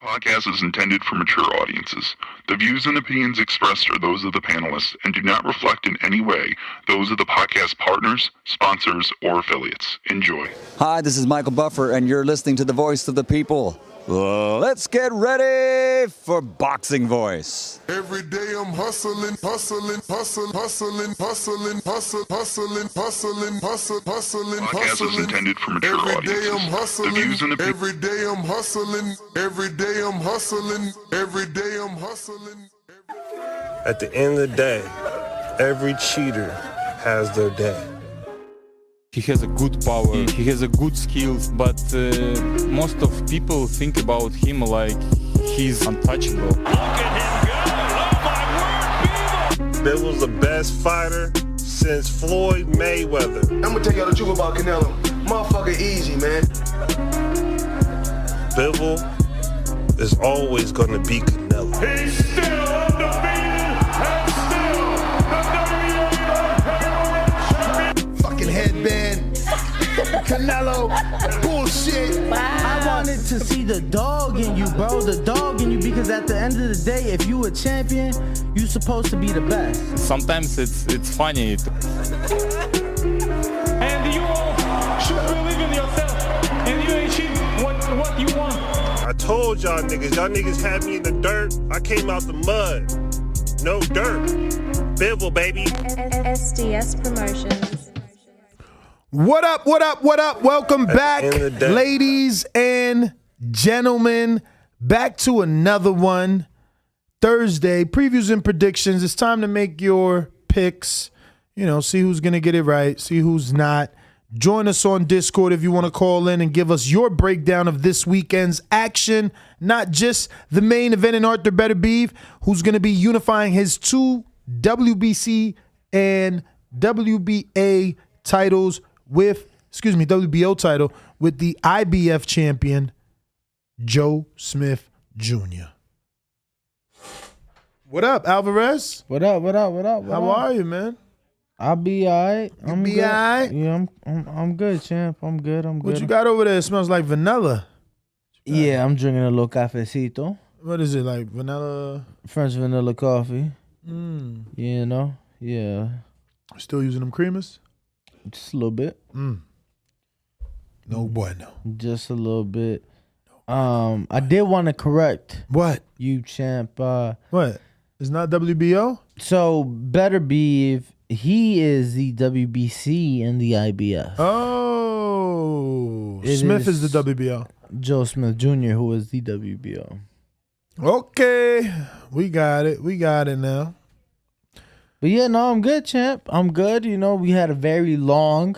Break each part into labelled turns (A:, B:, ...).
A: Podcast is intended for mature audiences. The views and opinions expressed are those of the panelists and do not reflect in any way those of the podcast partners, sponsors, or affiliates. Enjoy.
B: Hi, this is Michael Buffer, and you're listening to the Voice of the People. Let's get ready for Boxing Voice.
C: Every day I'm hustling. Podcast
A: is intended for mature
C: Every
A: audiences.
C: day I'm hustling.
A: The views and opinions.
C: Every day I'm hustling. Every day I'm hustling. Every day I'm hustling.
D: At the end of the day, every cheater has their day.
E: He has a good power, he has a good skills, but most of people think about him like he's untouchable.
F: Look at him go! Oh my word, Beaver!
D: Biv's the best fighter since Floyd Mayweather.
G: I'm gonna tell y'all the truth about Canelo. Motherfucker easy, man.
D: Bivol is always gonna be Canelo.
F: He's still undefeated and still the WWE champion.
G: Fucking headband. Canelo. Bullshit.
H: I wanted to see the dog in you, bro. The dog in you, because at the end of the day, if you a champion, you supposed to be the best.
E: Sometimes it's funny.
F: And you all should believe in yourself and you achieve what you want.
D: I told y'all niggas had me in the dirt. I came out the mud. No dirt. Bivol, baby.
I: SDS Promotions.
J: What up, what up, what up? Welcome back,
D: end of the day.
J: ladies and gentlemen. Back to another one. Thursday, previews and predictions. It's time to make your picks. You know, see who's going to get it right, see who's not. Join us on Discord if you want to call in and give us your breakdown of this weekend's action. Not just the main event in Artur Beterbiev, who's going to be unifying his two WBC and WBA titles with, WBO title with the IBF champion, Joe Smith Jr. What up, Alvarez?
H: What up?
J: How are you, man?
H: I'll be alright. I'm
J: be
H: good.
J: alright?
H: Yeah, I'm good, champ. I'm good.
J: What you got over there? It smells like vanilla.
H: Yeah, I'm drinking a little cafecito.
J: What is it, like vanilla?
H: French vanilla coffee.
J: Mm.
H: You know? Yeah.
J: Still using them creamers?
H: Just a little bit.
J: No bueno.
H: Just a little bit. I did want to correct
J: What?
H: you, champ.
J: What? It's not WBO?
H: So Beterbiev, he is the WBC and the IBF.
J: Oh.
H: It
J: Smith is
H: is-
J: the WBO.
H: Joe Smith Jr., who is the WBO.
J: Okay. We got it now.
H: But yeah, no, I'm good, champ. I'm good. You know, we had a very long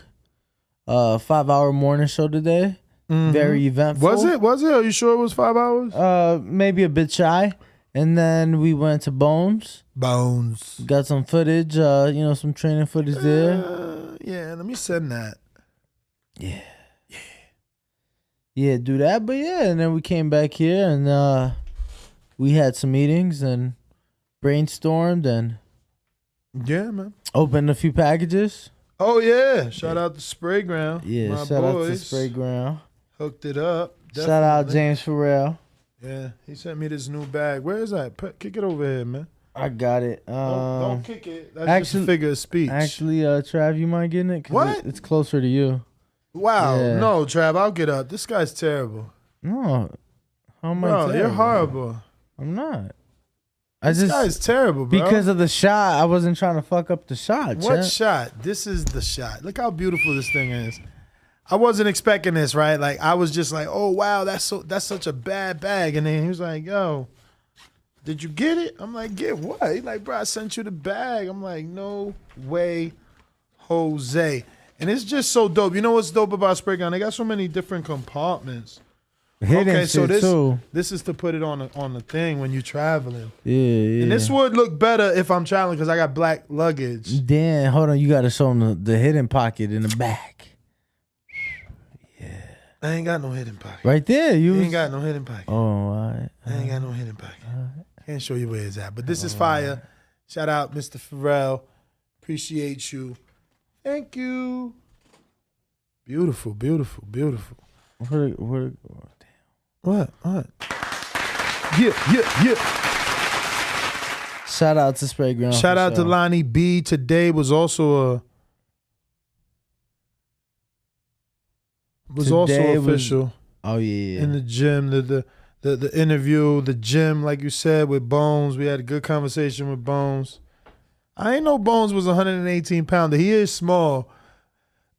H: 5-hour morning show today.
J: Mhm.
H: Very eventful.
J: Was it? Are you sure it was 5 hours?
H: Maybe a bit shy. And then we went to Bones.
J: Bones.
H: Got some footage, some training footage there.
J: Yeah, let me send that.
H: Yeah, do that. But yeah, and then we came back here and we had some meetings and brainstormed and
J: Yeah, man.
H: opened a few packages.
J: Oh, yeah. Shout out to Spray Ground.
H: Yeah,
J: My
H: shout out to
J: boys
H: Spray Ground.
J: hooked it up.
H: Shout out
J: Definitely.
H: James Farrell.
J: Yeah, he sent me this new bag. Where is that? Kick it over here, man.
H: I got it.
J: Don't kick it. That's just a figure of speech.
H: Actually, Trav, you mind getting it? 'Cause
J: What?
H: It's closer to you.
J: Wow.
H: Yeah.
J: No, Trav, I'll get up. This guy's terrible.
H: No. How am I
J: Bro,
H: terrible?
J: you're horrible.
H: I'm not.
J: This guy's terrible, bro.
H: Because of the shot, I wasn't trying to fuck up the shot.
J: What
H: champ.
J: shot? This is the shot. Look how beautiful this thing is. I wasn't expecting this, right? Like, I was just like, oh, wow, that's such a bad bag. And then he was like, yo, did you get it? I'm like, get what? He's like, bro, I sent you the bag. I'm like, no way, Jose. And it's just so dope. You know what's dope about Spray Gun? They got so many different compartments.
H: Hidden
J: Okay, so
H: shit, too.
J: this is to put it on the thing when you're traveling.
H: Yeah.
J: And this would look better if I'm traveling because I got black luggage.
H: Damn, hold on. You got to show them the hidden pocket in the back.
J: I ain't got no hidden pocket.
H: Right there. You
J: ain't got no hidden pocket.
H: Oh, all right.
J: I ain't got no hidden pocket. Can't show you where it's at. But this is fire. Shout out, Mr. Farrell. Appreciate you. Thank you. Beautiful, beautiful, beautiful.
H: What?
J: Yeah.
H: Shout out to Spray Ground.
J: Shout out to Lonnie B. Today was also official.
H: Oh yeah.
J: In the gym, the interview, the gym, like you said, with Bones. We had a good conversation with Bones. I ain't know Bones was 118 pounder. He is small,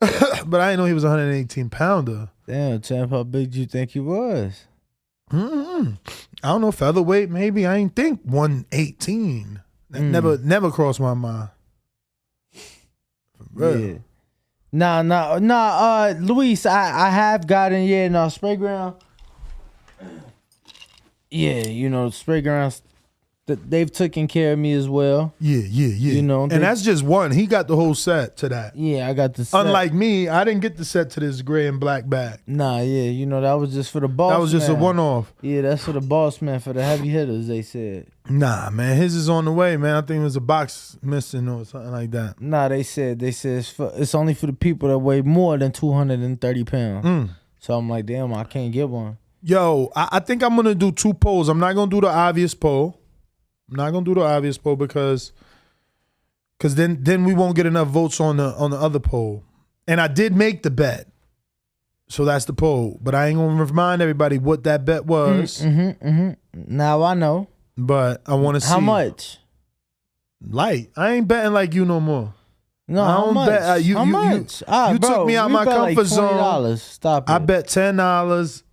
J: but I didn't know he was 118 pounder.
H: Damn, champ, how big do you think he was?
J: I don't know, featherweight maybe. I ain't think 118. That never crossed my mind.
H: Yeah. Nah. Luis, I have gotten Spray Ground. Yeah, Spray Ground. They've taken care of me as well.
J: Yeah. And that's just one. He got the whole set to that.
H: Yeah, I got the set.
J: Unlike me, I didn't get the set to this gray and black bag.
H: Nah, that was just for the boss.
J: That was just a one-off.
H: Yeah, that's for the boss man, for the heavy hitters, they said.
J: Nah, man, his is on the way, man. I think it was a box missing or something like that.
H: Nah, they said it's only for the people that weigh more than 230 pounds. So I'm like, damn, I can't get one.
J: Yo, I think I'm gonna do 2 polls. I'm not gonna do the obvious poll. Because then we won't get enough votes on the other poll. And I did make the bet, so that's the poll. But I ain't gonna remind everybody what that bet was.
H: Now I know.
J: But I want to see
H: how much.
J: Light. I ain't betting like you no more.
H: No, how much? How much?
J: You took me out my comfort zone.
H: Stop it.
J: I bet $10.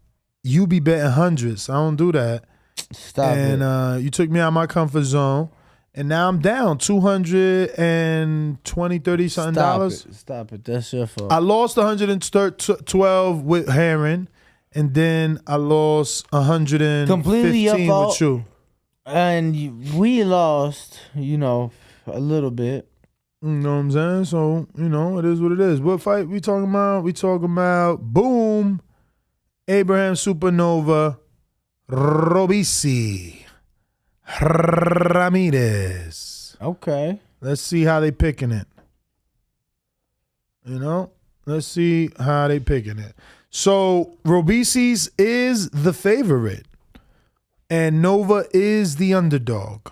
J: You be betting hundreds. I don't do that.
H: Stop it.
J: And you took me out of my comfort zone, and now I'm down $220, $30 something dollars.
H: Stop it. That's your fault.
J: I lost 112 with Heron, and then I lost 115
H: completely your fault.
J: With you.
H: And we lost, a little bit.
J: You know what I'm saying? So, it is what it is. What fight we talking about? We talking about, boom, Abraham Supernova, Robeisy Ramirez.
H: Okay.
J: Let's see how they picking it. Let's see how they picking it. So Robeisy's is the favorite, and Nova is the underdog.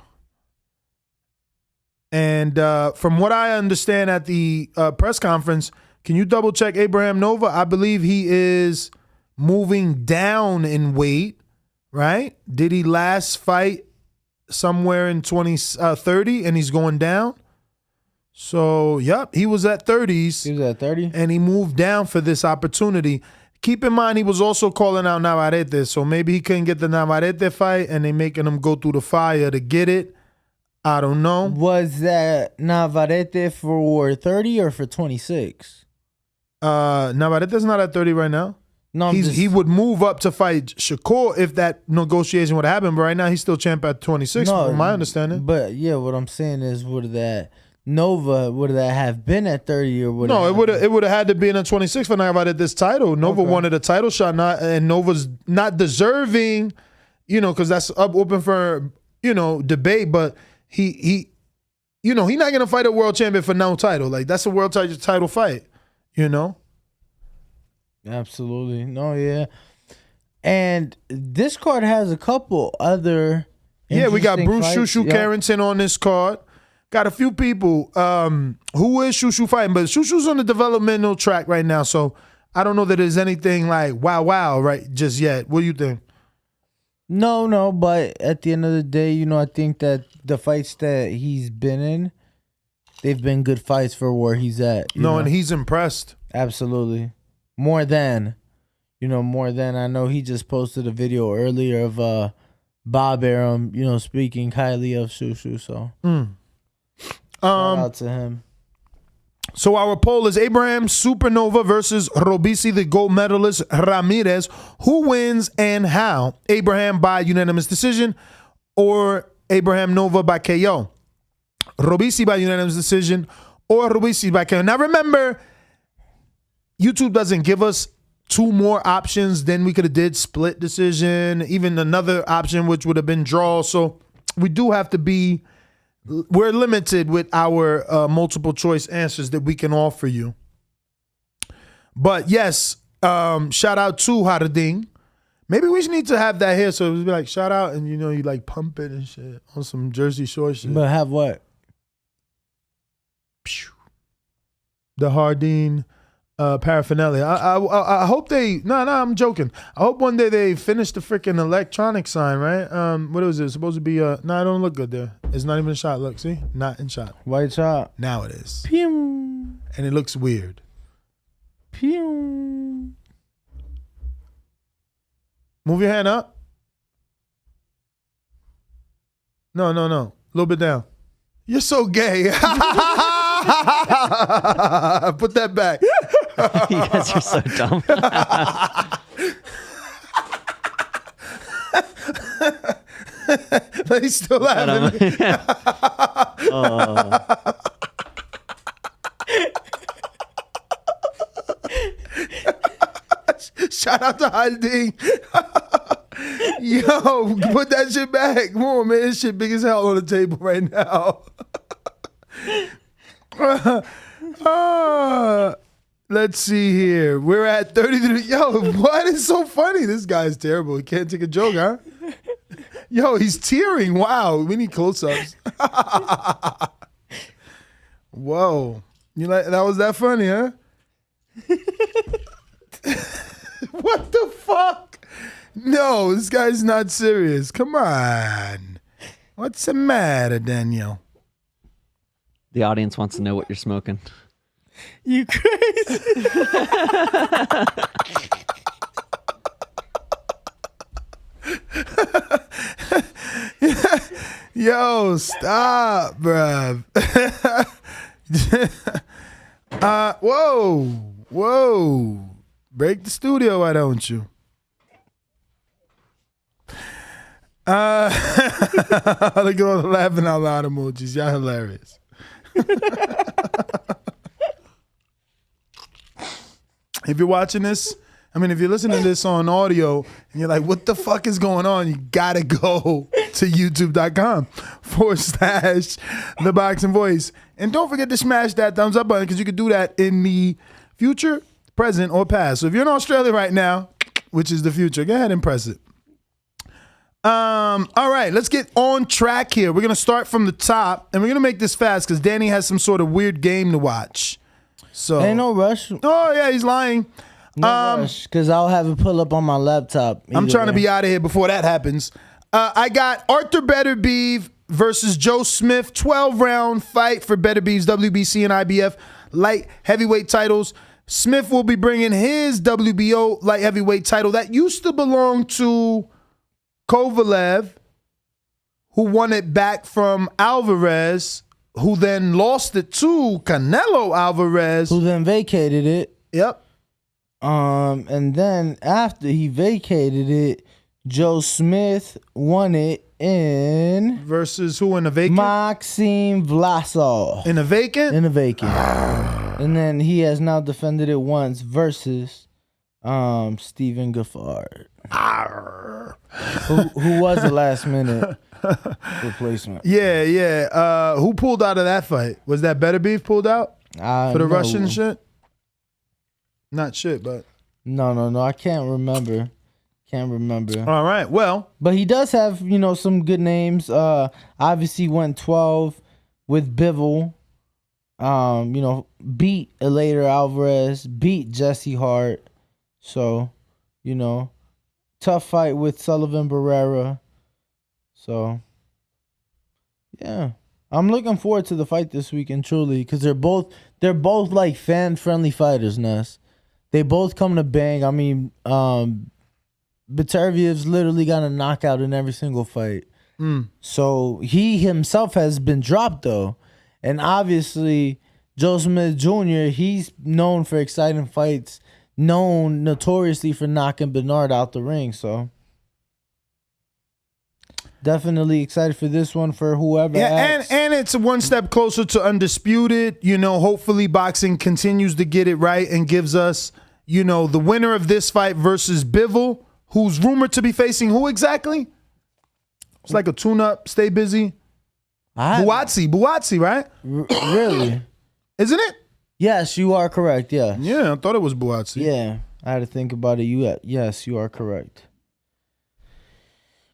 J: And from what I understand at the press conference, can you double check Abraham Nova? I believe he is moving down in weight. Right? Did he last fight somewhere in 30 and he's going down? So, yep, he was at 30s.
H: He was at 30?
J: And he moved down for this opportunity. Keep in mind, he was also calling out Navarrete, so maybe he couldn't get the Navarrete fight and they making him go through the fire to get it. I don't know.
H: Was that Navarrete for 30 or for 26?
J: Navarrete's not at 30 right now.
H: No,
J: he would move up to fight Shakur if that negotiation would happen, but right now he's still champ at 26, from my understanding.
H: But yeah, what I'm saying is, would that have been at 30 or would
J: no? It would have had to be in at 26 for Navarrete this title. Nova wanted a title shot, and Nova's not deserving, because that's open for debate. But he not gonna fight a world champion for no title. Like that's a world title fight,
H: Absolutely. No, yeah. And this card has a couple other
J: we got Bruce
H: fights.
J: Shushu Carrington on this card. Got a few people. Who is Shushu fighting? But Shushu's on the developmental track right now, so I don't know that there's anything like wow right just yet. What do you think?
H: No, but at the end of the day, I think that the fights that he's been in, they've been good fights for where he's at.
J: And he's impressed.
H: Absolutely. More than I know he just posted a video earlier of Bob Arum, speaking highly of Shushu. So shout out to him.
J: So our poll is Abraham Supernova versus Robeisy, the gold medalist Ramirez. Who wins and how? Abraham by unanimous decision or Abraham Nova by KO? Robeisy by unanimous decision or Robeisy by KO? Now remember, YouTube doesn't give us two more options. Then we could have did split decision, even another option which would have been draw. So we do have to be, we're limited with our multiple choice answers that we can offer you. But yes, shout out to 𝙒𝙑𝙖 Maybe we should need to have that here so it would be like shout out and you like pump it and shit on some Jersey Shore shit.
H: But have what?
J: The Hardin paraphernalia. I hope they. No, I'm joking. I hope one day they finish the freaking electronic sign, right? What was it? It's supposed to be no, it don't look good there. It's not even a shot. Look, see? Not in shot.
H: White shot.
J: Now it is.
H: Pew.
J: And it looks weird.
H: Pew.
J: Move your hand up. No. A little bit down. You're so gay. Put that back.
K: You guys are so dumb.
J: But he's still laughing. Shout out to Harding. Yo, put that shit back. Come on, man. This shit big as hell on the table right now. Let's see here. We're at 33. Yo, what is so funny? This guy's terrible. He can't take a joke, huh? Yo, he's tearing. Wow. We need close-ups. Whoa. You like that was that funny, huh? What the fuck? No, this guy's not serious. Come on. What's the matter, Daniel?
K: The audience wants to know what you're smoking.
H: You crazy.
J: Yo, stop, bruv. Whoa. Break the studio, why don't you? Look at all the laughing out loud emojis. Y'all hilarious. If you're watching this, if you're listening to this on audio and you're like, what the fuck is going on? You gotta go to youtube.com/The Boxing Voice. And don't forget to smash that thumbs up button because you can do that in the future, present, or past. So if you're in Australia right now, which is the future, go ahead and press it. All right, let's get on track here. We're going to start from the top, and we're going to make this fast because Danny has some sort of weird game to watch. So
H: ain't no rush.
J: Oh, yeah, he's lying.
H: No rush, because I'll have it pull up on my laptop.
J: I'm trying to be out of here before that happens. I got Artur Beterbiev versus Joe Smith, 12-round fight for Beterbiev's WBC and IBF light heavyweight titles. Smith will be bringing his WBO light heavyweight title that used to belong to Kovalev, who won it back from Alvarez, who then lost it to Canelo Alvarez,
H: who then vacated it.
J: Yep.
H: And then after he vacated it, Joe Smith won it in
J: versus who in a vacant?
H: Maxim Vlasov.
J: In a vacant?
H: In a vacant. And then he has now defended it once versus Stephen Gaffard. Who was the last minute replacement.
J: Yeah. Who pulled out of that fight? Was that Beterbiev pulled out? For the Russian shit? Not shit, but
H: No, I can't remember.
J: All right, well.
H: But he does have, some good names. Obviously went 12 with Bivol. Beat Eleider Alvarez, beat Jesse Hart. So, tough fight with Sullivan Barrera. So, yeah. I'm looking forward to the fight this weekend, truly, because they're both like fan-friendly fighters, Ness. They both come to bang. Beterbiev's literally got a knockout in every single fight. So he himself has been dropped, though. And obviously, Joe Smith Jr., he's known for exciting fights, known notoriously for knocking Bernard out the ring. So definitely excited for this one for whoever.
J: Yeah, and it's one step closer to undisputed. Hopefully boxing continues to get it right and gives us, the winner of this fight versus Bivol, who's rumored to be facing who exactly? It's like a tune-up, stay busy. Buatsi, right?
H: Really?
J: Isn't it?
H: Yes, you are correct, yeah.
J: Yeah, I thought it was Buatsi.
H: Yeah, I had to think about it. Yes, you are correct.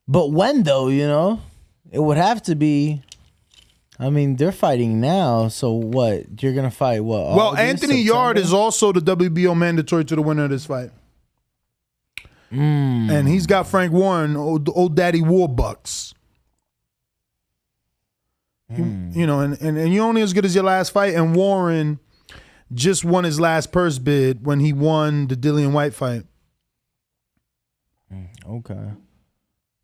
H: But when though, it would have to be. I mean, they're fighting now, so what? You're gonna fight what?
J: Well,
H: August,
J: Anthony
H: September?
J: Yard is also the WBO mandatory to the winner of this fight. And he's got Frank Warren, old daddy Warbucks. And you're only as good as your last fight. And Warren just won his last purse bid when he won the Dillian White fight.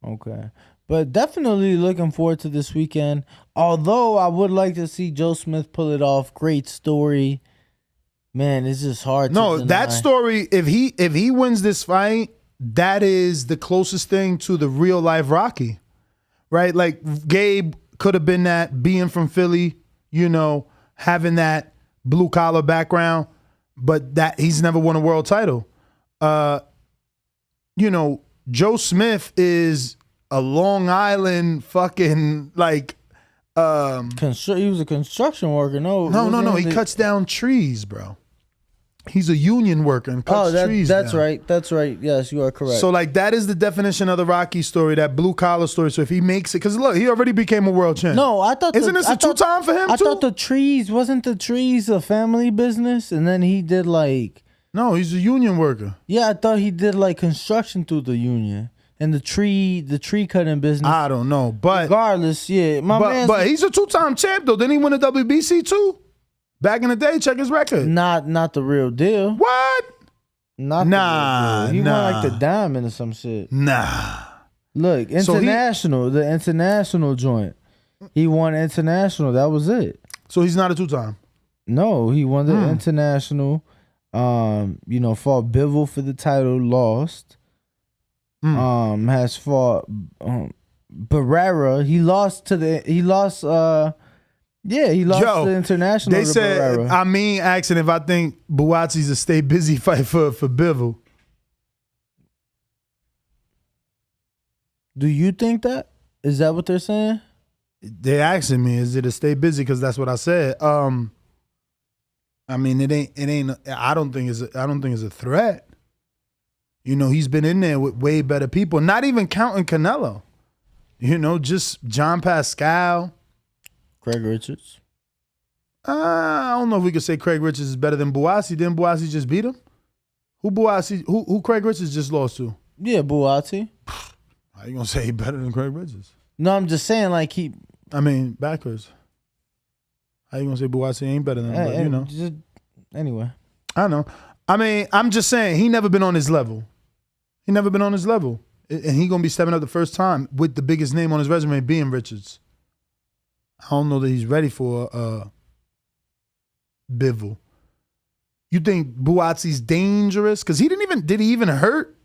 H: Okay. But definitely looking forward to this weekend. Although I would like to see Joe Smith pull it off. Great story. Man, it's just hard to deny.
J: That story, if he wins this fight, that is the closest thing to the real life Rocky. Right? Like Gabe could have been that, being from Philly, having that blue collar background, but that he's never won a world title. Joe Smith is a Long Island fucking like
H: he was a construction worker.
J: No. He cuts down trees, bro. He's a union worker and cuts trees
H: that's
J: down.
H: right. That's right. Yes, you are correct.
J: So like that is the definition of the Rocky story, that blue collar story. So if he makes it, because look, he already became a world champ.
H: No, I thought
J: isn't this a two-time for him?
H: I thought wasn't the trees a family business, and then he did like.
J: No, he's a union worker.
H: Yeah, I thought he did like construction through the union and the tree cutting business.
J: I don't know, but
H: regardless, yeah,
J: but he's a two-time champ though. Didn't he win a WBC too? Back in the day, check his record.
H: Not the real deal.
J: What?
H: Nah. He won like the diamond or some shit.
J: Nah.
H: Look, international, the international joint. He won international. That was it.
J: So he's not a two-time.
H: No, he won the international. Fought Bivol for the title, lost. Has fought Barrera. He lost the international.
J: They
H: to
J: said,
H: Barrera.
J: Asking if I think Buatsi's a stay busy fight for Bivol.
H: Do you think that? Is that what they're saying?
J: They asking me, is it a stay busy? Because that's what I said. It ain't. I don't think it's a threat. He's been in there with way better people. Not even counting Canelo. Just John Pascal.
H: Craig Richards.
J: I don't know if we could say Craig Richards is better than Buatsi. Didn't Buatsi just beat him? Who Craig Richards just lost to?
H: Yeah, Buatsi.
J: How you gonna say he better than Craig Richards?
H: No, I'm just saying
J: backwards. How you gonna say Buatsi ain't better than him?
H: Anyway.
J: I know. I'm just saying he never been on his level. And he gonna be stepping up the first time with the biggest name on his resume being Richards. I don't know that he's ready for Bivol. You think Buatsi's dangerous? Because did he even hurt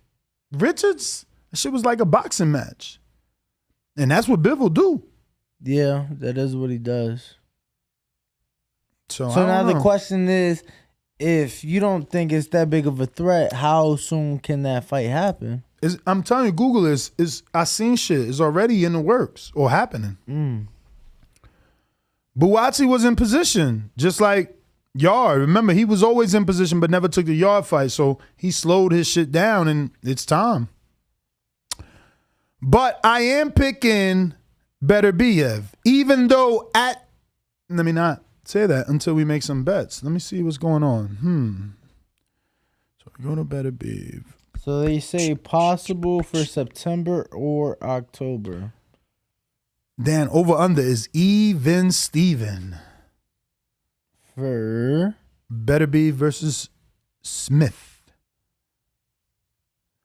J: Richards? That shit was like a boxing match. And that's what Bivol do.
H: Yeah, that is what he does.
J: So
H: now the question is, if you don't think it's that big of a threat, how soon can that fight happen?
J: I'm telling you, Google is I seen shit. It's already in the works or happening. Buatsi was in position, just like Yard. Remember, he was always in position, but never took the Yard fight. So he slowed his shit down, and it's time. But I am picking Beterbiev, even though let me not say that until we make some bets. Let me see what's going on. So we go to Beterbiev.
H: So they say possible for September or October.
J: Dan, over under is even Steven.
H: For
J: Beterbiev versus Smith.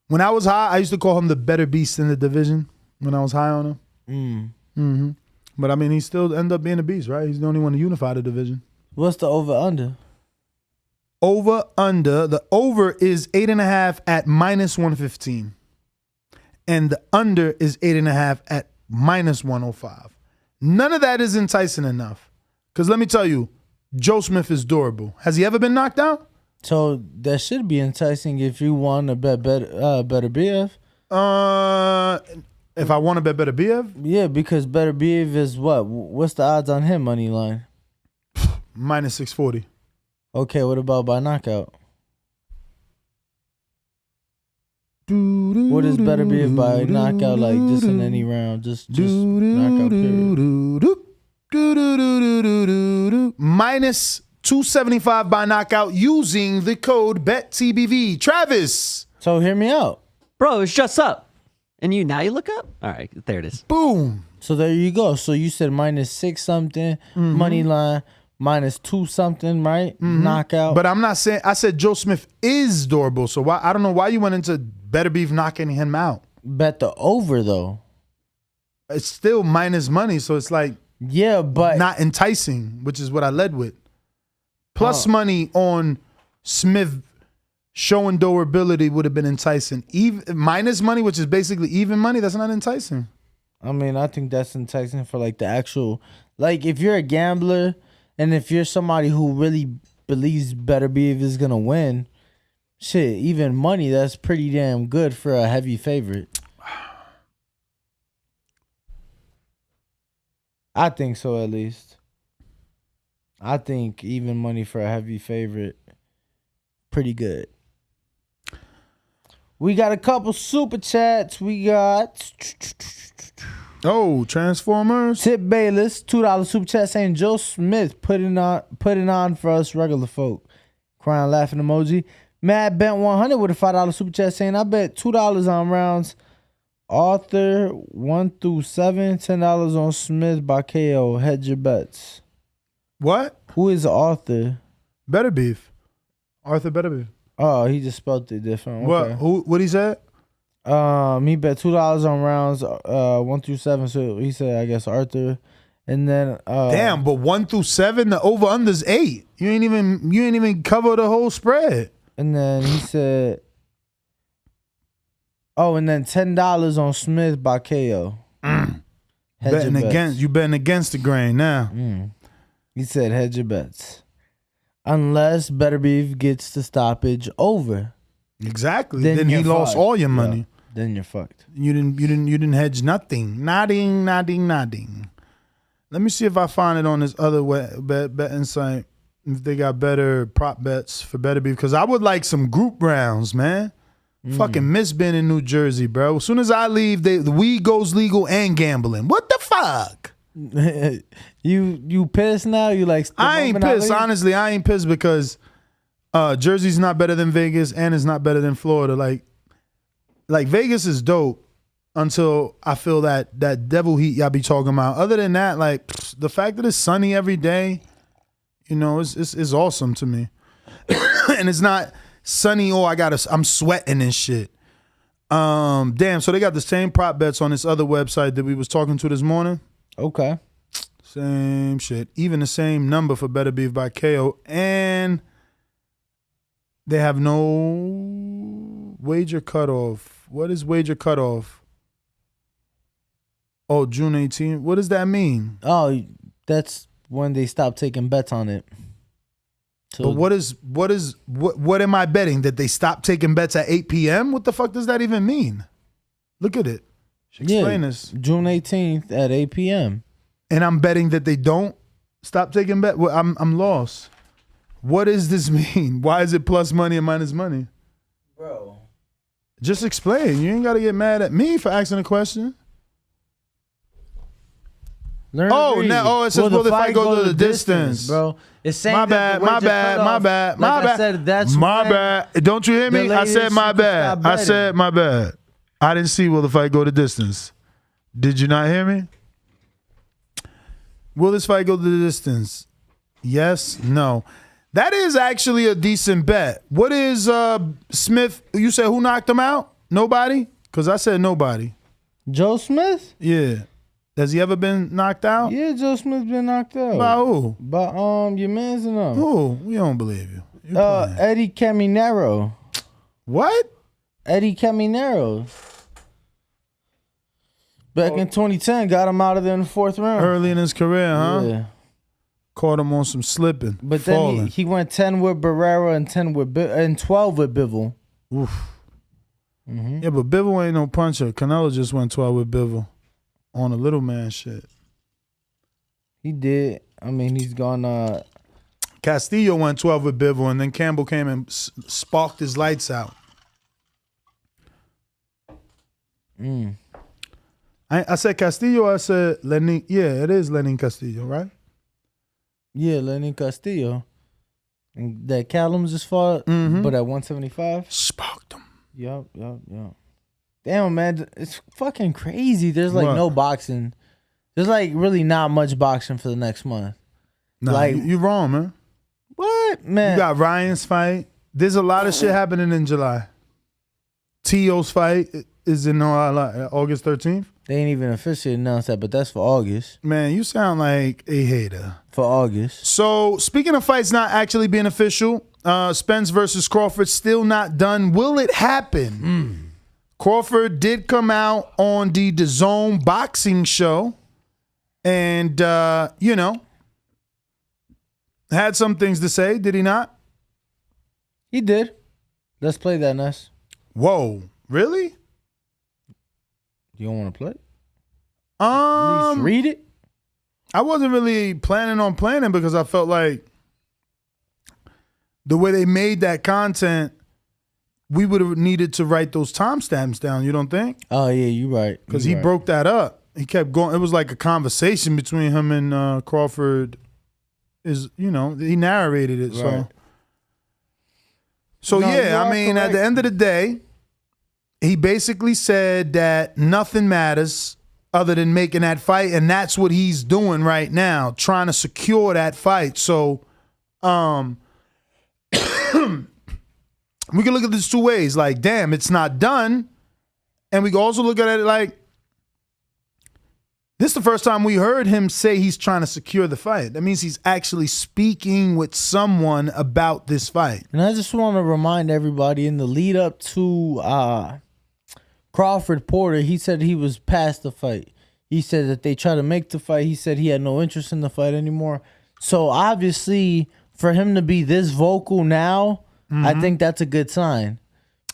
J: When I was high, I used to call him the better beast in the division when I was high on him. But he still ended up being a beast, right? He's the only one to unify the division.
H: What's the over-under?
J: Over-under. The over is 8.5 at -115. And the under is 8.5 at -105. None of that is enticing enough. Because let me tell you, Joe Smith is durable. Has he ever been knocked out?
H: So that should be enticing if you want to bet Beterbiev.
J: If I want to bet Beterbiev?
H: Yeah, because Beterbiev is what? What's the odds on him money line?
J: -640.
H: Okay, what about by knockout? What is Beterbiev by knockout, like just in any round? Just knockout period.
J: Minus 275 by knockout using the code BETTBV. Travis.
H: So hear me out.
K: Bro, it's just up. And now you look up? All right, there it is.
J: Boom.
H: So there you go. So you said minus 6 something, money line, minus 2 something, right? Knockout.
J: But I'm not saying, I said Joe Smith is durable. So why? I don't know why you went into Beterbiev knocking him out.
H: Bet the over though.
J: It's still minus money. So it's like,
H: yeah, but
J: not enticing, which is what I led with. Plus money on Smith showing durability would have been enticing. Even minus money, which is basically even money, that's not enticing.
H: I mean, I think that's enticing for like the actual, like if you're a gambler and if you're somebody who really believes Beterbiev is gonna win, shit, even money, that's pretty damn good for a heavy favorite. I think so, at least. I think even money for a heavy favorite, pretty good. We got a couple super chats. We got
J: Transformers.
H: Tip Bayless, $2 super chat saying Joe Smith putting on for us regular folk. Crying laughing emoji. Mad Bent 100 with a $5 super chat saying I bet $2 on rounds. Arthur 1 through 7, $10 on Smith by KO. Hedge your bets.
J: What?
H: Who is Arthur?
J: Beterbiev. Arthur Beterbiev.
H: Oh, he just spelled it different.
J: What?
H: Okay.
J: What he said?
H: He bet $2 on rounds 1 through 7. So he said, I guess Arthur, and then
J: damn. But 1 through 7, the over under's 8. You ain't even cover the whole spread.
H: And then he said, and then $10 on Smith by KO.
J: You betting against the grain now.
H: He said hedge your bets. Unless Beterbiev gets the stoppage over.
J: Exactly. Then he lost all your money.
H: Yeah, then you're fucked.
J: You didn't hedge nothing. Nothing. Let me see if I find it on this other betting site. If they got better prop bets for Beterbiev, because I would like some group rounds, man. Fucking miss being in New Jersey, bro. As soon as I leave, the weed goes legal and gambling. What the fuck?
H: You pissed now? You like?
J: I ain't pissed. Honestly, I ain't pissed because Jersey's not better than Vegas and it's not better than Florida. Like Vegas is dope until I feel that devil heat y'all be talking about. Other than that, like the fact that it's sunny every day, it's awesome to me. And it's not sunny. I'm sweating and shit. Damn. So they got the same prop bets on this other website that we was talking to this morning.
H: Okay.
J: Same shit. Even the same number for Beterbiev by KO. And they have no wager cutoff. What is wager cutoff? Oh, June 18th. What does that mean?
H: Oh, that's when they stop taking bets on it.
J: So, but what am I betting? That they stop taking bets at 8 p.m.? What the fuck does that even mean? Look at it. Explain this.
H: June 18th at 8 p.m.
J: And I'm betting that they don't stop taking bets. Well, I'm lost. What does this mean? Why is it plus money and minus money?
H: Bro.
J: Just explain. You ain't got to get mad at me for asking a question. It says, will the fight go to the distance?
H: Bro. It's saying
J: my bad.
H: I said, that's
J: my bad. Don't you hear me? I said my bad. I didn't see will the fight go the distance. Did you not hear me? Will this fight go to the distance? Yes, no. That is actually a decent bet. What is Smith? You said who knocked him out? Nobody? Because I said nobody.
H: Joe Smith?
J: Yeah. Has he ever been knocked out?
H: Yeah, Joe Smith's been knocked out.
J: By who?
H: By your man's and them.
J: Who? We don't believe you.
H: Eddie Caminero.
J: What?
H: Eddie Caminero. Back in 2010, got him out of there in the 4th round.
J: Early in his career, huh?
H: Yeah.
J: Caught him on some slipping.
H: But then he went 10 with Barrera and 12 with Bivol.
J: Oof. Mm-hmm. Yeah, but Bivol ain't no puncher. Canelo just went 12 with Bivol on a little man shit.
H: He did. I mean, he's gone.
J: Castillo went 12 with Bivol, and then Campbell came and sparked his lights out. I said Castillo. I said Lenin. Yeah, it is Lenin Castillo, right?
H: Yeah, Lenin Castillo. And that Callum's just fought, but at 175.
J: Sparked him.
H: Yup. Damn, man, it's fucking crazy. There's like no boxing. There's like really not much boxing for the next month.
J: Nah,
H: like
J: you're wrong, man.
H: What, man?
J: You got Ryan's fight. There's a lot of shit happening in July. T.O.'s fight is in August 13th.
H: They ain't even officially announced that, but that's for August.
J: Man, you sound like a hater.
H: For August.
J: So, speaking of fights not actually being official, Spence versus Crawford still not done. Will it happen? Crawford did come out on the DAZN boxing show and, had some things to say, did he not?
H: He did. Let's play that, Ness.
J: Whoa, really?
H: You don't want to play?
J: At
H: least read it?
J: I wasn't really planning on playing it because I felt like the way they made that content, we would have needed to write those timestamps down. You don't think?
H: Oh, yeah, you're right.
J: Because he broke that up. He kept going. It was like a conversation between him and Crawford. He narrated it.
H: Right.
J: So
H: No,
J: yeah, I
H: you
J: mean,
H: are
J: at the end of the day, he basically said that nothing matters other than making that fight, and that's what he's doing right now, trying to secure that fight. So, we can look at this two ways. Like, damn, it's not done, and we can also look at it like, this is the first time we heard him say he's trying to secure the fight. That means he's actually speaking with someone about this fight.
H: And I just want to remind everybody, in the lead up to Crawford Porter, he said he was past the fight. He said that they tried to make the fight. He said he had no interest in the fight anymore. So obviously, for him to be this vocal now, I think that's a good sign.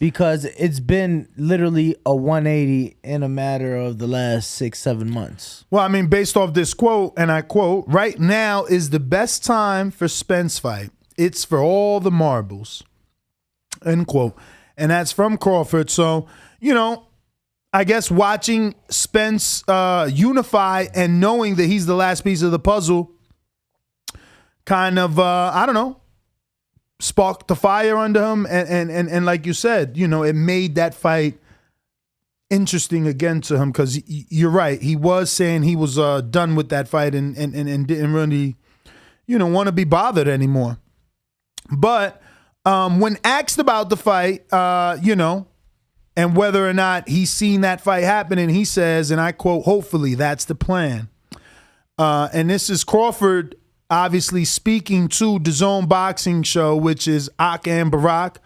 H: Because it's been literally a 180 in a matter of the last 6-7 months.
J: Well, I mean, based off this quote, and I quote, right now is the best time for Spence fight. It's for all the marbles, end quote. And that's from Crawford. So, I guess watching Spence unify and knowing that he's the last piece of the puzzle kind of, sparked the fire under him, and like you said, it made that fight interesting again to him, because you're right, he was saying he was done with that fight and didn't really want to be bothered anymore. But when asked about the fight, and whether or not he's seen that fight happening, he says, and I quote, "Hopefully that's the plan." And this is Crawford obviously speaking to DAZN boxing show, which is 𝙒𝙊𝙆𝙁,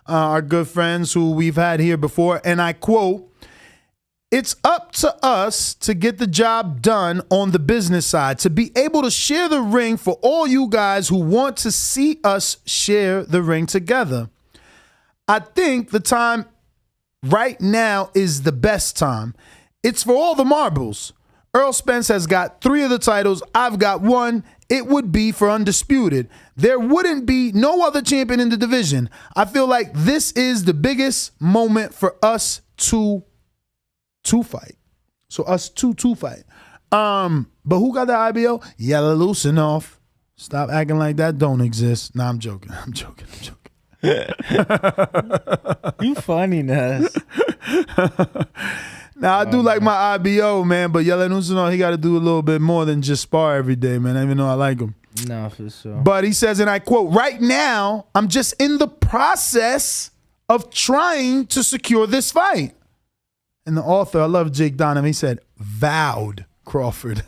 J: our good friends who we've had here before. And I quote, "It's up to us to get the job done on the business side, to be able to share the ring for all you guys who want to see us share the ring together. I think the time right now is the best time. It's for all the marbles. Errol Spence has got 3 of the titles. I've got 1. It would be for undisputed. There wouldn't be no other champion in the division. I feel like this is the biggest moment for us to fight. So us to fight. But who got the IBO? Yella loosen off. Stop acting like that don't exist. Nah, I'm joking.
H: You funny, Ness.
J: Now, I do like my IBO, man, but Yella Nusanov, he got to do a little bit more than just spar every day, man, even though I like him.
H: No, for sure.
J: But he says, and I quote, "Right now, I'm just in the process of trying to secure this fight." And the author, I love Jake Donovan, he said, "Vowed Crawford."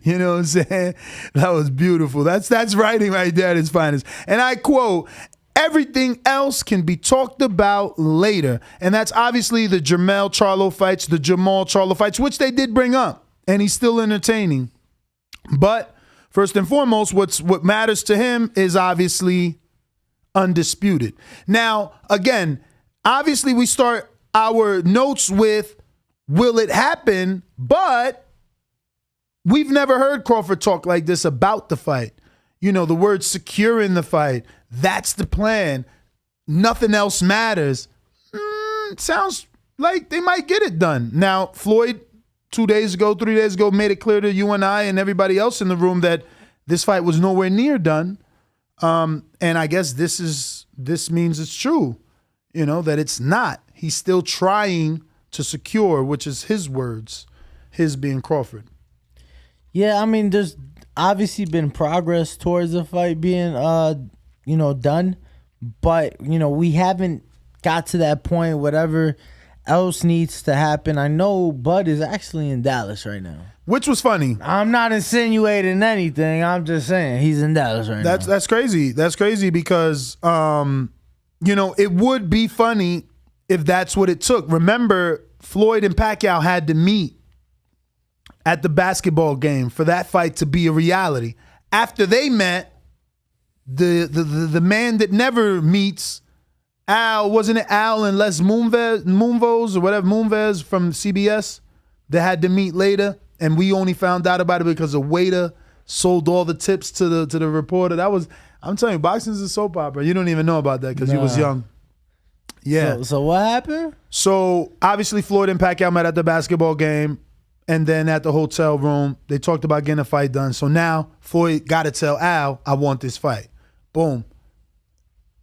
J: You know what I'm saying? That was beautiful. That's writing right there at its finest. And I quote, "Everything else can be talked about later." And that's obviously the Jamal Charlo fights, which they did bring up. And he's still entertaining. But first and foremost, what matters to him is obviously undisputed. Now, again, obviously we start our notes with, will it happen? But we've never heard Crawford talk like this about the fight. The word securing the fight. That's the plan. Nothing else matters. Sounds like they might get it done. Now, Floyd, 3 days ago, made it clear to you and I and everybody else in the room that this fight was nowhere near done. And I guess this means it's true, that it's not. He's still trying to secure, which is his words, his being Crawford.
H: Yeah, I mean, there's obviously been progress towards the fight being, done, but we haven't got to that point. Whatever else needs to happen. I know Bud is actually in Dallas right now,
J: which was funny.
H: I'm not insinuating anything. I'm just saying he's in Dallas right now.
J: That's crazy. That's crazy because it would be funny if that's what it took. Remember, Floyd and Pacquiao had to meet at the basketball game for that fight to be a reality. After they met, the man that never meets, wasn't it Al and Les Moonves or whatever, Moonves from CBS, that had to meet later, and we only found out about it because a waiter sold all the tips to the reporter. I'm telling you, boxing's a soap opera. You don't even know about that because you was young. Yeah.
H: So what happened?
J: So obviously Floyd and Pacquiao met at the basketball game, and then at the hotel room, they talked about getting a fight done. So now Floyd got to tell Al, I want this fight. Boom.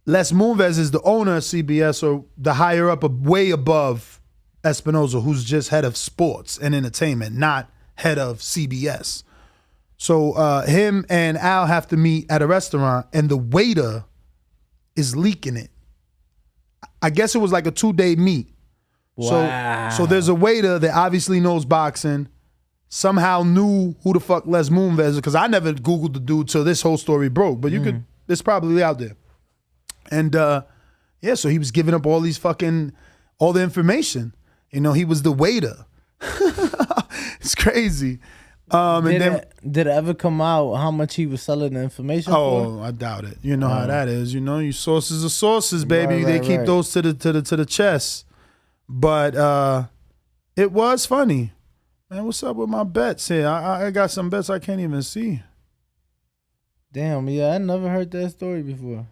J: Les Moonves is the owner of CBS, or the higher up, way above Espinoza, who's just head of sports and entertainment, not head of CBS. So him and Al have to meet at a restaurant, and the waiter is leaking it. I guess it was like a 2-day meet.
H: Wow.
J: So there's a waiter that obviously knows boxing, somehow knew who the fuck Les Moonves is, because I never Googled the dude till this whole story broke, but it's probably out there. And so he was giving up all the information. He was the waiter. It's crazy. Did
H: it ever come out how much he was selling the information for?
J: Oh, I doubt it. You know how that is. Your sources are sources, baby. They keep those to the chest. But it was funny. Man, what's up with my bets here? I got some bets I can't even see.
H: Damn, yeah, I never heard that story before.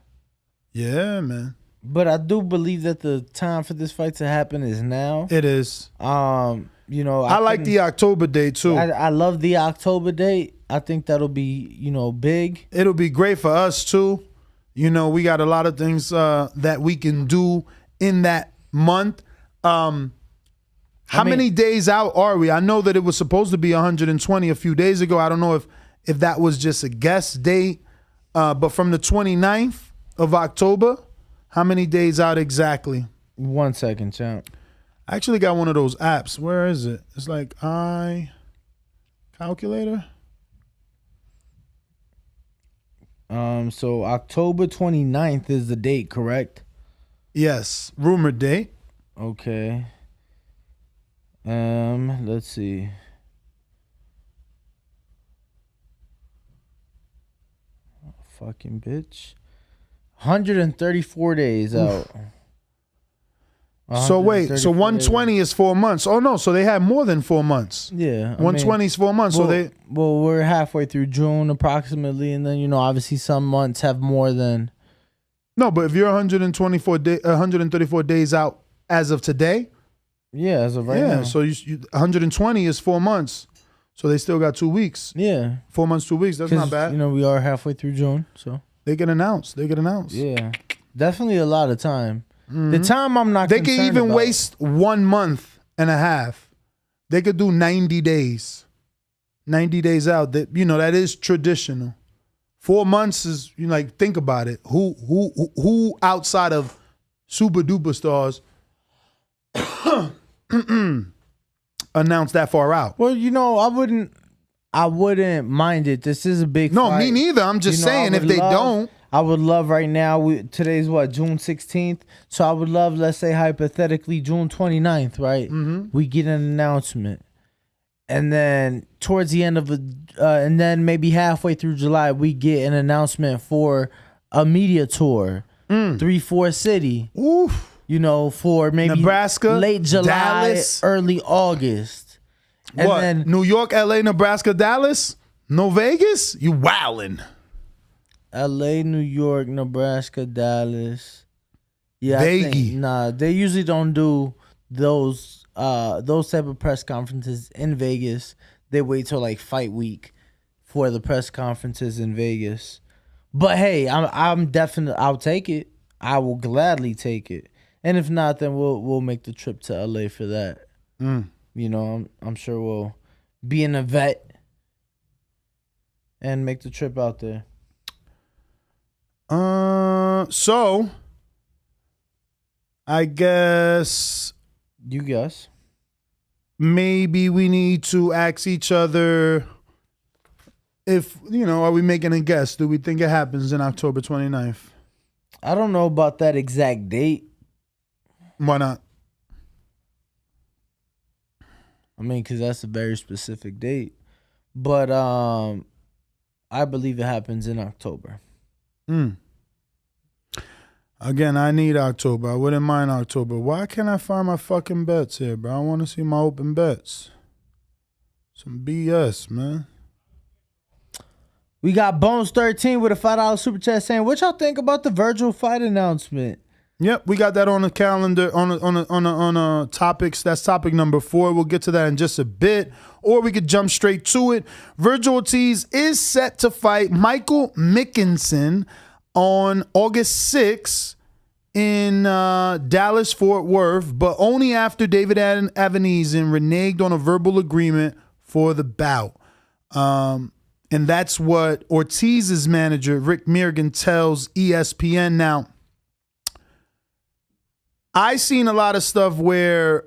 J: Yeah, man.
H: But I do believe that the time for this fight to happen is now.
J: It is.
H: I
J: like the October date too.
H: I love the October date. I think that'll be, big.
J: It'll be great for us too. We got a lot of things that we can do in that month. How many days out are we? I know that it was supposed to be 120 a few days ago. I don't know if that was just a guess date. But from the 29th of October, how many days out exactly?
H: 1 second, champ.
J: I actually got one of those apps. Where is it? It's like calculator.
H: So October 29th is the date, correct?
J: Yes, rumored date.
H: Okay. Let's see. Fucking bitch. 134 days out.
J: So wait, so 120 is 4 months. Oh no, so they had more than 4 months.
H: Yeah.
J: 120 is 4 months.
H: Well, we're halfway through June approximately, and then obviously some months have more than.
J: No, but if you're 134 days out as of today.
H: Yeah, as of right now.
J: Yeah, so you 120 is 4 months. So they still got 2 weeks.
H: Yeah.
J: 4 months, 2 weeks. That's not bad.
H: We are halfway through June, so.
J: They get announced.
H: Yeah. Definitely a lot of time. Mm-hmm. The time I'm not
J: They could even waste 1 month and a half. They could do 90 days. 90 days out. That is traditional. 4 months is, think about it. Who outside of super duper stars announced that far out?
H: Well, I wouldn't mind it. This is a big
J: No,
H: fight.
J: me neither. I'm just saying if they don't.
H: I would love right now, today's what, June 16th? So I would love, let's say hypothetically, June 29th, right? Mm-hmm. We get an announcement. And then towards the end of and then maybe halfway through July, we get an announcement for a media tour. 3-4 city.
J: Oof.
H: For maybe
J: Nebraska,
H: late July,
J: Dallas,
H: early August. And
J: what?
H: Then
J: New York, LA, Nebraska, Dallas? No Vegas? You wildin'.
H: LA, New York, Nebraska, Dallas. Yeah,
J: Vegas.
H: they usually don't do those type of press conferences in Vegas, they wait till like fight week for the press conferences in Vegas. But hey, I'm definitely, I'll take it. I will gladly take it. And if not, then we'll make the trip to LA for that. You know, I'm sure we'll be in a vet and make the trip out there.
J: So I guess
H: you guess
J: maybe we need to ask each other if, you know, are we making a guess? Do we think it happens in October 29th?
H: I don't know about that exact date.
J: Why not?
H: I mean, because that's a very specific date. But I believe it happens in October.
J: Again, I need October. I wouldn't mind October. Why can't I find my fucking bets here, bro? I want to see my open bets. Some BS, man.
H: We got Bones 13 with a $5 super chat saying, what y'all think about the Vergil fight announcement?
J: Yep, we got that on the calendar, on topics. That's topic number 4. We'll get to that in just a bit, or we could jump straight to it. Vergil Ortiz is set to fight Michael McKinson on August 6th in Dallas, Fort Worth, but only after David Avanesyan reneged on a verbal agreement for the bout. And that's what Ortiz's manager, Rick Mirigian, tells ESPN. Now, I seen a lot of stuff where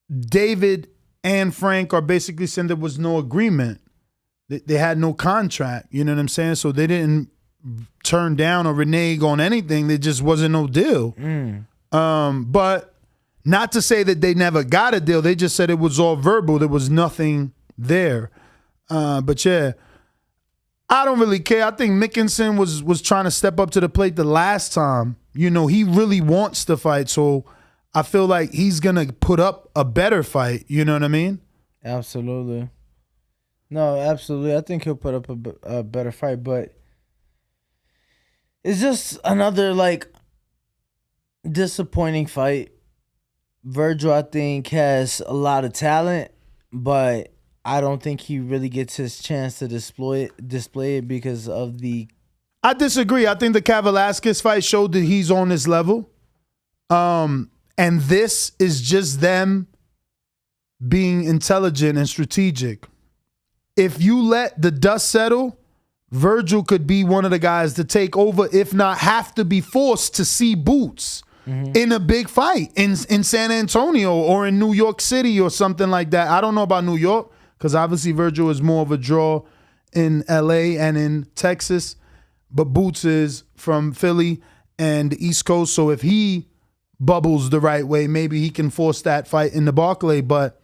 J: David and Frank are basically saying there was no agreement. They had no contract, you know what I'm saying? So they didn't turn down or renege on anything. There just wasn't no deal. But not to say that they never got a deal. They just said it was all verbal. There was nothing there. But yeah, I don't really care. I think McKinson was trying to step up to the plate the last time. You know, he really wants to fight. So I feel like he's going to put up a better fight. You know what I mean?
H: Absolutely. No, absolutely. I think he'll put up a better fight, but it's just another, like, disappointing fight. Vergil, I think, has a lot of talent, but I don't think he really gets his chance to display it because of the...
J: I disagree. I think the 𝘾𝙑𝙑 fight showed that he's on this level. And this is just them being intelligent and strategic. If you let the dust settle, Vergil could be one of the guys to take over, if not have to be forced to see boots in a big fight in San Antonio or in New York City or something like that. I don't know about New York because obviously Vergil is more of a draw in LA and in Texas, but Boots is from Philly and the East Coast. So if he bubbles the right way, maybe he can force that fight in the Barclay. But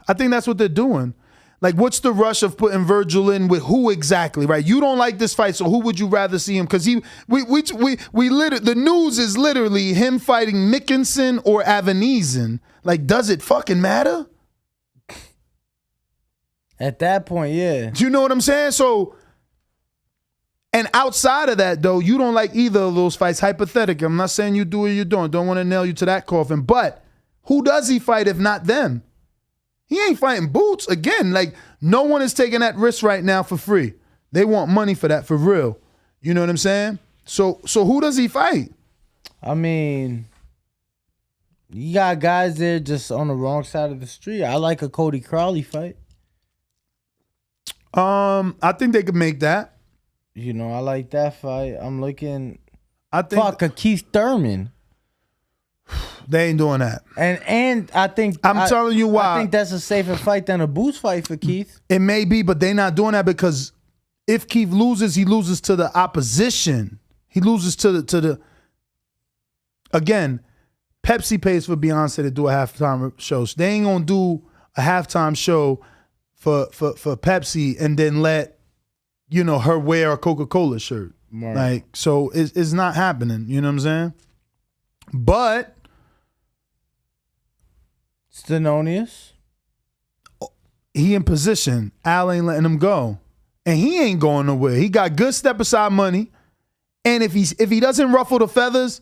J: I think that's what they're doing. Like, what's the rush of putting Vergil in with who exactly, right? You don't like this fight, so who would you rather see him? Because the news is literally him fighting McKinson or Avanesyan. Like, does it fucking matter?
H: At that point, yeah.
J: Do you know what I'm saying? So, and outside of that, though, you don't like either of those fights. Hypothetically, I'm not saying you do what you're doing. Don't want to nail you to that coffin. But who does he fight if not them? He ain't fighting Boots. Again, like, no one is taking that risk right now for free. They want money for that, for real. You know what I'm saying? So who does he fight?
H: I mean, you got guys there just on the wrong side of the street. I like a Cody Crowley fight.
J: I think they could make that.
H: You know, I like that fight. I'm looking.
J: I think
H: a Keith Thurman.
J: They ain't doing that.
H: And I think
J: I'm telling you why.
H: I think that's a safer fight than a Boots fight for Keith.
J: It may be, but they're not doing that because if Keith loses, he loses to the opposition. He loses to the again, Pepsi pays for Beyonce to do a halftime show. So they ain't gonna do a halftime show for Pepsi and then let, you know, her wear a Coca-Cola shirt. Right. Like, so it's not happening. You know what I'm saying? But
H: Stenonius,
J: he in position. Al ain't letting him go. And he ain't going nowhere. He got good step aside money. And if he doesn't ruffle the feathers,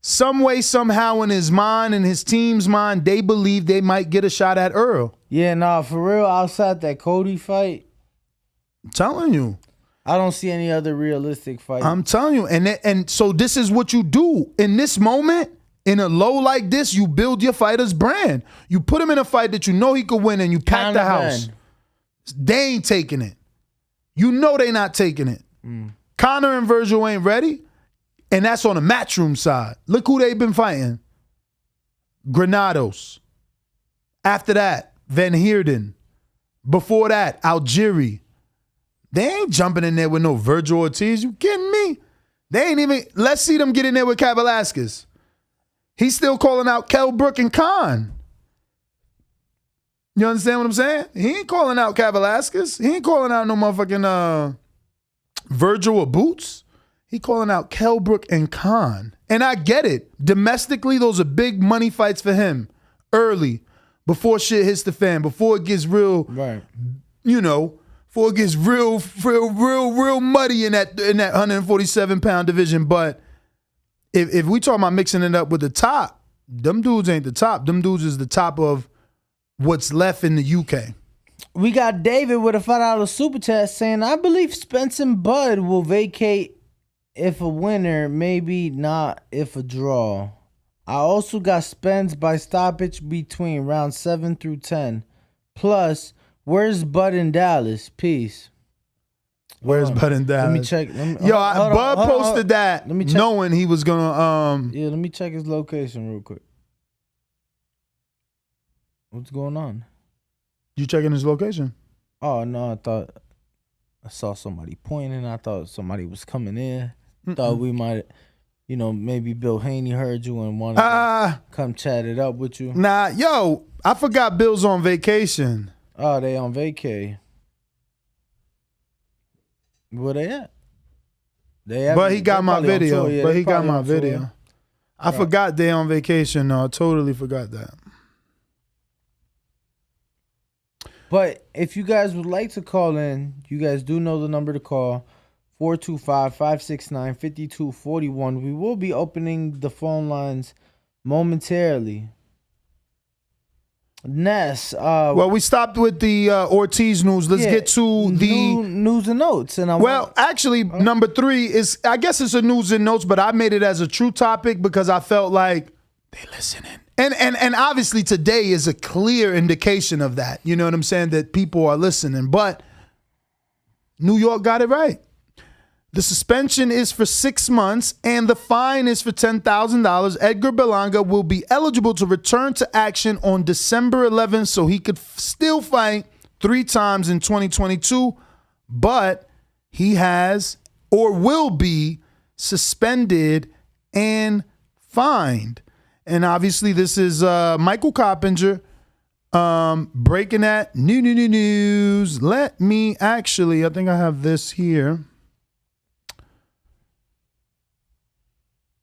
J: some way, somehow in his mind and his team's mind, they believe they might get a shot at Earl.
H: Yeah, nah, for real, outside that Cody fight,
J: I'm telling you.
H: I don't see any other realistic fight.
J: I'm telling you. And so this is what you do. In this moment, in a low like this, you build your fighter's brand. You put him in a fight that you know he could win and you pack the house. They ain't taking it. You know they not taking it. Conor and Vergil ain't ready. And that's on the matchroom side. Look who they've been fighting. Granados. After that, Van Heerden. Before that, Algieri. They ain't jumping in there with no Vergil Ortiz. You kidding me? They ain't even. Let's see them get in there with Cat Velasquez. He's still calling out 𝘾𝙑𝘼𝙒 and Khan. You understand what I'm saying? He ain't calling out Cat Velasquez. He ain't calling out no motherfucking Vergil or Boots. He calling out 𝘾𝙑𝘼𝘒 and Khan. And I get it. Domestically, those are big money fights for him. Early. Before shit hits the fan. Before it gets real,
H: right.
J: You know, before it gets real muddy in that 147-pound division. But if we talking about mixing it up with the top, them dudes ain't the top. Them dudes is the top of what's left in the UK.
H: We got David with a $5 super chat saying, I believe Spence and Bud will vacate if a winner, maybe not if a draw. I also got Spence by stoppage between rounds 7 through 10. Plus, where's Bud in Dallas? Peace.
J: Where's Bud in Dallas?
H: Let me check.
J: Bud posted that knowing he was gonna
H: Yeah, let me check his location real quick. What's going on?
J: You checking his location?
H: Oh no, I thought I saw somebody pointing. I thought somebody was coming in. Thought we might, maybe Bill Haney heard you and wanted to come chat it up with you.
J: Nah, yo, I forgot Bill's on vacation.
H: Oh, they on vacay. Where they at?
J: But he got my video.
H: Yeah,
J: but he got my video. I forgot they on vacation. No, I totally forgot that.
H: But if you guys would like to call in, you guys do know the number to call. 425-569-5241. We will be opening the phone lines momentarily. Ness.
J: Well, we stopped with the Ortiz news. Let's get to the
H: news and notes. And
J: actually, number 3 is, I guess it's a news and notes, but I made it as a true topic because I felt like they listening. And obviously today is a clear indication of that. You know what I'm saying? That people are listening. But New York got it right. The suspension is for 6 months and the fine is for $10,000. Edgar Berlanga will be eligible to return to action on December 11th, so he could still fight 3 times in 2022, but he has or will be suspended and fined. And obviously this is Michael McKinson breaking that news. Let me actually, I think I have this here.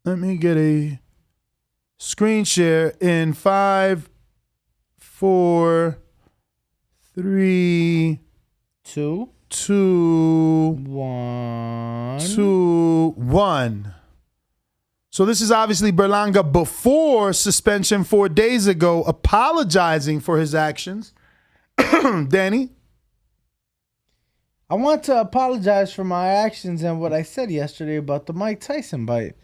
J: Let me get a screen share in 5, 4, 3,
H: 2, 1.
J: So this is obviously Berlanga before suspension 4 days ago, apologizing for his actions. Danny?
H: I want to apologize for my actions and what I said yesterday about the Mike Tyson bite.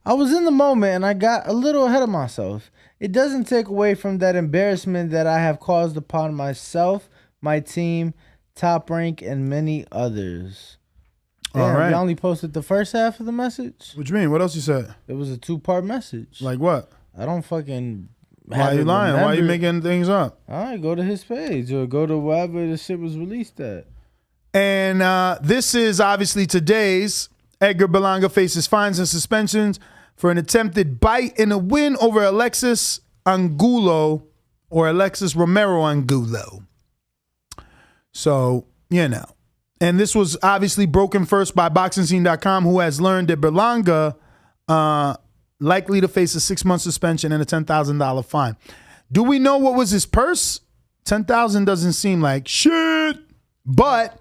H: I was in the moment and I got a little ahead of myself. It doesn't take away from that embarrassment that I have caused upon myself, my team, Top Rank, and many others. Damn,
J: all right.
H: You only posted the first half of the message?
J: What you mean? What else you said?
H: It was a 2-part message.
J: Like what?
H: I don't fucking...
J: Why are you lying? Why are you making things up?
H: All right, go to his page or go to wherever the shit was released at.
J: And this is obviously today's. Edgar Berlanga faces fines and suspensions for an attempted bite in a win over Alexis Angulo or Alexis Romero Angulo. So, And this was obviously broken first by BoxingScene.com, who has learned that Berlanga likely to face a 6-month suspension and a $10,000 fine. Do we know what was his purse? $10,000 doesn't seem like shit, but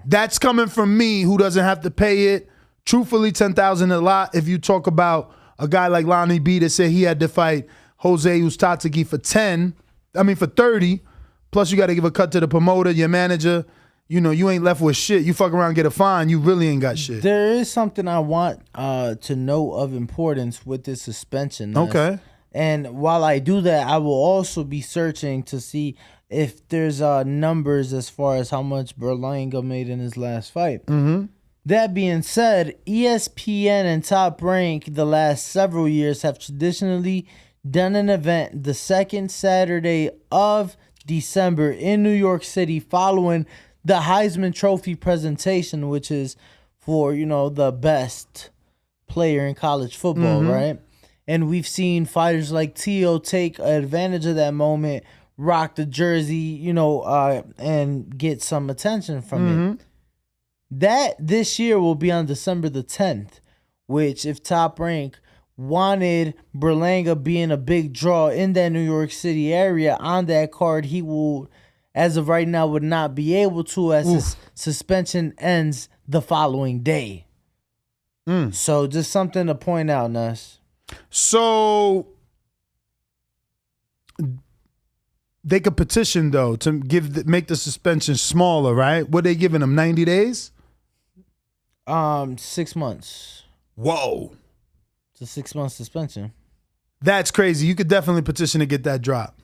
J: that's coming from me, who doesn't have to pay it. Truthfully, $10,000 a lot if you talk about a guy like Lonnie B that said he had to fight 𝙒𝙑𝙐𝙉𝙒 for 30. Plus you got to give a cut to the promoter, your manager. You know, you ain't left with shit. You fuck around and get a fine, you really ain't got shit.
H: There is something I want to know of importance with this suspension.
J: Okay.
H: And while I do that, I will also be searching to see if there's numbers as far as how much Berlanga made in his last fight.
J: Mm-hmm.
H: That being said, ESPN and Top Rank the last several years have traditionally done an event the second Saturday of December in New York City following the Heisman Trophy presentation, which is for, you know, the best player in college football, right? And we've seen fighters like Tio take advantage of that moment, rock the jersey, you know, and get some attention from it. That this year will be on December the 10th, which if Top Rank wanted Berlanga being a big draw in that New York City area on that card, he will, as of right now, would not be able to as his suspension ends the following day. So just something to point out, Nuss.
J: So they could petition though to make the suspension smaller, right? What they giving him, 90 days?
H: 6 months.
J: Whoa.
H: It's a 6 month suspension.
J: That's crazy. You could definitely petition to get that drop.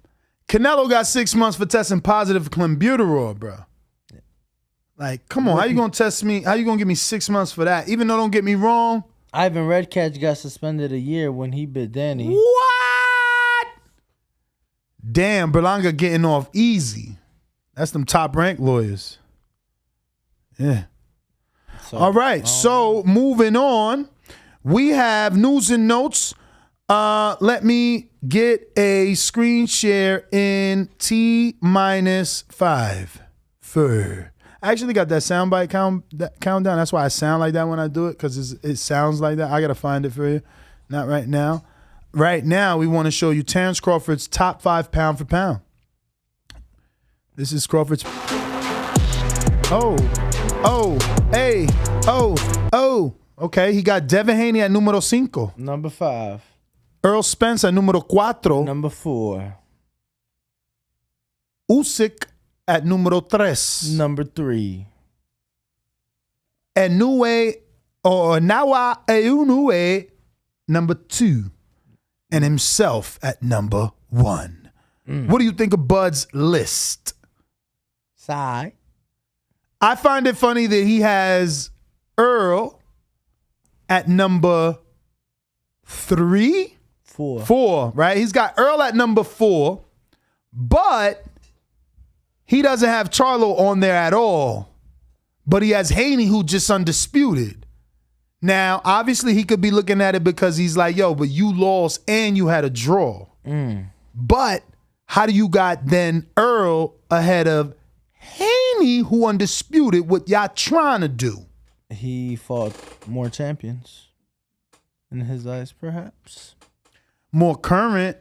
J: Canelo got 6 months for testing positive for clenbuterol, bro. Like, come on, how you gonna test me? How you gonna give me 6 months for that? Even though, don't get me wrong,
H: Ivan Redcatch got suspended a year when he bit Danny.
J: What? Damn, Berlanga getting off easy. That's them Top Rank lawyers. Yeah.
H: So,
J: all right, so moving on, we have news and notes. Let me get a screen share in T-5. I actually got that soundbite countdown. That's why I sound like that when I do it, because it sounds like that. I got to find it for you. Not right now. Right now, we want to show you Terrence Crawford's top 5 pound for pound. This is Crawford's. Okay, he got Devin Haney at numero 5.
H: Number 5.
J: Earl Spence at numero 4.
H: Number 4.
J: Usyk at numero 3.
H: Number 3.
J: Nawa Inoue, number 2. And himself at number 1. What do you think of Bud's list?
H: Sigh.
J: I find it funny that he has Earl at number 3?
H: 4.
J: 4, right? He's got Earl at number 4, but he doesn't have Charlo on there at all. But he has Haney, who just undisputed. Now, obviously, he could be looking at it because he's like, yo, but you lost and you had a draw. But how do you got then Earl ahead of Haney, who undisputed? What y'all trying to do?
H: He fought more champions in his eyes, perhaps.
J: More current,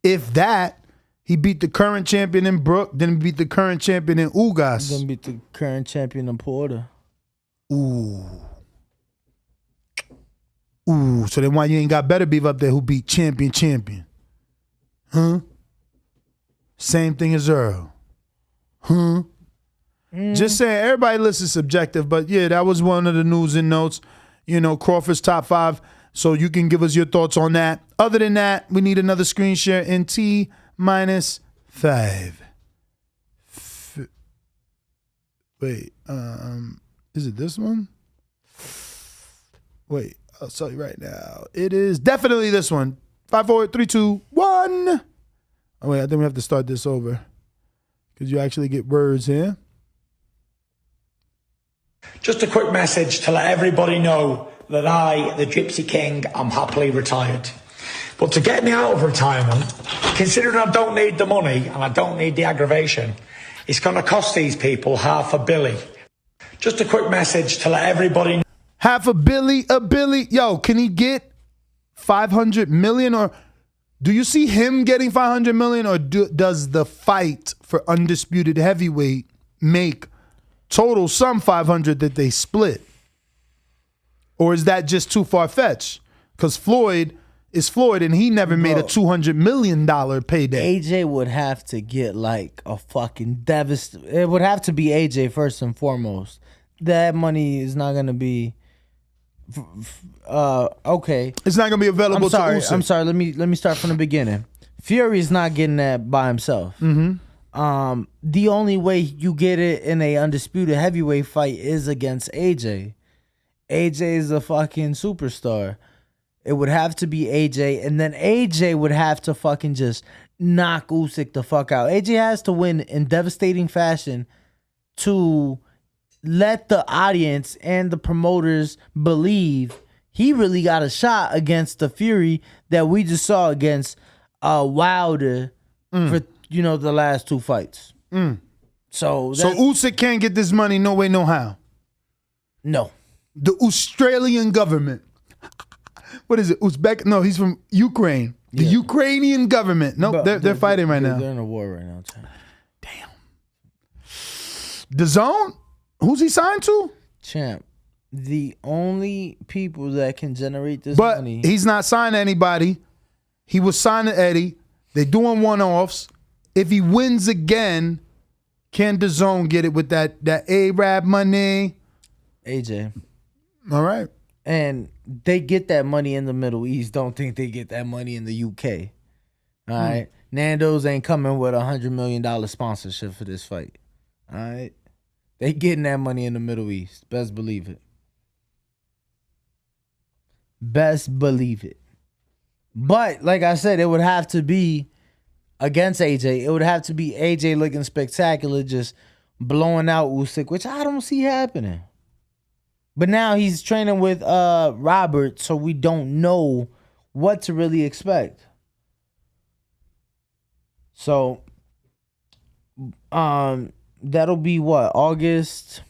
J: if that. He beat the current champion in Brook, then he beat the current champion in Ugas.
H: Then beat the current champion in Porter.
J: Ooh, so then why you ain't got Beterbiev up there who beat champion? Huh? Same thing as Earl. Huh? Just saying, everybody list is subjective, but yeah, that was one of the news and notes. You know, Crawford's top 5. So you can give us your thoughts on that. Other than that, we need another screen share in T-5. Wait, is it this one? Wait, I'll tell you right now. It is definitely this one. 5, 4, 3, 2, 1. Oh wait, I think we have to start this over because you actually get words here.
L: Just a quick message to let everybody know that I, the Gypsy King, am happily retired. But to get me out of retirement, considering I don't need the money and I don't need the aggravation, it's going to cost these people $500 million. Just a quick message to let everybody know.
J: $500 million. Yo, can he get 500 million? Or do you see him getting 500 million? Or does the fight for undisputed heavyweight make total some 500 that they split? Or is that just too far-fetched? Because Floyd is Floyd, and he never made a $200 million payday.
H: AJ would have to get like a fucking devastating. It would have to be AJ first and foremost. That money is not gonna be. Okay.
J: It's not gonna be available to Usyk.
H: I'm sorry. Let me start from the beginning. Fury's not getting that by himself. The only way you get it in a undisputed heavyweight fight is against AJ. AJ is a fucking superstar. It would have to be AJ, and then AJ would have to fucking just knock Usyk the fuck out. AJ has to win in devastating fashion to let the audience and the promoters believe he really got a shot against the Fury that we just saw against Wilder for the last 2 fights. So
J: Usyk can't get this money no way, no how.
H: No.
J: The Australian government. What is it? Uzbek? No, he's from Ukraine. The Ukrainian government. No, they're fighting right now.
H: They're in a war right now.
J: Damn. DAZN? Who's he signed to?
H: Champ. The only people that can generate this
J: but
H: money.
J: He's not signed to anybody. He was signed to Eddie. They're doing one-offs. If he wins again, can DAZN get it with that Arab money?
H: AJ.
J: All right.
H: And they get that money in the Middle East. Don't think they get that money in the UK. All right. Nando's ain't coming with $100 million sponsorship for this fight. All right. They getting that money in the Middle East. Best believe it. Best believe it. But like I said, it would have to be against AJ. It would have to be AJ looking spectacular, just blowing out Usyk, which I don't see happening. But now he's training with Robert, so we don't know what to really expect. So that'll be what, August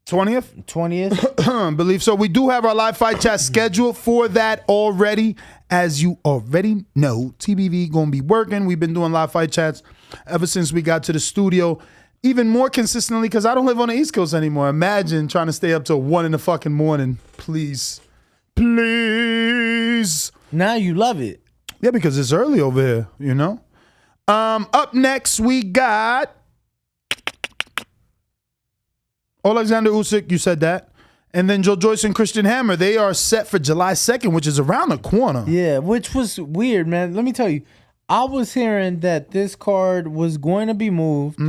J: 20th?
H: 20th?
J: Believe so. We do have our live fight chat scheduled for that already. As you already know, TBV gonna be working. We've been doing live fight chats ever since we got to the studio. Even more consistently, because I don't live on the East Coast anymore. Imagine trying to stay up till 1 in the fucking morning. Please. Please.
H: Now you love it.
J: Yeah, because it's early over here, you know? Up next, we got Alexander Usyk, you said that. And then Joe Joyce and Christian Hammer, they are set for July 2nd, which is around the corner.
H: Yeah, which was weird, man. Let me tell you, I was hearing that this card was going to be moved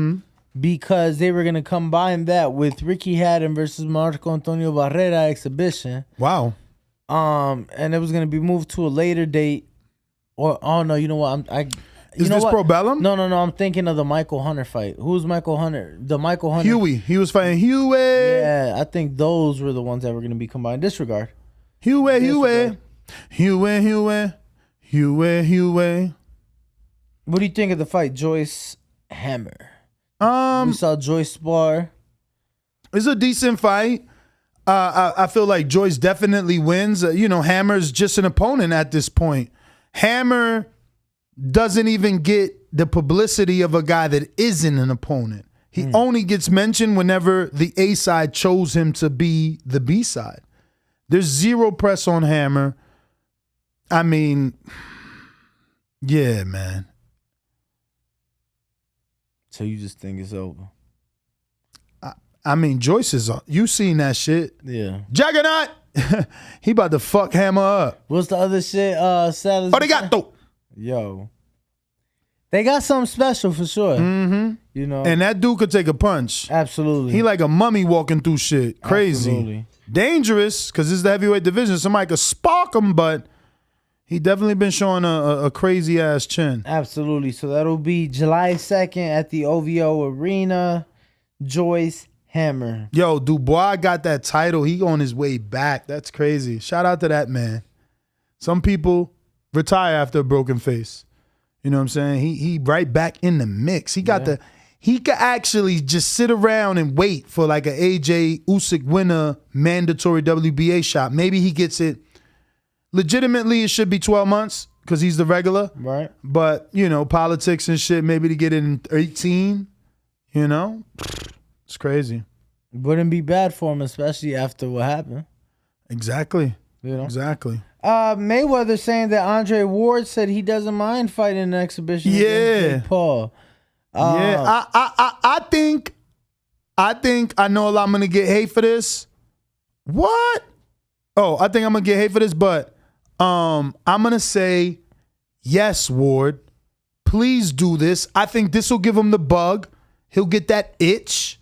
H: because they were going to combine that with Ricky Hatton versus Marco Antonio Barrera exhibition.
J: Wow.
H: And it was going to be moved to a later date. Or, oh, no, you know what?
J: Is this Pro Bellum?
H: No. I'm thinking of the Michael Hunter fight. Who's Michael Hunter? The Michael Hunter.
J: Huey. He was fighting Huey.
H: Yeah, I think those were the ones that were going to be combined. Disregard.
J: Huey.
H: What do you think of the fight, Joyce Hammer? We saw Joyce spar.
J: It's a decent fight. I feel like Joyce definitely wins. Hammer's just an opponent at this point. Hammer doesn't even get the publicity of a guy that isn't an opponent. He only gets mentioned whenever the A side chose him to be the B side. There's zero press on Hammer. I mean, yeah, man.
H: So you just think it's over?
J: I mean, Joyce is, you seen that shit.
H: Yeah.
J: Juggernaut! He about to fuck Hammer up.
H: What's the other shit?
J: Arigato!
H: Yo. They got something special for sure.
J: Mm-hmm.
H: You know.
J: And that dude could take a punch.
H: Absolutely.
J: He like a mummy walking through shit. Crazy.
H: Absolutely.
J: Dangerous, because it's the heavyweight division. Somebody could spark him, but he definitely been showing a crazy ass chin.
H: Absolutely. So that'll be July 2nd at the OVO Arena. Joyce Hammer.
J: Yo, Dubois got that title. He on his way back. That's crazy. Shout out to that man. Some people retire after a broken face. You know what I'm saying? He right back in the mix. He got he could actually just sit around and wait for like an AJ Usyk winner mandatory WBA shot. Maybe he gets it. Legitimately, it should be 12 months because he's the regular.
H: Right.
J: But, politics and shit, maybe to get it in 18, It's crazy.
H: Wouldn't be bad for him, especially after what happened.
J: Exactly. Exactly.
H: Mayweather saying that Andre Ward said he doesn't mind fighting an exhibition against Jake Paul.
J: Yeah, I think I know a lot. I'm gonna get hate for this. What? Oh, I think I'm gonna get hate for this, but I'm gonna say yes, Ward. Please do this. I think this will give him the bug. He'll get that itch.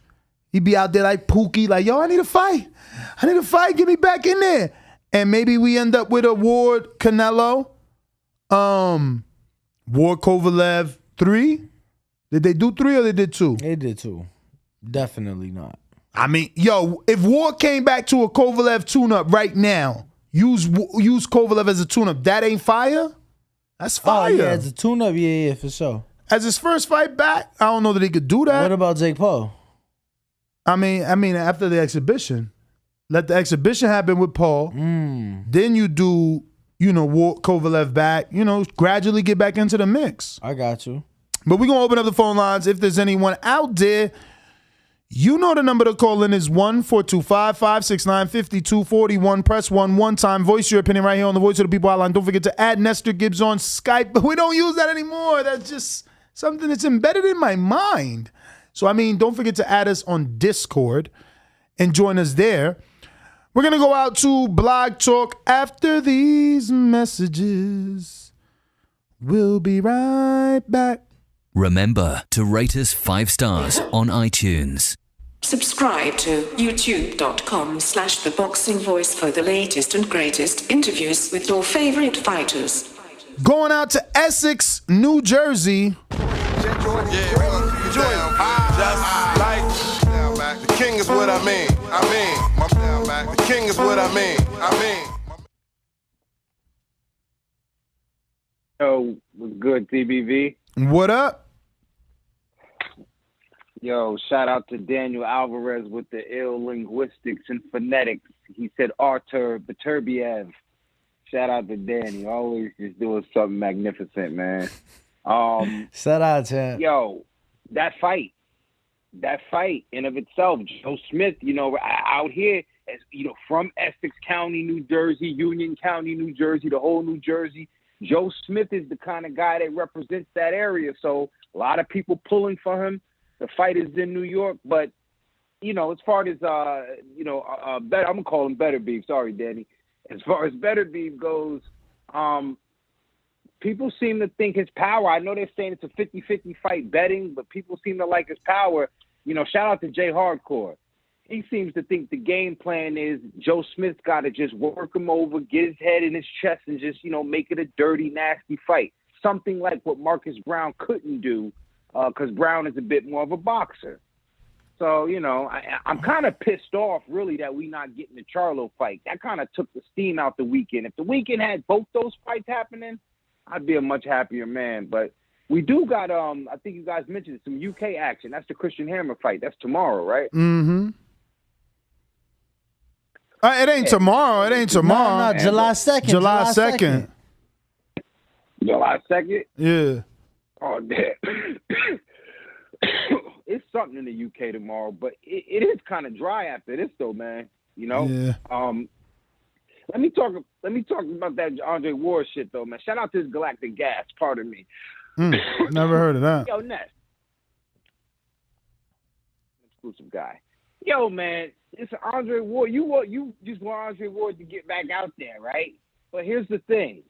J: He'd be out there like Pookie, like, yo, I need a fight. I need a fight. Get me back in there. And maybe we end up with a Ward Canelo. Ward Kovalev 3. Did they do 3 or they did 2?
H: They did 2. Definitely not.
J: I mean, yo, if Ward came back to a Kovalev tune-up right now, use Kovalev as a tune-up, that ain't fire? That's fire.
H: Oh, yeah, as a tune-up, yeah, for sure.
J: As his first fight back, I don't know that he could do that.
H: What about Jake Paul?
J: I mean, after the exhibition. Let the exhibition happen with Paul. Then you do, Ward Kovalev back, gradually get back into the mix.
H: I got you.
J: But we're going to open up the phone lines. If there's anyone out there, the number to call in is 1-425-569-5241. Press 1 one time. Voice your opinion right here on the Voice of the People Hotline. Don't forget to add Nestor Gibbs on Skype. But we don't use that anymore. That's just something that's embedded in my mind. So, don't forget to add us on Discord and join us there. We're going to go out to Blog Talk after these messages. We'll be right back.
M: Remember to rate us 5 stars on iTunes.
N: Subscribe to youtube.com/theboxingvoice for the latest and greatest interviews with your favorite fighters.
J: Going out to Essex, New Jersey.
C: The king is what I mean. The king is what I mean.
O: Yo, what's good, TBV?
J: What up?
O: Yo, shout out to Daniel Alvarez with the ill linguistics and phonetics. He said Artur Beterbiev. Shout out to Danny. Always just doing something magnificent, man.
H: Shout out to
O: yo, that fight in of itself, Joe Smith, out here, as from Essex County, New Jersey, Union County, New Jersey, the whole New Jersey. Joe Smith is the kind of guy that represents that area. So a lot of people pulling for him. The fight is in New York, but as far as I'm gonna call him Beterbiev. Sorry, Danny. As far as Beterbiev goes, people seem to think his power. I know they're saying it's a 50-50 fight betting, but people seem to like his power. Shout out to Jay Hardcore. He seems to think the game plan is Joe Smith's got to just work him over, get his head in his chest, and just, make it a dirty, nasty fight. Something like what Marcus Brown couldn't do, because Brown is a bit more of a boxer. So, I'm kind of pissed off, really, that we not getting the Charlo fight. That kind of took the steam out the weekend. If the weekend had both those fights happening, I'd be a much happier man. But we do got, I think you guys mentioned some UK action. That's the Christian Hammer fight. That's tomorrow, right?
J: Mm-hmm. It ain't tomorrow. It ain't tomorrow.
H: No, July 2nd.
J: July 2nd.
O: July 2nd?
J: Yeah.
O: Oh, damn. It's something in the UK tomorrow, but it is kind of dry after this, though, man.
J: Yeah.
O: Let me talk about that Andre Ward shit, though, man. Shout out to this Galactic Gas. Pardon me.
J: Never heard of that.
O: Yo, Ness. Exclusive guy. Yo, man, it's Andre Ward. You just want Andre Ward to get back out there, right? But here's the thing.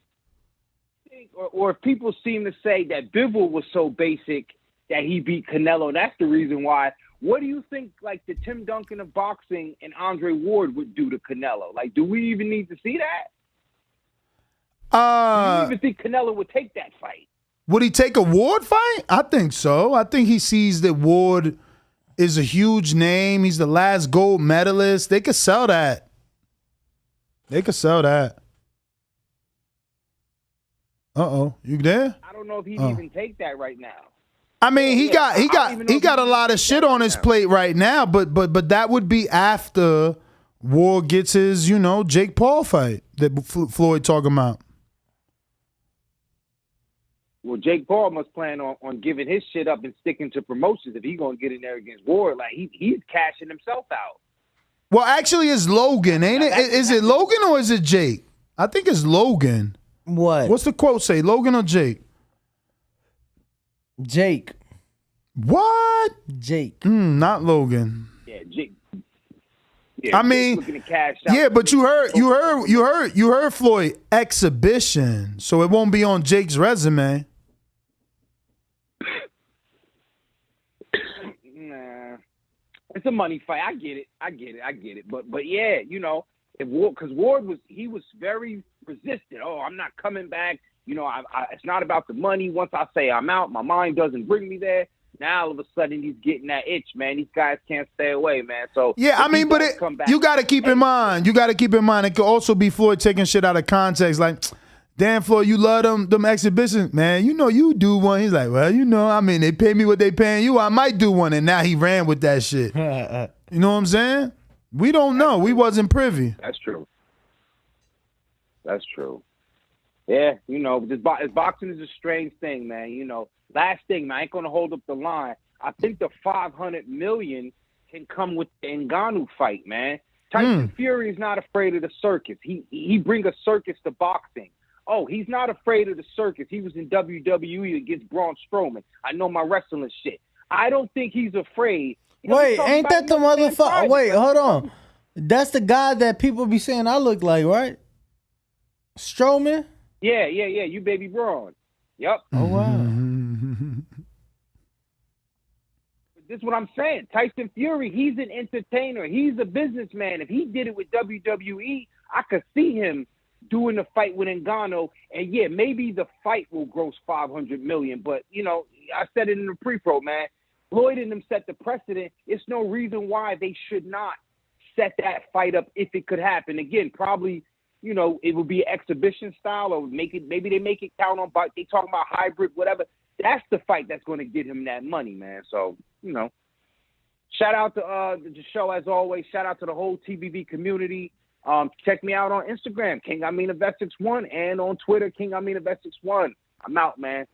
O: Or if people seem to say that Bivol was so basic that he beat Canelo, that's the reason why. What do you think, like, the Tim Duncan of boxing and Andre Ward would do to Canelo? Like, do we even need to see that? Do you even think Canelo would take that fight?
J: Would he take a Ward fight? I think so. I think he sees that Ward is a huge name. He's the last gold medalist. They could sell that. Uh-oh. You there?
O: I don't know if he'd even take that right now.
J: I mean, he got a lot of shit on his plate right now, but that would be after Ward gets his, Jake Paul fight that Floyd talking about.
O: Well, Jake Paul must plan on giving his shit up and sticking to promotions if he's going to get in there against Ward. Like, he's cashing himself out.
J: Well, actually, it's Logan, ain't it? Is it Logan or is it Jake? I think it's Logan.
H: What?
J: What's the quote say? Logan or Jake?
H: Jake.
J: What?
H: Jake.
J: Not Logan.
O: Yeah, Jake. Yeah,
J: I mean,
O: looking to cash out.
J: yeah, but you heard Floyd exhibition, so it won't be on Jake's resume.
O: Nah, it's a money fight. I get it. But yeah, you know, because Ward was very resistant. Oh, I'm not coming back. You know, it's not about the money. Once I say I'm out, my mind doesn't bring me there. Now all of a sudden he's getting that itch, man. These guys can't stay away, man. So
J: yeah, I mean, but you got to keep in mind. You got to keep in mind it could also be Floyd taking shit out of context. Like, damn, Floyd, you love them exhibitions, man. You know you do one. He's like, well, you know, I mean, they pay me what they paying you. I might do one, and now he ran with that shit. You know what I'm saying? We don't know. We wasn't privy.
O: That's true. Yeah, you know, boxing is a strange thing, man. You know, last thing, man, I ain't gonna hold up the line. I think the $500 million can come with the Ngannou fight, man. Tyson Fury is not afraid of the circus. He bring a circus to boxing. Oh, he's not afraid of the circus. He was in WWE against Braun Strowman. I know my wrestling shit. I don't think he's afraid. You know,
H: wait, ain't that the motherfucker? Wait, hold on. That's the guy that people be saying I look like, right? Strowman?
O: Yeah. You baby Braun. Yep.
H: Oh, wow.
O: This is what I'm saying. Tyson Fury, he's an entertainer. He's a businessman. If he did it with WWE, I could see him doing the fight with Ngannou. And yeah, maybe the fight will gross $500 million. But, you know, I said it in the pre-pro, man. Floyd and them set the precedent. It's no reason why they should not set that fight up if it could happen. Again, probably, you know, it would be exhibition style, or maybe they make it count on, they talking about hybrid, whatever. That's the fight that's going to get him that money, man. So, you know, shout out to the show as always. Shout out to the whole TBV community. Check me out on Instagram, 𝘾𝑖𝑚ENAVEST61, and on Twitter, 𝘾𝑖𝑚ENAVEST61. I'm out, man.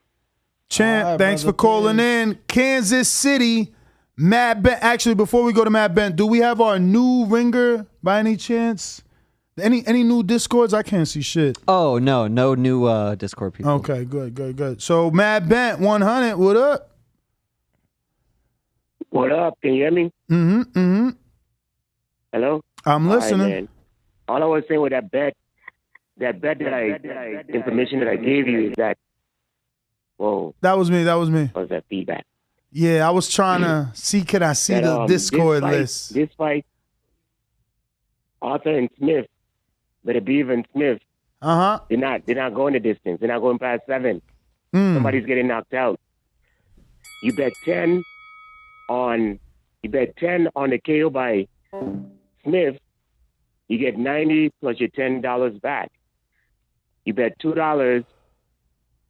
J: Champ,
H: right,
J: thanks for calling in. Kansas City, Matt Bent. Actually, before we go to Matt Bent, do we have our new ringer by any chance? Any new Discords? I can't see shit.
K: Oh, no new Discord people.
J: Okay, good. So, Matt Bent, 100, what up?
P: What up? Can you hear me?
J: Mm-hmm.
P: Hello?
J: I'm listening.
P: Man. All I was saying with that bet information that I gave you is that, whoa.
J: That was me.
P: Was that feedback?
J: Yeah, I was trying to see, could I see the Discord list?
P: This fight, Arthur and Smith, Beterbiev and Smith, they're not going the distance. They're not going past 7. Somebody's getting knocked out. You bet 10 on the KO by Smith, you get 90 plus your $10 back. You bet $2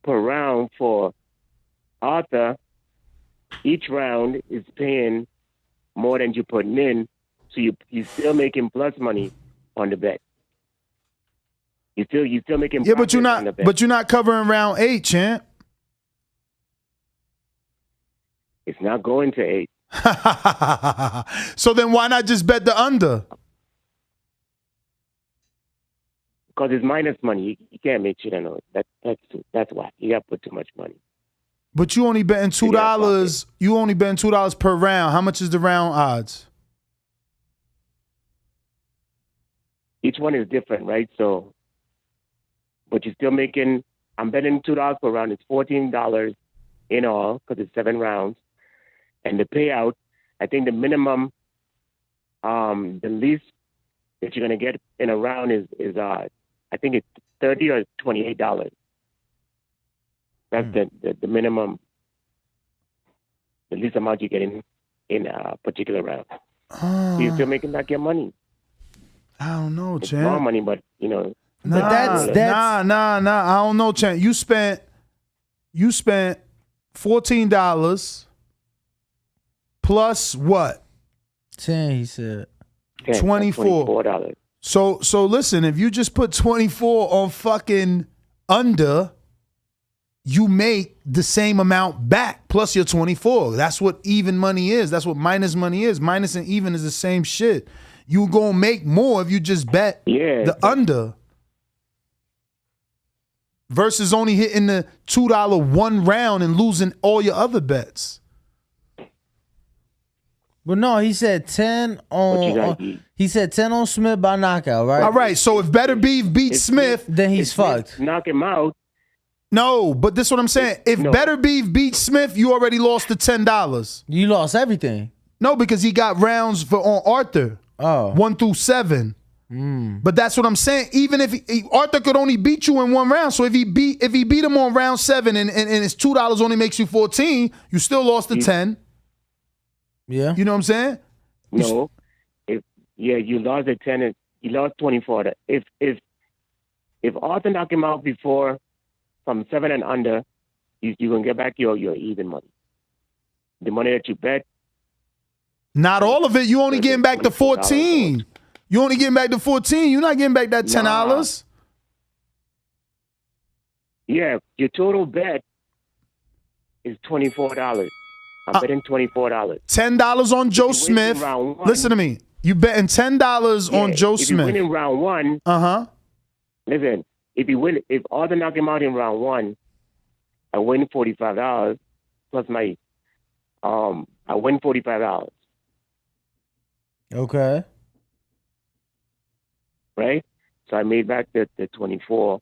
P: per round for Arthur. Each round is paying more than you're putting in, so you're still making plus money on the bet. You're still making
J: but you're not covering round 8, champ.
P: It's not going to 8.
J: So then why not just bet the under?
P: Because it's minus money. You can't make shit on it. That's why. You got to put too much money.
J: But you only betting $2. You only betting $2 per round. How much is the round odds?
P: Each one is different, right? So, but you're still making. I'm betting $2 per round. It's $14 in all because it's 7 rounds, and the payout. I think the minimum, the least that you're gonna get in a round is I think it's $30 or $28. That's the minimum, the least amount you get in a particular round. So you're still making back your money.
J: I don't know,
P: it's
J: champ.
P: More money, but you know.
J: Nah. I don't know, champ. You spent $14 plus what?
H: 10, he said.
J: $24. So listen, if you just put 24 on fucking under, you make the same amount back plus your 24. That's what even money is. That's what minus money is. Minus and even is the same shit. You gonna make more if you just bet the under. versus only hitting the $2 one round and losing all your other bets.
H: But no, he said 10 on. He said 10 on Smith by knockout, right?
J: All right. So if Beterbiev beats Smith,
H: then he's fucked.
P: Knock him out.
J: No, but this is what I'm saying. If Beterbiev beats Smith, you already lost the $10.
H: You lost everything.
J: No, because he got rounds on Artur.
H: Oh.
J: 1 through 7. But that's what I'm saying. Even if Artur could only beat you in one round, so if he beat him on round 7 and his $2 only makes you 14, you still lost the 10.
H: Yeah.
J: You know what I'm saying?
P: No. You lost the 10 and you lost 24. If Artur knock him out before from 7 and under, you can get back your even money. The money that you bet.
J: Not all of it. You only getting back the 14. You only getting back the 14. You're not getting back that $10.
P: Nah. Yeah, your total bet is $24. I'm betting $24.
J: $10 on Joe Smith. Listen to me. You betting $10 on Joe
P: If
J: Smith.
P: you win in round 1, listen. If Artur knock him out in round 1, I win $45 plus my I win $45.
H: Okay.
P: Right? So I made back the 24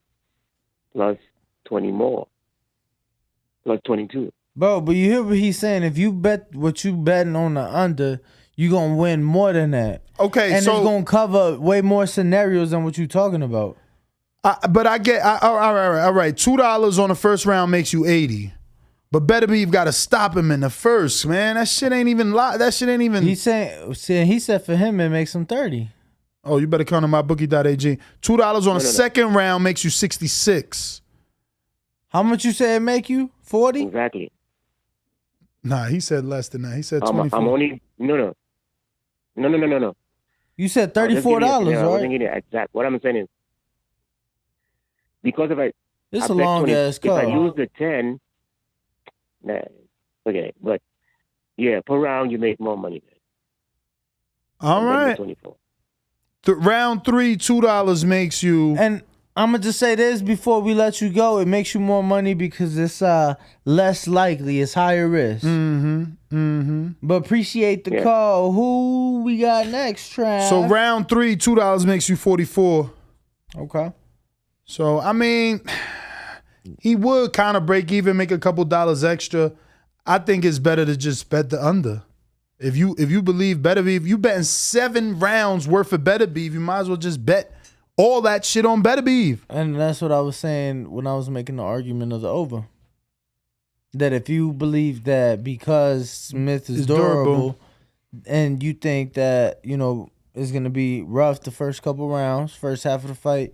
P: plus 20 more. Plus 22.
H: Bro, but you hear what he's saying. If you bet what you betting on the under, you're going to win more than that.
J: Okay,
H: and
J: so
H: it's going to cover way more scenarios than what you're talking about.
J: But I get, all right. $2 on the first round makes you 80. But Beterbiev got to stop him in the first, man. That shit ain't even.
H: He said for him it makes him 30.
J: Oh, you better count on my bookie.ag. $2 on the second round makes you 66.
H: How much you say it make you? 40?
P: Exactly.
J: Nah, he said less than that. He said 24.
P: I'm only no.
H: You said $34,
P: I
H: right?
P: wasn't getting it exact. What I'm saying is, because if
H: It's a long ass call.
P: If I lose the 10, nah, okay. But yeah, per round you make more money.
J: All right.
P: 24.
J: Round 3, $2 makes you.
H: And I'm going to just say this before we let you go. It makes you more money because it's less likely. It's higher risk. But appreciate the call. Who we got next, Trav?
J: So round 3, $2 makes you 44.
H: Okay.
J: So, I mean, he would kind of break even, make a couple dollars extra. I think it's better to just bet the under. If you believe Beterbiev, if you betting 7 rounds worth of Beterbiev, you might as well just bet all that shit on Beterbiev.
H: And that's what I was saying when I was making the argument of the over. That if you believe that because Smith is durable and you think that, it's going to be rough the first couple rounds, first half of the fight,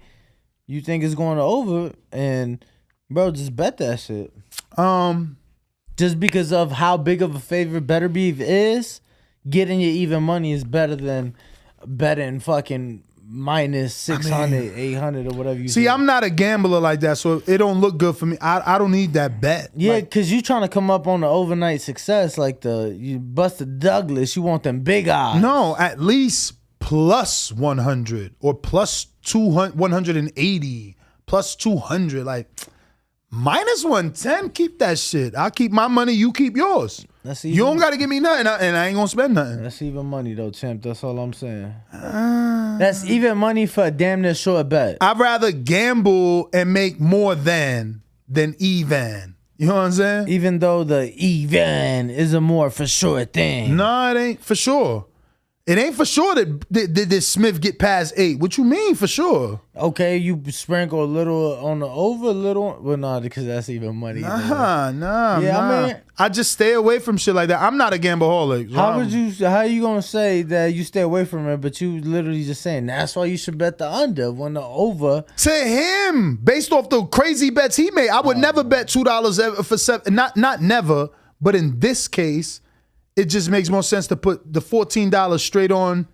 H: you think it's going to over, and bro, just bet that shit. Just because of how big of a favorite Beterbiev is, getting your even money is better than betting fucking minus 600, 800 or whatever you
J: see, I'm not a gambler like that, so it don't look good for me. I don't need that bet.
H: Yeah, because you trying to come up on the overnight success like you busted Douglas. You want them big odds.
J: No, at least plus 100 or plus 200, 180, plus 200. Like, minus 110, keep that shit. I'll keep my money, you keep yours. You don't got to give me nothing, and I ain't going to spend nothing.
H: That's even money, though, champ. That's all I'm saying. That's even money for a damn near short bet.
J: I'd rather gamble and make more than even. You know what I'm saying?
H: Even though the even is a more for sure thing.
J: No, it ain't for sure. It ain't for sure that Smith get past 8. What you mean for sure?
H: Okay, you sprinkle a little on the over, a little. Well, no, because that's even money.
J: Nah.
H: Yeah, I mean,
J: I just stay away from shit like that. I'm not a gambleaholic.
H: How you gonna say that you stay away from it, but you literally just saying that's why you should bet the under when the over?
J: To him, based off the crazy bets he made, I would never bet $2 ever for 7. Not never, but in this case, it just makes more sense to put the $14 straight on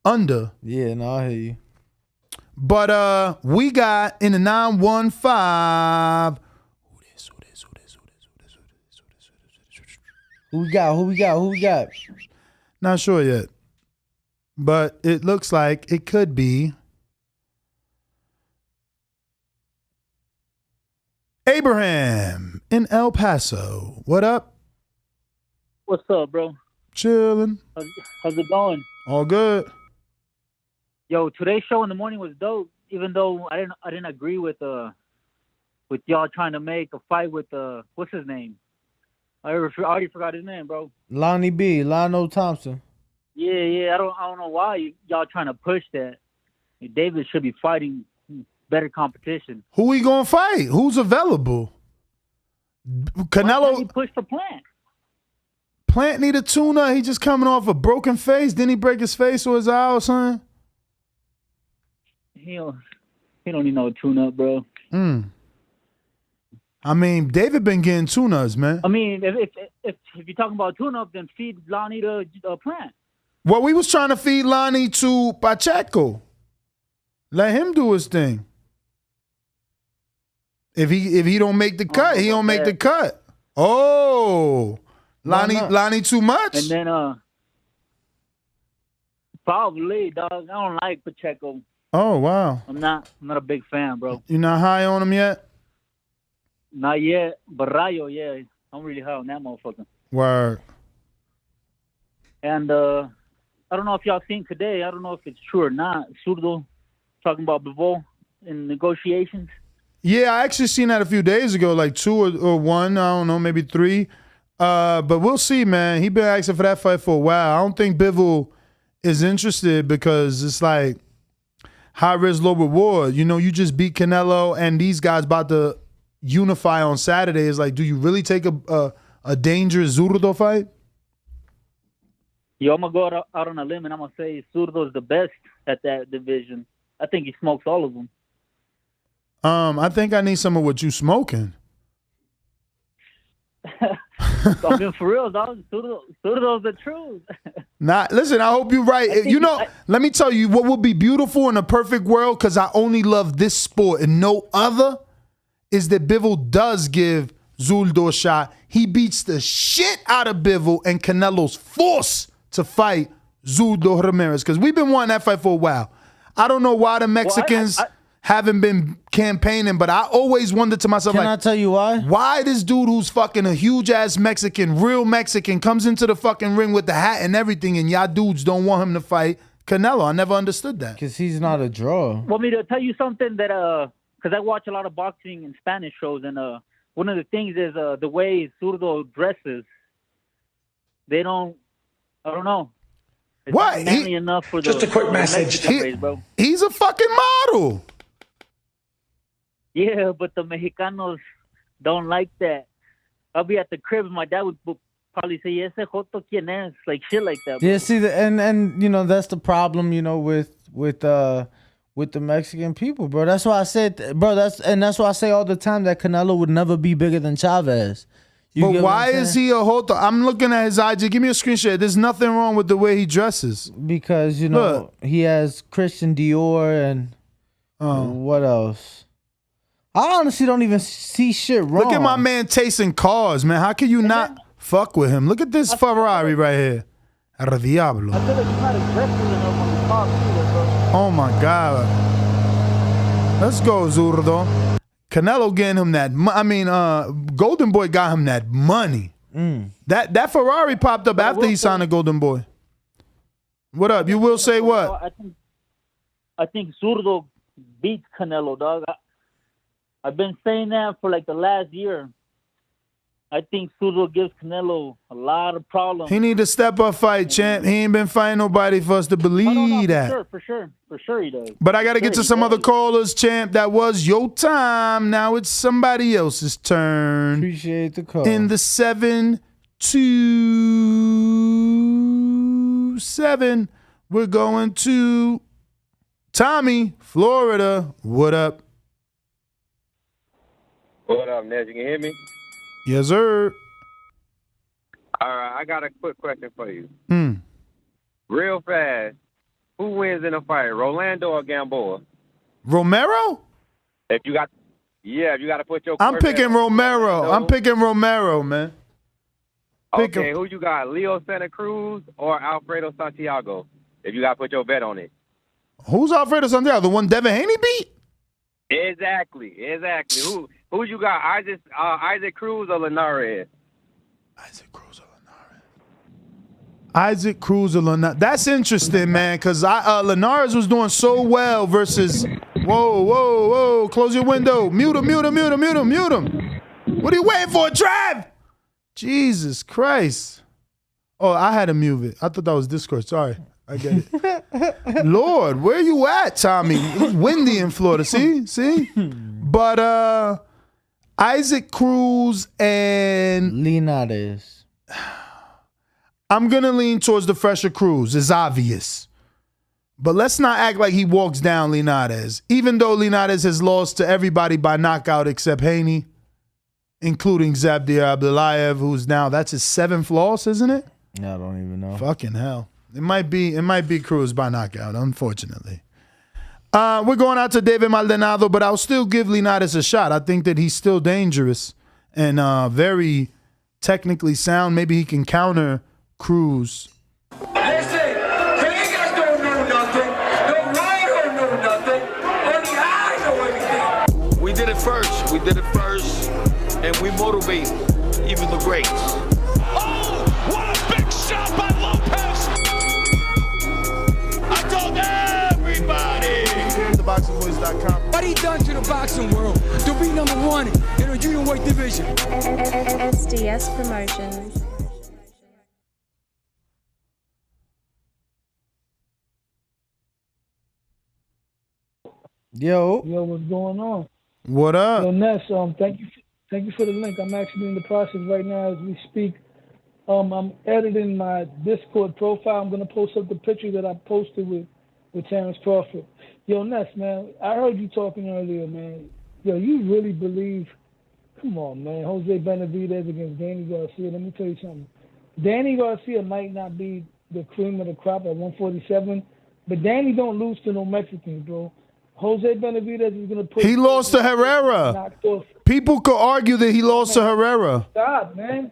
J: under.
H: Yeah, no, I hear you.
J: But we got in the 915.
H: Who we got?
J: Not sure yet. But it looks like it could be Abraham in El Paso. What up?
Q: What's up, bro?
J: Chilling.
Q: How's it going?
J: All good.
Q: Yo, today's show in the morning was dope. Even though I didn't agree with y'all trying to make a fight with what's his name? I already forgot his name, bro.
H: Lionel Thompson.
Q: Yeah. I don't know why y'all trying to push that. David should be fighting better competition.
J: Who he gonna fight? Who's available? Canelo.
Q: Why can't he push for Plant?
J: Plant need a tune-up. He just coming off a broken face. Didn't he break his face or his eye or something?
Q: He don't need no tune-up, bro.
J: I mean, David been getting tune-ups, man.
Q: I mean, if you're talking about tune-up, then feed Lonnie to Plant.
J: Well, we was trying to feed Lonnie to Pacheco. Let him do his thing. If he don't make the cut, he don't make the cut. Oh, Lonnie too much.
Q: And then probably, dog. I don't like Pacheco.
J: Oh wow.
Q: I'm not a big fan, bro.
J: You're not high on him yet?
Q: Not yet, but Rayo, yeah. I'm really high on that motherfucker.
J: Word.
Q: And I don't know if y'all seen today. I don't know if it's true or not. Zurdo talking about Bivol in negotiations.
J: Yeah, I actually seen that a few days ago, like 2 or 1. I don't know, maybe 3. But we'll see, man. He been asking for that fight for a while. I don't think Bivol is interested because it's like high risk, low reward. You know, you just beat Canelo and these guys about to unify on Saturday. It's like, do you really take a dangerous Zurdo fight?
Q: Yo, I'm going to go out on a limb and I'm going to say Zurdo's the best at that division. I think he smokes all of them.
J: I think I need some of what you smoking.
Q: I'm being for real, dog. Zurdo's the truth.
J: Listen, I hope you're right. Let me tell you what would be beautiful in a perfect world, because I only love this sport and no other, is that Bivol does give Zurdo a shot. He beats the shit out of Bivol and Canelo's forced to fight Zurdo Ramirez, because we've been wanting that fight for a while. I don't know why the Mexicans haven't been campaigning, but I always wondered to myself,
H: Can I tell you why?
J: Why this dude who's fucking a huge-ass Mexican, real Mexican, comes into the fucking ring with the hat and everything, and y'all dudes don't want him to fight Canelo? I never understood that.
H: Because he's not a draw.
Q: Want me to tell you something that, because I watch a lot of boxing and Spanish shows, and one of the things is the way Zurdo dresses. They don't, I don't know. It's
J: what?
Q: Not manly enough for
L: just a quick message.
Q: Bro.
J: He's a fucking model.
Q: Yeah, but the Mexicanos don't like that. I'll be at the crib and my dad would probably say, "Ese joto quién es?" Like shit like that. Bro.
H: Yeah, see, and you know that's the problem, you know, with the Mexican people, bro. That's why I said, bro. That's why I say all the time that Canelo would never be bigger than Chavez.
J: But why is he a joto? I'm looking at his IG. Give me a screenshot. There's nothing wrong with the way he dresses.
H: Because, you know, he has Christian Dior and what else? I honestly don't even see shit wrong.
J: Look at my man tasting cars, man. How can you not fuck with him? Look at this Ferrari right here. El Diablo.
Q: I feel like he's not aggressive enough on the top either, bro.
J: Oh my God. Let's go, Zurdo. Canelo getting him that. Golden Boy got him that money. That Ferrari popped up after he signed a Golden Boy. What up? You will say what?
Q: I think Zurdo beats Canelo, dog. I've been saying that for like the last year. I think Zurdo gives Canelo a lot of problems.
J: He need to step up fight, champ. He ain't been fighting nobody for us to believe that.
Q: For sure he does.
J: But I got to get to some other callers, champ. That was your time. Now it's somebody else's turn.
H: Appreciate the call.
J: In the 727, we're going to Tommy, Florida. What up?
R: What up, Ned? You can hear me?
J: Yes, sir.
R: All right, I got a quick question for you. Real fast. Who wins in a fight, Rolando or Gamboa?
J: Romero?
R: If you got to put your.
J: I'm picking Romero. I'm picking Romero, man.
R: Okay, who you got, Leo Santa Cruz or Alfredo Santiago? If you got to put your bet on it.
J: Who's Alfredo Santiago? The one Devin Haney beat?
R: Exactly. Who you got? Isaac Cruz or Linares?
J: Isaac Cruz or Linares. That's interesting, man, because Linares was doing so well versus. Whoa. Close your window. Mute him. What are you waiting for, Trav? Jesus Christ. Oh, I had to mute it. I thought that was Discord. Sorry. I get it. Lord, where you at, Tommy? It's windy in Florida. See? But Isaac Cruz and
H: Linares.
J: I'm going to lean towards the fresher Cruz. It's obvious. But let's not act like he walks down Linares. Even though Linares has lost to everybody by knockout except Haney, including 𝙒𝙃𝘼𝙒𝙊𝙎, who's now, that's his 7th loss, isn't it?
H: I don't even know.
J: Fucking hell. It might be Cruz by knockout, unfortunately. We're going out to David Maldonado, but I'll still give Linares a shot. I think that he's still dangerous and very technically sound. Maybe he can counter Cruz.
S: Listen, Vegas don't know nothing. The world don't know nothing. Only I know everything.
T: We did it first, and we motivate even the greats.
S: Oh, what a big shot by Lopez! I told everybody.
J: TheBoxingVoice.com.
U: What he done to the boxing world to be #1 in a junior weight division?
I: SDS Promotions.
H: Yo,
V: what's going on?
J: What up?
V: Yo, Ness, thank you for the link. I'm actually in the process right now as we speak. I'm editing my Discord profile. I'm gonna post up the picture that I posted with Terrence Crawford. Yo, Ness, man, I heard you talking earlier, man. Yo, you really believe? Come on, man. Jose Benavides against Danny Garcia. Let me tell you something. Danny Garcia might not be the cream of the crop at 147, but Danny don't lose to no Mexicans, bro. Jose Benavides is going to put...
J: He lost to Herrera. People could argue that he lost to Herrera.
V: Stop, man.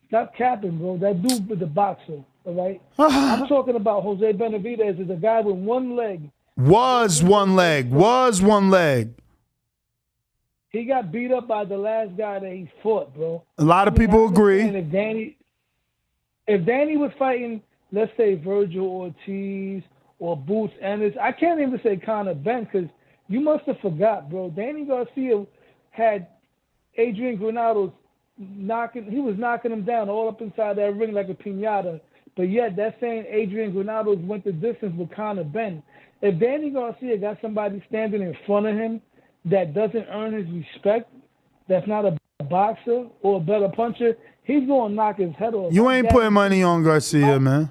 V: Stop capping, bro. That dude with the boxer, all right? I'm talking about Jose Benavides is a guy with one leg.
J: Was one leg.
V: He got beat up by the last guy that he fought, bro.
J: A lot of people agree.
V: If Danny was fighting, let's say, Vergil Ortiz or Boots Ennis, I can't even say Conor Benn because you must have forgot, bro. Danny Garcia had Adrian Granados knocking him down all up inside that ring like a piñata. But yet that same Adrian Granados went the distance with Conor Benn. If Danny Garcia got somebody standing in front of him that doesn't earn his respect, that's not a boxer or a better puncher, he's going to knock his head off.
J: You ain't putting money on Garcia, man.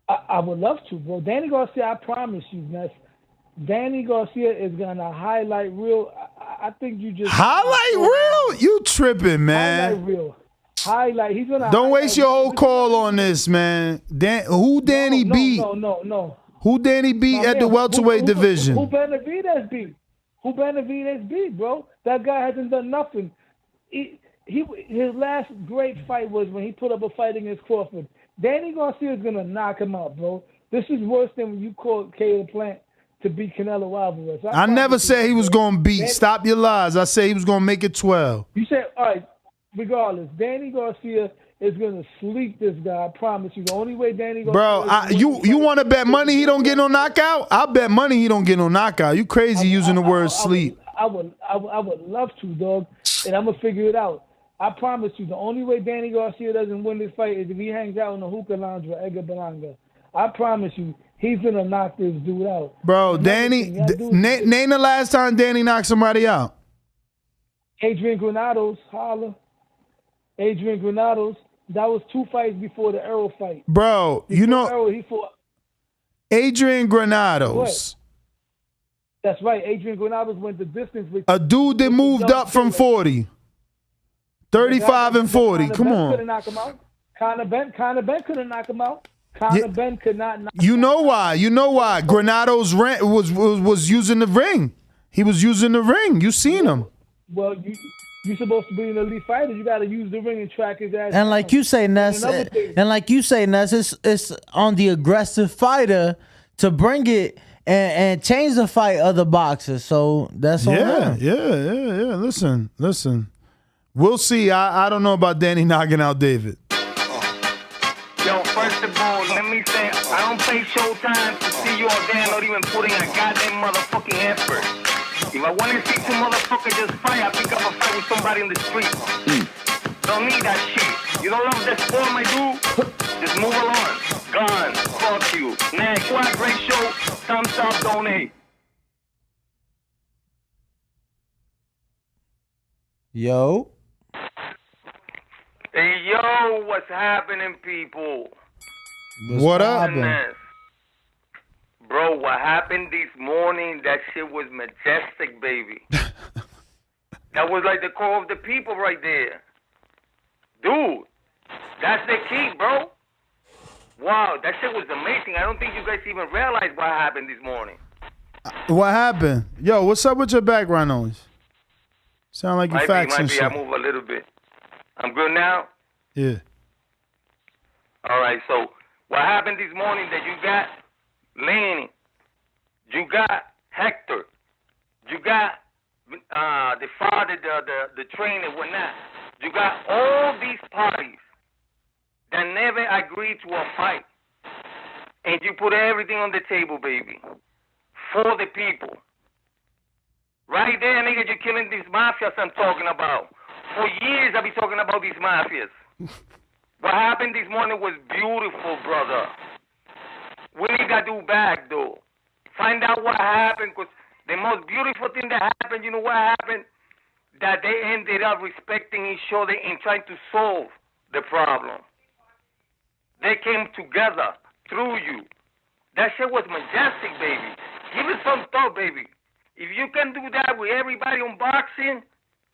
V: I would love to, bro. Danny Garcia, I promise you, Ness. Danny Garcia is going to highlight reel. I think you just...
J: Highlight reel? You tripping, man.
V: Highlight reel. Highlight. He's gonna
J: Don't waste your whole call on this, man. Who Danny beat?
V: No.
J: Who Danny beat at the welterweight division?
V: Who Benavides beat? Bro? That guy hasn't done nothing. His last great fight was when he put up a fight against Crawford. Danny Garcia is going to knock him out, bro. This is worse than when you called Caleb Plant to beat Canelo Alvarez.
J: I never said he was going to beat. Stop your lies. I said he was going to make it 12.
V: You said, all right, regardless, Danny Garcia is going to sleep this guy. I promise you. The only way Danny Garcia...
J: Bro, you want to bet money he don't get no knockout? I'll bet money he don't get no knockout. You crazy using the word sleep.
V: I would love to, dog, and I'm going to figure it out. I promise you, the only way Danny Garcia doesn't win this fight is if he hangs out in the hookah lounge with Edgar Berlanga. I promise you, he's going to knock this dude out.
J: Bro, Danny, name the last time Danny knocked somebody out.
V: Adrian Granados, holla. Adrian Granados, that was 2 fights before the Errol fight.
J: Bro,
V: He fought
J: Adrian Granados.
V: That's right. Adrian Granados went the distance with
J: a dude that moved up from 40. 35 and 40. Come on.
V: Couldn't knock him out. Conor Ben couldn't knock him out. Conor Ben could not knock
J: You know why? Granados was using the ring. He was using the ring. You seen him.
V: Well, you're supposed to be an elite fighter. You got to use the ring and track his ass.
H: And like you say, Ness, it's on the aggressive fighter to bring it and change the fight of the boxers. So that's on them.
J: Yeah. Listen. We'll see. I don't know about Danny knocking out David.
S: Yo, first of all, let me say, I don't pay Showtime to see you all there, not even putting a goddamn motherfucking effort. If I want to see two motherfuckers just fight, I pick up a fight with somebody in the street. Don't need that shit. You don't love that sport, my dude? Just move along. Gone. Fuck you. Next. What a great show. Thumbs up, donate.
H: Yo.
S: Hey, yo, what's happening, people?
J: What up?
S: Bro, what happened this morning, that shit was majestic, baby. That was like the core of the people right there. Dude, that's the key, bro. Wow, that shit was amazing. I don't think you guys even realized what happened this morning.
J: What happened? Yo, what's up with your background noise? Sound like you faxing shit.
S: I move a little bit. I'm good now?
J: Yeah.
S: All right, so what happened this morning that you got Laney, you got Hector, you got the father, the trainer, whatnot. You got all these parties that never agreed to a fight. And you put everything on the table, baby, for the people. Right there, nigga, you're killing these mafias I'm talking about. For years I've been talking about these mafias. What happened this morning was beautiful, brother. We need that dude back, though. Find out what happened, because the most beautiful thing that happened, you know what happened? That they ended up respecting each other and trying to solve the problem. They came together through you. That shit was majestic, baby. Give it some thought, baby. If you can do that with everybody on boxing,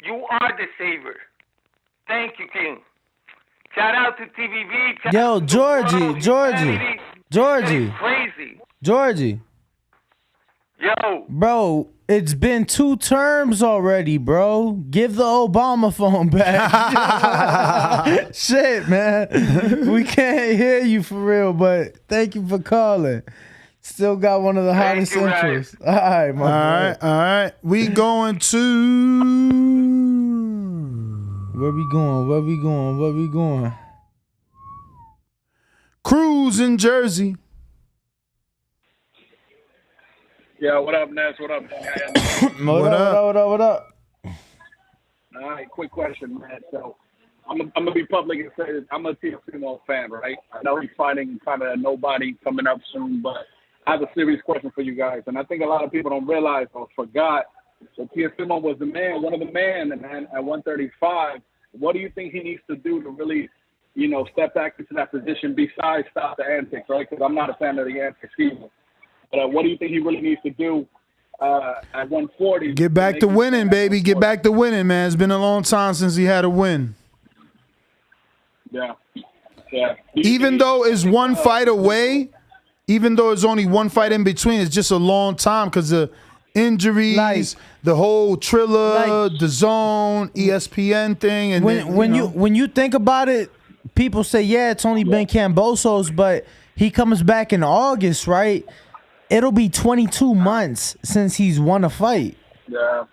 S: you are the savior. Thank you, King. Shout out to TVV.
H: Yo, Georgie.
S: Crazy.
H: Georgie.
S: Yo.
H: Bro, it's been 2 terms already, bro. Give the Obama phone back. Shit, man. We can't hear you for real, but thank you for calling. Still got one of the hottest interests. All right, my boy.
J: All right. We going to...
H: Where we going?
J: Cruz in Jersey.
A: Yeah, what up, Ness? What up?
H: What up?
A: All right, quick question, man. So I'm gonna be public and say this. I'm a Teofimo fan, right? I know he's fighting kind of nobody coming up soon, but I have a serious question for you guys, and I think a lot of people don't realize or forgot that Teofimo was the man, one of the men, and at 135. What do you think he needs to do to really, step back into that position besides stop the antics, right? Because I'm not a fan of the antics either. But what do you think he really needs to do at 140?
J: Get back to winning, baby. Get back to winning, man. It's been a long time since he had a win.
A: Yeah.
J: Even though it's one fight away, even though it's only one fight in between, it's just a long time because the injuries, the whole Triller, the Zone, ESPN thing, and
H: when you think about it, people say, it's only been Kambosos, but he comes back in August, right? It'll be 22 months since he's won a fight.
A: Yeah.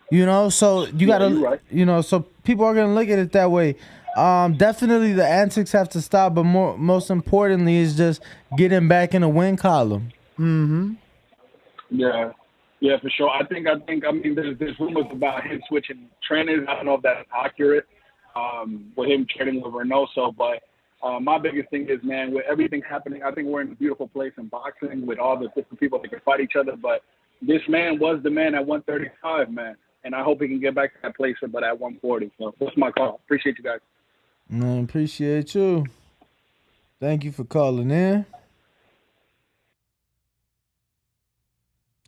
H: So you gotta, so people are gonna look at it that way. Definitely the antics have to stop, but most importantly is just getting back in the win column.
J: Mm-hmm.
A: Yeah, for sure. I mean, there's rumors about him switching trainers. I don't know if that's accurate with him training with Reynoso, but my biggest thing is, man, with everything happening, I think we're in a beautiful place in boxing with all the different people that can fight each other, but this man was the man at 135, man, and I hope he can get back to that place, but at 140. So that's my call. Appreciate you guys.
H: Man, appreciate you. Thank you for calling in.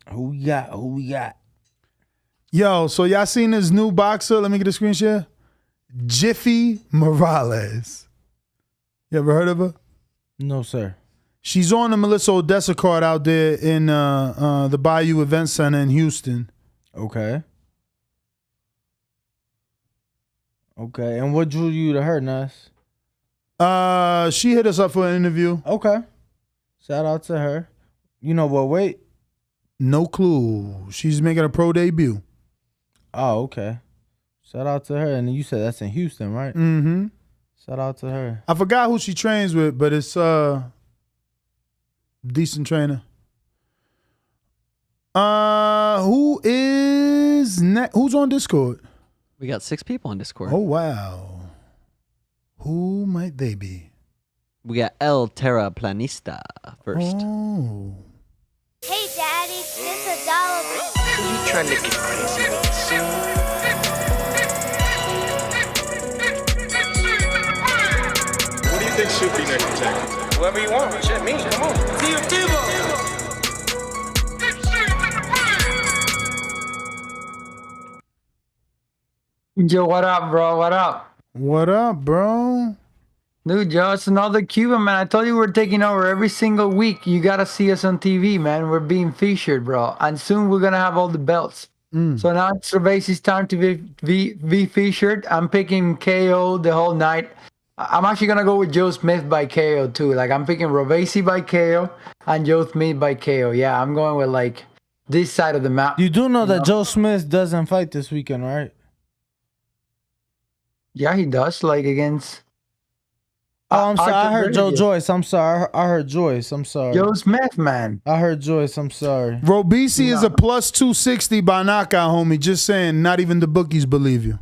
H: Who we got?
J: Yo, so y'all seen this new boxer? Let me get a screen share. Jiffy Morales. You ever heard of her?
H: No, sir.
J: She's on the Melissa Odessa card out there in the Bayou Event Center in Houston.
H: Okay. And what drew you to her, Nas?
J: She hit us up for an interview.
H: Okay. Shout out to her. You know what? Wait.
J: No clue. She's making a pro debut.
H: Oh, okay. Shout out to her. And you said that's in Houston, right?
J: Mm-hmm.
H: Shout out to her.
J: I forgot who she trains with, but it's decent trainer. Who is next? Who's on Discord?
K: We got 6 people on Discord.
J: Oh wow. Who might they be?
K: We got 𝙏𝙃𝙄𝙉𝙆 first.
J: Oh.
B: Hey, Daddy, it's a dollar bill.
G: You trying to get crazy with the suit?
W: What do you think should be next to Jack?
G: Whoever you want. Shit, me. Come on.
X: Yo, what up, bro? What up?
J: What up, bro?
X: Dude, yo, it's another Cuban, man. I told you we're taking over every single week. You gotta see us on TV, man. We're being featured, bro. And soon we're gonna have all the belts. So now it's Cervase's time to be featured. I'm picking KO the whole night. I'm actually gonna go with Joe Smith by KO too. Like I'm picking Rovesi by KO and Joe Smith by KO. Yeah, I'm going with like this side of the map.
H: You do know that Joe Smith doesn't fight this weekend, right?
X: Yeah, he does. Like against.
H: Oh, I'm sorry. I heard
X: Artur
H: Joe
X: Beterbiev.
H: Joyce. I'm sorry. I heard Joyce. I'm sorry.
X: Joe Smith, man.
H: I heard Joyce. I'm sorry.
J: Robisi is a plus 260 by knockout, homie. Just saying, not even the bookies believe you.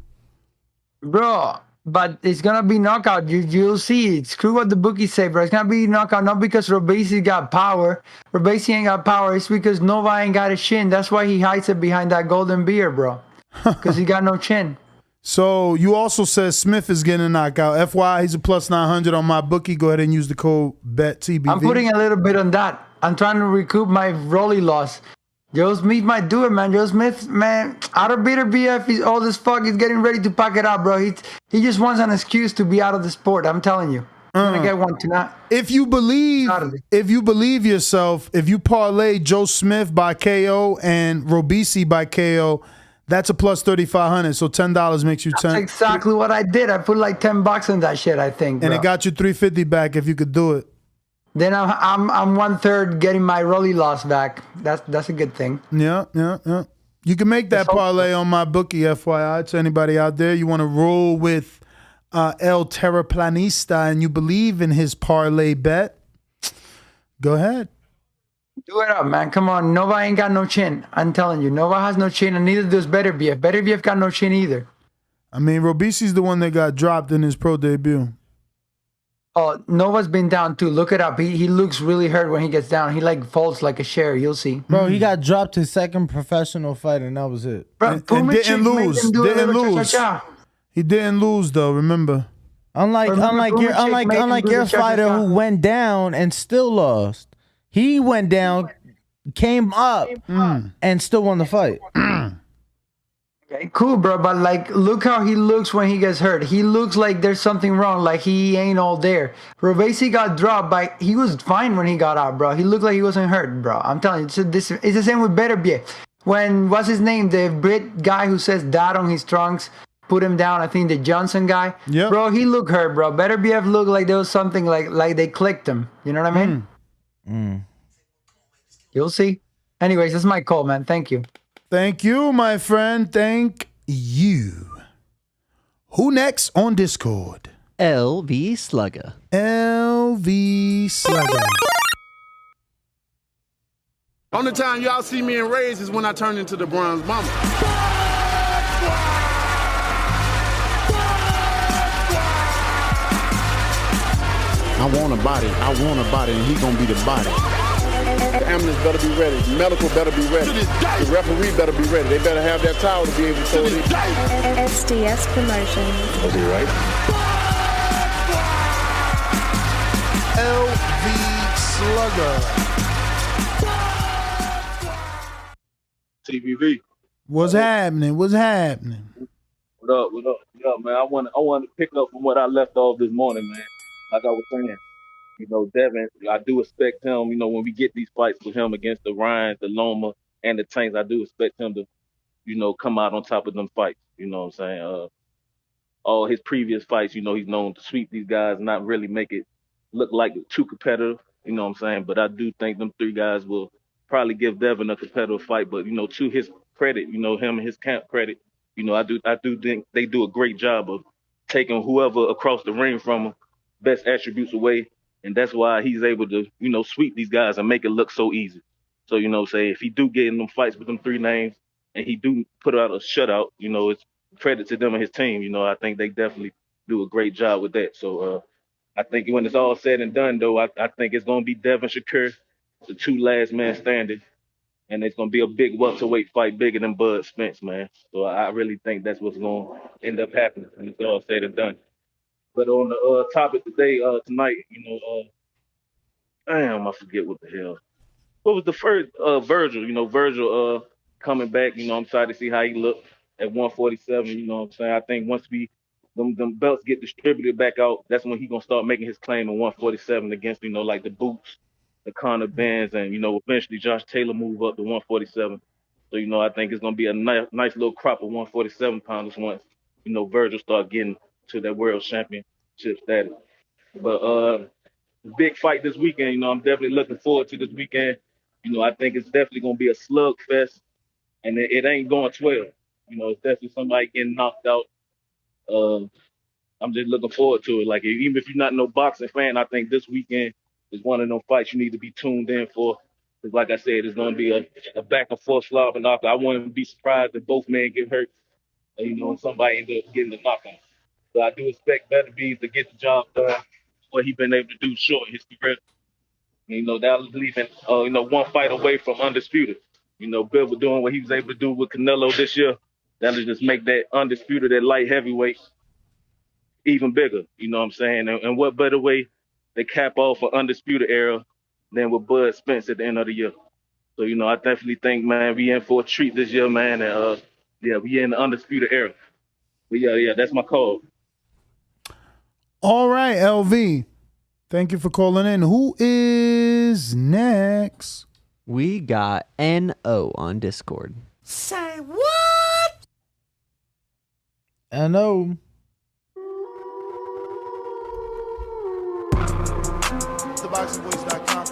X: Bro, but it's gonna be knockout. You'll see. Screw what the bookies say, bro. It's gonna be knockout, not because Robesi got power. Robesi ain't got power. It's because Nova ain't got a chin. That's why he hides it behind that golden beard, bro. Because he got no chin.
J: So you also said Smith is getting a knockout. FYI, he's a plus 900 on my bookie. Go ahead and use the code BETTBV.
X: I'm putting a little bit on that. I'm trying to recoup my Rolly loss. Joe Smith might do it, man. Joe Smith, man, Artur Beterbiev, he's old as fuck. He's getting ready to pack it up, bro. He just wants an excuse to be out of the sport. I'm telling you. I'm gonna get one tonight.
J: If you believe yourself, if you parlay Joe Smith by KO and Robisi by KO, that's a plus 3,500. So $10 makes you 10.
X: That's exactly what I did. I put like $10 on that shit, I think.
J: And
X: bro.
J: it got you 350 back if you could do it.
X: Then I'm 1/3 getting my Rolly loss back. That's a good thing.
J: Yeah. You can make that parlay on my bookie, FYI. To anybody out there, you want to roll with 𝙏𝙃𝙄𝙉𝙆 and you believe in his parlay bet, go ahead.
X: Do it up, man. Come on. Nova ain't got no chin. I'm telling you. Nova has no chin, and neither does Beterbiev. Beterbiev got no chin either.
J: I mean, Robisi's the one that got dropped in his pro debut.
X: Oh, Nova's been down too. Look it up. He looks really hurt when he gets down. He like falls like a chair. You'll see.
H: Bro, he got dropped his second professional fight, and that was it.
X: Bro,
J: And didn't lose. He didn't lose though. Remember.
H: Unlike your fighter who went down and still lost. He went down, came up, and still won the fight.
X: Okay, cool, bro. But like, look how he looks when he gets hurt. He looks like there's something wrong. Like he ain't all there. Rovesi got dropped, but he was fine when he got out, bro. He looked like he wasn't hurt, bro. I'm telling you, it's the same with Beterbiev. When what's his name, the Brit guy who says dad on his trunks, put him down. I think the Johnson guy.
J: Yeah.
X: Bro, he looked hurt, bro. Beterbiev looked like there was something like they clicked him. You know what I mean? You'll see. Anyways, that's my call, man. Thank you.
J: Thank you, my friend. Thank you. Who next on Discord?
K: 𝙏𝙃𝙄𝙉𝙆.
J: 𝙏𝙃𝙄𝙉𝙆.
W: Only time y'all see me in Rays is when I turn into the Bronze Mama.
Y: I want a body, and he gonna be the body.
W: The ambulance better be ready. The medical better be ready. The referee better be ready. They better have that towel to be able to throw it in.
I: SDS Promotions.
W: Was he right?
J: 𝙏𝙃𝙄𝙉𝙆.
W: TBV.
J: What's happening? What up,
Z: man? I want to pick up from what I left off this morning, man. Like I was saying, Devin, I do expect him, when we get these fights with him against the Ryans, the Loma, and the Tanks, I do expect him to, come out on top of them fights. You know what I'm saying? All his previous fights, he's known to sweep these guys and not really make it look like too competitive. You know what I'm saying? But I do think them three guys will probably give Devin a competitive fight. But, to his credit, him and his camp credit, I do think they do a great job of taking whoever across the ring from him, best attributes away. And that's why he's able to, sweep these guys and make it look so easy. So, say if he do get in them fights with them three names and he do put out a shutout, it's credit to them and his team. I think they definitely do a great job with that. So I think when it's all said and done, though, I think it's going to be Devin 𝘾𝙍𝘼𝙒, the two last man standing. And it's going to be a big welterweight fight, bigger than Bud Spence, man. So I really think that's what's going to end up happening when it's all said and done. But on the topic today, tonight, I forget what the hell. What was the first? Vergil. Vergil coming back. I'm excited to see how he looked at 147. You know what I'm saying? I think once them belts get distributed back out, that's when he's going to start making his claim at 147 against, like the Boots, the 𝘾𝙀𝙍𝘼𝙒, and, eventually Josh Taylor move up to 147. So, I think it's going to be a nice little crop of 147 pounders once, Vergil start getting to that world championship status. But big fight this weekend, I'm definitely looking forward to this weekend. I think it's definitely going to be a slugfest, and it ain't going 12. It's definitely somebody getting knocked out. I'm just looking forward to it. Like, even if you're not no boxing fan, I think this weekend is one of those fights you need to be tuned in for. Because, like I said, it's going to be a back and forth slobber knocker. I wouldn't be surprised if both men get hurt, and somebody end up getting the knockout. So I do expect Benavides to get the job done. What he's been able to do short in his career. That was leaving, one fight away from undisputed. Bill was doing what he was able to do with Canelo this year. That'll just make that undisputed, that light heavyweight, even bigger. You know what I'm saying? And what better way to cap off an undisputed era than with Bud Spence at the end of the year? So, I definitely think, man, we in for a treat this year, man. And, we in the undisputed era. But, yeah, that's my call.
J: All right, LV. Thank you for calling in. Who is next?
K: We got NO on Discord.
J: Say what?
H: NO.
J: TheBoxingVoice.com.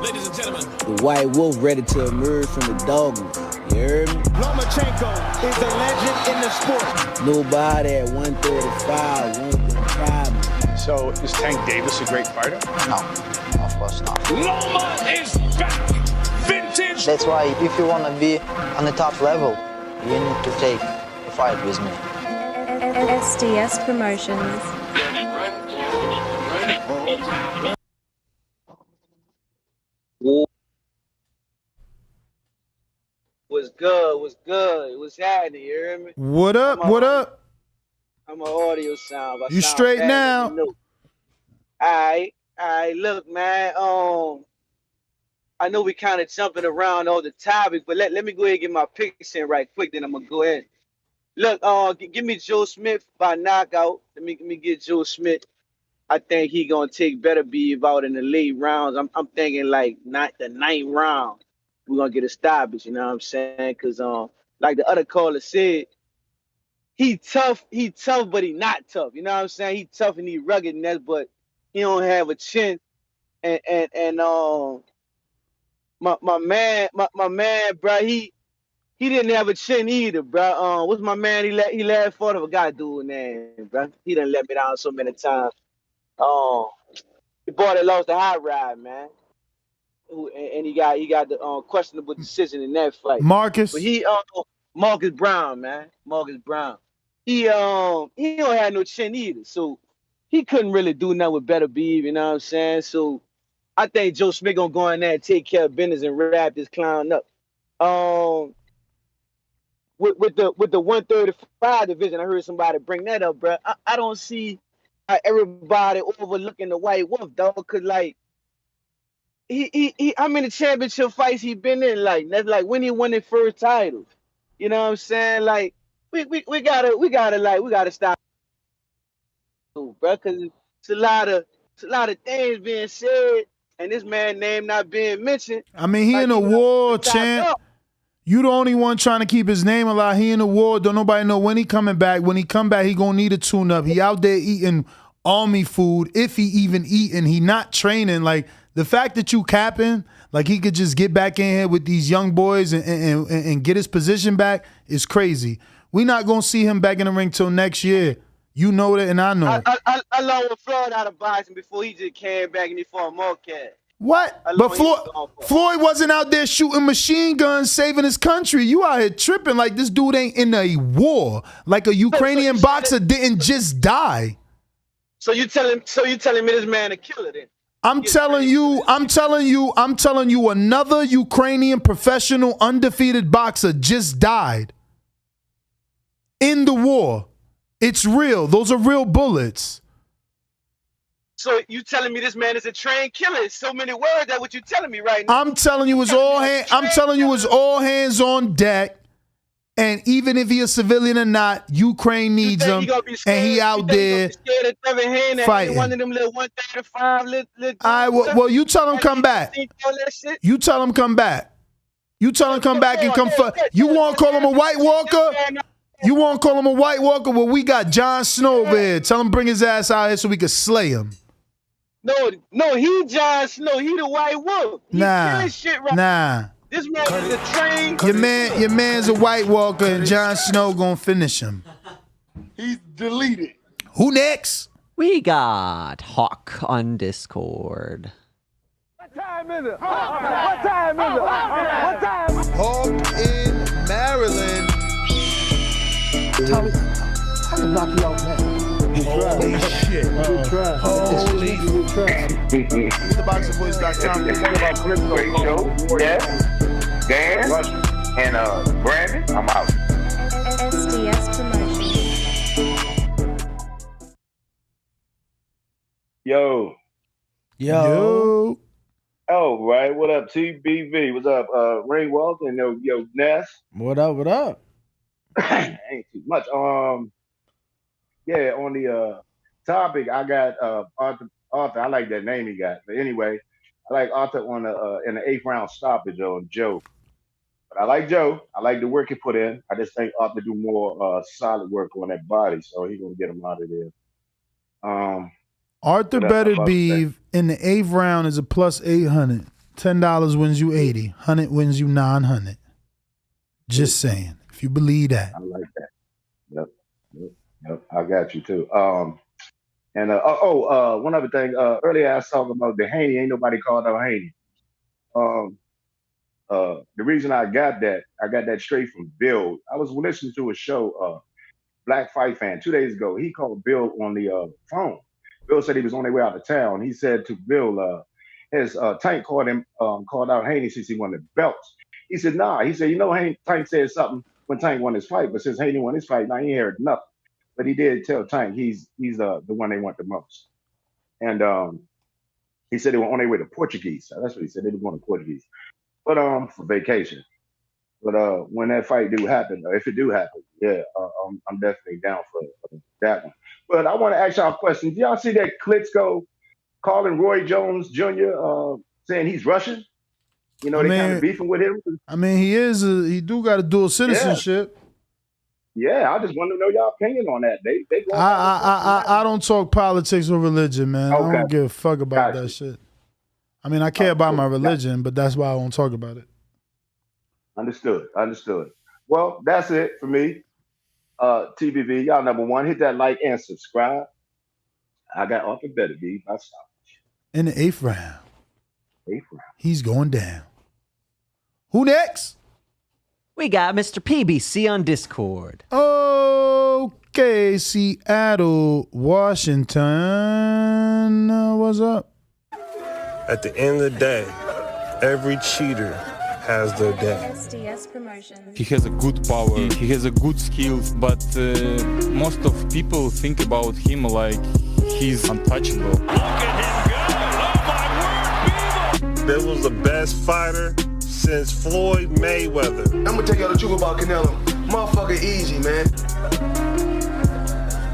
C: Ladies and gentlemen, the white wolf ready to emerge from the doghouse. You heard me?
D: Lomachenko is a legend in the sport.
C: Nobody at 135 won't try me.
E: So is Tank Davis a great fighter?
D: No, of course not. Loma is back. Vintage. That's why if you want to be on the top level, you need to take a fight with me.
I: SDS Promotions.
F: What's good? What's good? What's happening? You hear me?
J: What up? What up?
F: I'm an audio sound.
J: You
F: sound
J: straight
F: bad,
J: now?
F: Alright. Look, man. I know we kind of jumping around all the topics, but let me go ahead and get my picks in right quick. Then I'm gonna go ahead. Look, give me Joe Smith by knockout. Let me get Joe Smith. I think he gonna take Beterbiev out in the late rounds. I'm thinking like not the 9th round. We're gonna get a stoppage, you know what I'm saying? Cause like the other caller said, he tough, but he not tough. You know what I'm saying? He tough and he ruggedness, but he don't have a chin. And my man, bro, he didn't have a chin either, bro. What's my man? He last fought of a guy doing that, bro. He done let me down so many times. The boy that lost the high ride, man. And he got the questionable decision in that fight.
J: Marcus.
F: But Marcus Brown, man. Marcus Brown. He don't have no chin either. So he couldn't really do nothing with Beterbiev, you know what I'm saying? So I think Joe Smith gonna go in there and take care of business and wrap this clown up. With the 135 division, I heard somebody bring that up, bro. I don't see everybody overlooking the white wolf, dog, cause like he how many championship fights he been in? Like that's like when he won his first title. You know what I'm saying? Like we gotta stop, bro, because it's a lot of things being said and this man's name not being mentioned.
J: I mean, he in a war, champ. You the only one trying to keep his name alive. He in the war. Don't nobody know when he coming back. When he come back, he gonna need a tune-up. He out there eating army food, if he even eating, he not training. Like, the fact that you capping, like he could just get back in here with these young boys and get his position back is crazy. We not going to see him back in the ring till next year. You know that, and I know.
F: I lowered Floyd out of boxing before he just came back and he fought Marquez.
J: What? But Floyd wasn't out there shooting machine guns, saving his country. You out here tripping like this dude ain't in a war. Like a Ukrainian boxer didn't just die.
F: So you telling me this man a killer then?
J: I'm telling you, another Ukrainian professional undefeated boxer just died in the war. It's real. Those are real bullets.
F: So you telling me this man is a trained killer? It's so many words. That's what you telling me right now.
J: I'm telling you, it's all hands on deck. And even if he a civilian or not, Ukraine needs him, and he out there fighting.
F: One of them little 135 little.
J: Well, you tell him come back. You tell him come back. You tell him come back and come. You want to call him a White Walker? You want to call him a White Walker? Well, we got Jon Snow over here. Tell him bring his ass out here so we can slay him.
F: No, he Jon Snow. He the White Wolf.
J: Nah.
F: This man is a trained.
J: Your man's a White Walker, and Jon Snow gonna finish him.
W: He's deleted.
J: Who next?
K: We got Hawk on Discord.
W: What time is it? What time is it? What time?
J: Hawk in Maryland.
W: Tommy, I can knock you out, man.
J: Holy shit.
W: Good try.
J: Holy
W: try.
J: TheBoxingVoice.com.
S: Yeah. Dan and Brandon, I'm out.
I: SDS Promotions.
L: Yo. Oh, right. What up, TBV? What's up, Ray Walton and yo, Ness?
H: What up?
L: Ain't too much. Yeah, on the topic, I got Arthur. I like that name he got. But anyway, I like Arthur on in the 8th round stoppage on Joe. But I like Joe. I like the work he put in. I just think Arthur do more solid work on that body, so he's gonna get him out of there.
J: Artur Beterbiev in the 8th round is a plus 800. $10 wins you 80. 100 wins you 900. Just saying. If you believe that.
L: I like that. Yep. I got you too. One other thing. Earlier I was talking about the Haney. Ain't nobody called out Haney. The reason I got that straight from Bill. I was listening to a show, Black Fight Fan, 2 days ago. He called Bill on the phone. Bill said he was on their way out of town. He said to Bill, his Tank called out Haney since he wanted belts. He said, nah. He said, Tank said something when Tank won his fight, but since Haney won his fight, now he ain't heard nothing. But he did tell Tank he's the one they want the most. And he said they were on their way to Portuguese. So that's what he said. They were going to Portuguese. But for vacation. But when that fight do happen, or if it do happen, yeah, I'm definitely down for that one. But I want to ask y'all a question. Do y'all see that Klitschko calling Roy Jones Jr. Saying he's Russian? They kind of beefing with him.
J: I mean, he do got a dual citizenship.
L: Yeah, I just want to know y'all opinion on that. They
J: I don't talk politics or religion, man.
L: Okay.
J: I don't give a fuck about that shit. I mean, I care about my religion, but that's why I won't talk about it.
L: Understood. Well, that's it for me. TBV, y'all number one. Hit that like and subscribe. I got Artur Beterbiev. I stop.
J: In the 8th round. He's going down. Who next?
K: We got Mr. PBC on Discord.
J: Okay, Seattle, Washington. What's up?
M: At the end of the day, every cheater has their day.
I: SDS Promotions.
U: He has a good power, he has a good skills, but most of people think about him like he's untouchable. Look at him go! Oh my word,
M: Bill was the best fighter since Floyd Mayweather.
G: I'm gonna tell y'all the truth about Canelo. Motherfucker easy, man.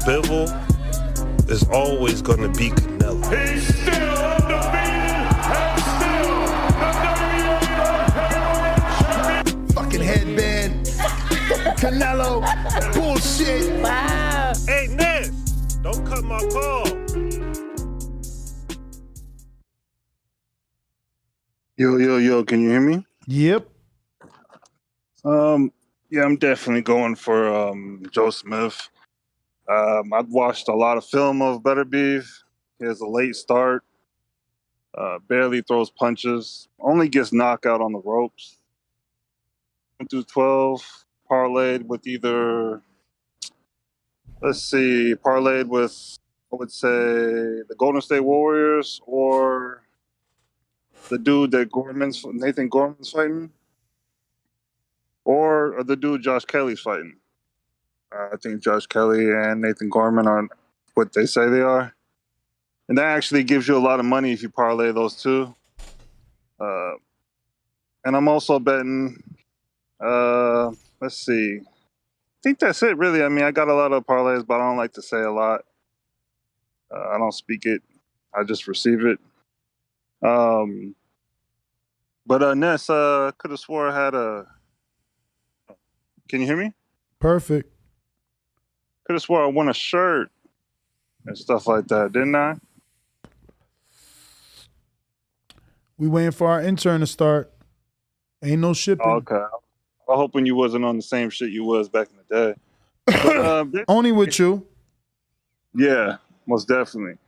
M: Bivol is always gonna be Canelo.
U: He's still undefeated and still the WWE
J: fucking headband. Canelo. Bullshit.
M: Wow. Hey, Ness, don't cut my call. Yo, can you hear me?
J: Yep.
M: Yeah, I'm definitely going for Joe Smith. I've watched a lot of film of Beterbiev. He has a late start. Barely throws punches. Only gets knocked out on the ropes. 1 through 12, parlayed with either, parlayed with, I would say, the Golden State Warriors or the dude that Nathan Gorman's fighting, or the dude Josh Kelly's fighting. I think Josh Kelly and Nathan Gorman are what they say they are. And that actually gives you a lot of money if you parlay those two. And I'm also betting, let's see. I think that's it, really. I mean, I got a lot of parlays, but I don't like to say a lot. I don't speak it. I just receive it. But Ness, could have swore I had a... Can you hear me?
J: Perfect.
M: Could have swore I won a shirt and stuff like that, didn't I?
J: We waiting for our intern to start. Ain't no shipping.
M: Okay. I'm hoping you wasn't on the same shit you was back in the day. But,
J: only with you.
M: Yeah, most definitely.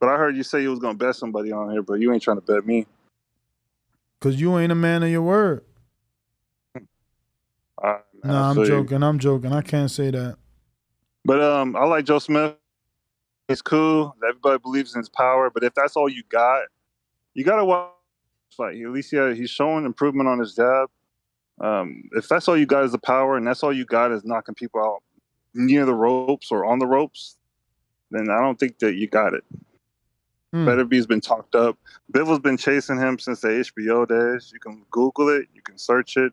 M: But I heard you say you was gonna bet somebody on here, but you ain't trying to bet me.
J: Cause you ain't a man of your word. Nah, I'm joking. I can't say that.
M: But I like Joe Smith. He's cool. Everybody believes in his power. But if that's all you gotta watch the fight. At least he's showing improvement on his jab. If that's all you got is the power, and that's all you got is knocking people out near the ropes or on the ropes, then I don't think that you got it. Beterbiev's been talked up. Bivol's been chasing him since the HBO days. You can Google it. You can search it.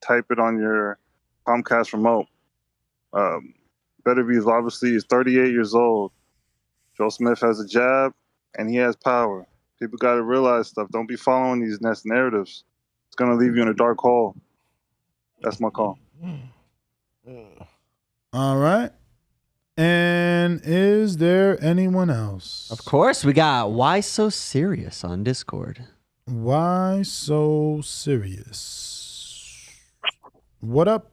M: Type it on your Comcast remote. Beterbiev obviously is 38 years old. Joe Smith has a jab, and he has power. People got to realize stuff. Don't be following these narratives. It's going to leave you in a dark hole. That's my call.
J: All right. And is there anyone else?
K: Of course, we got Why So Serious on Discord.
J: Why So Serious? What up?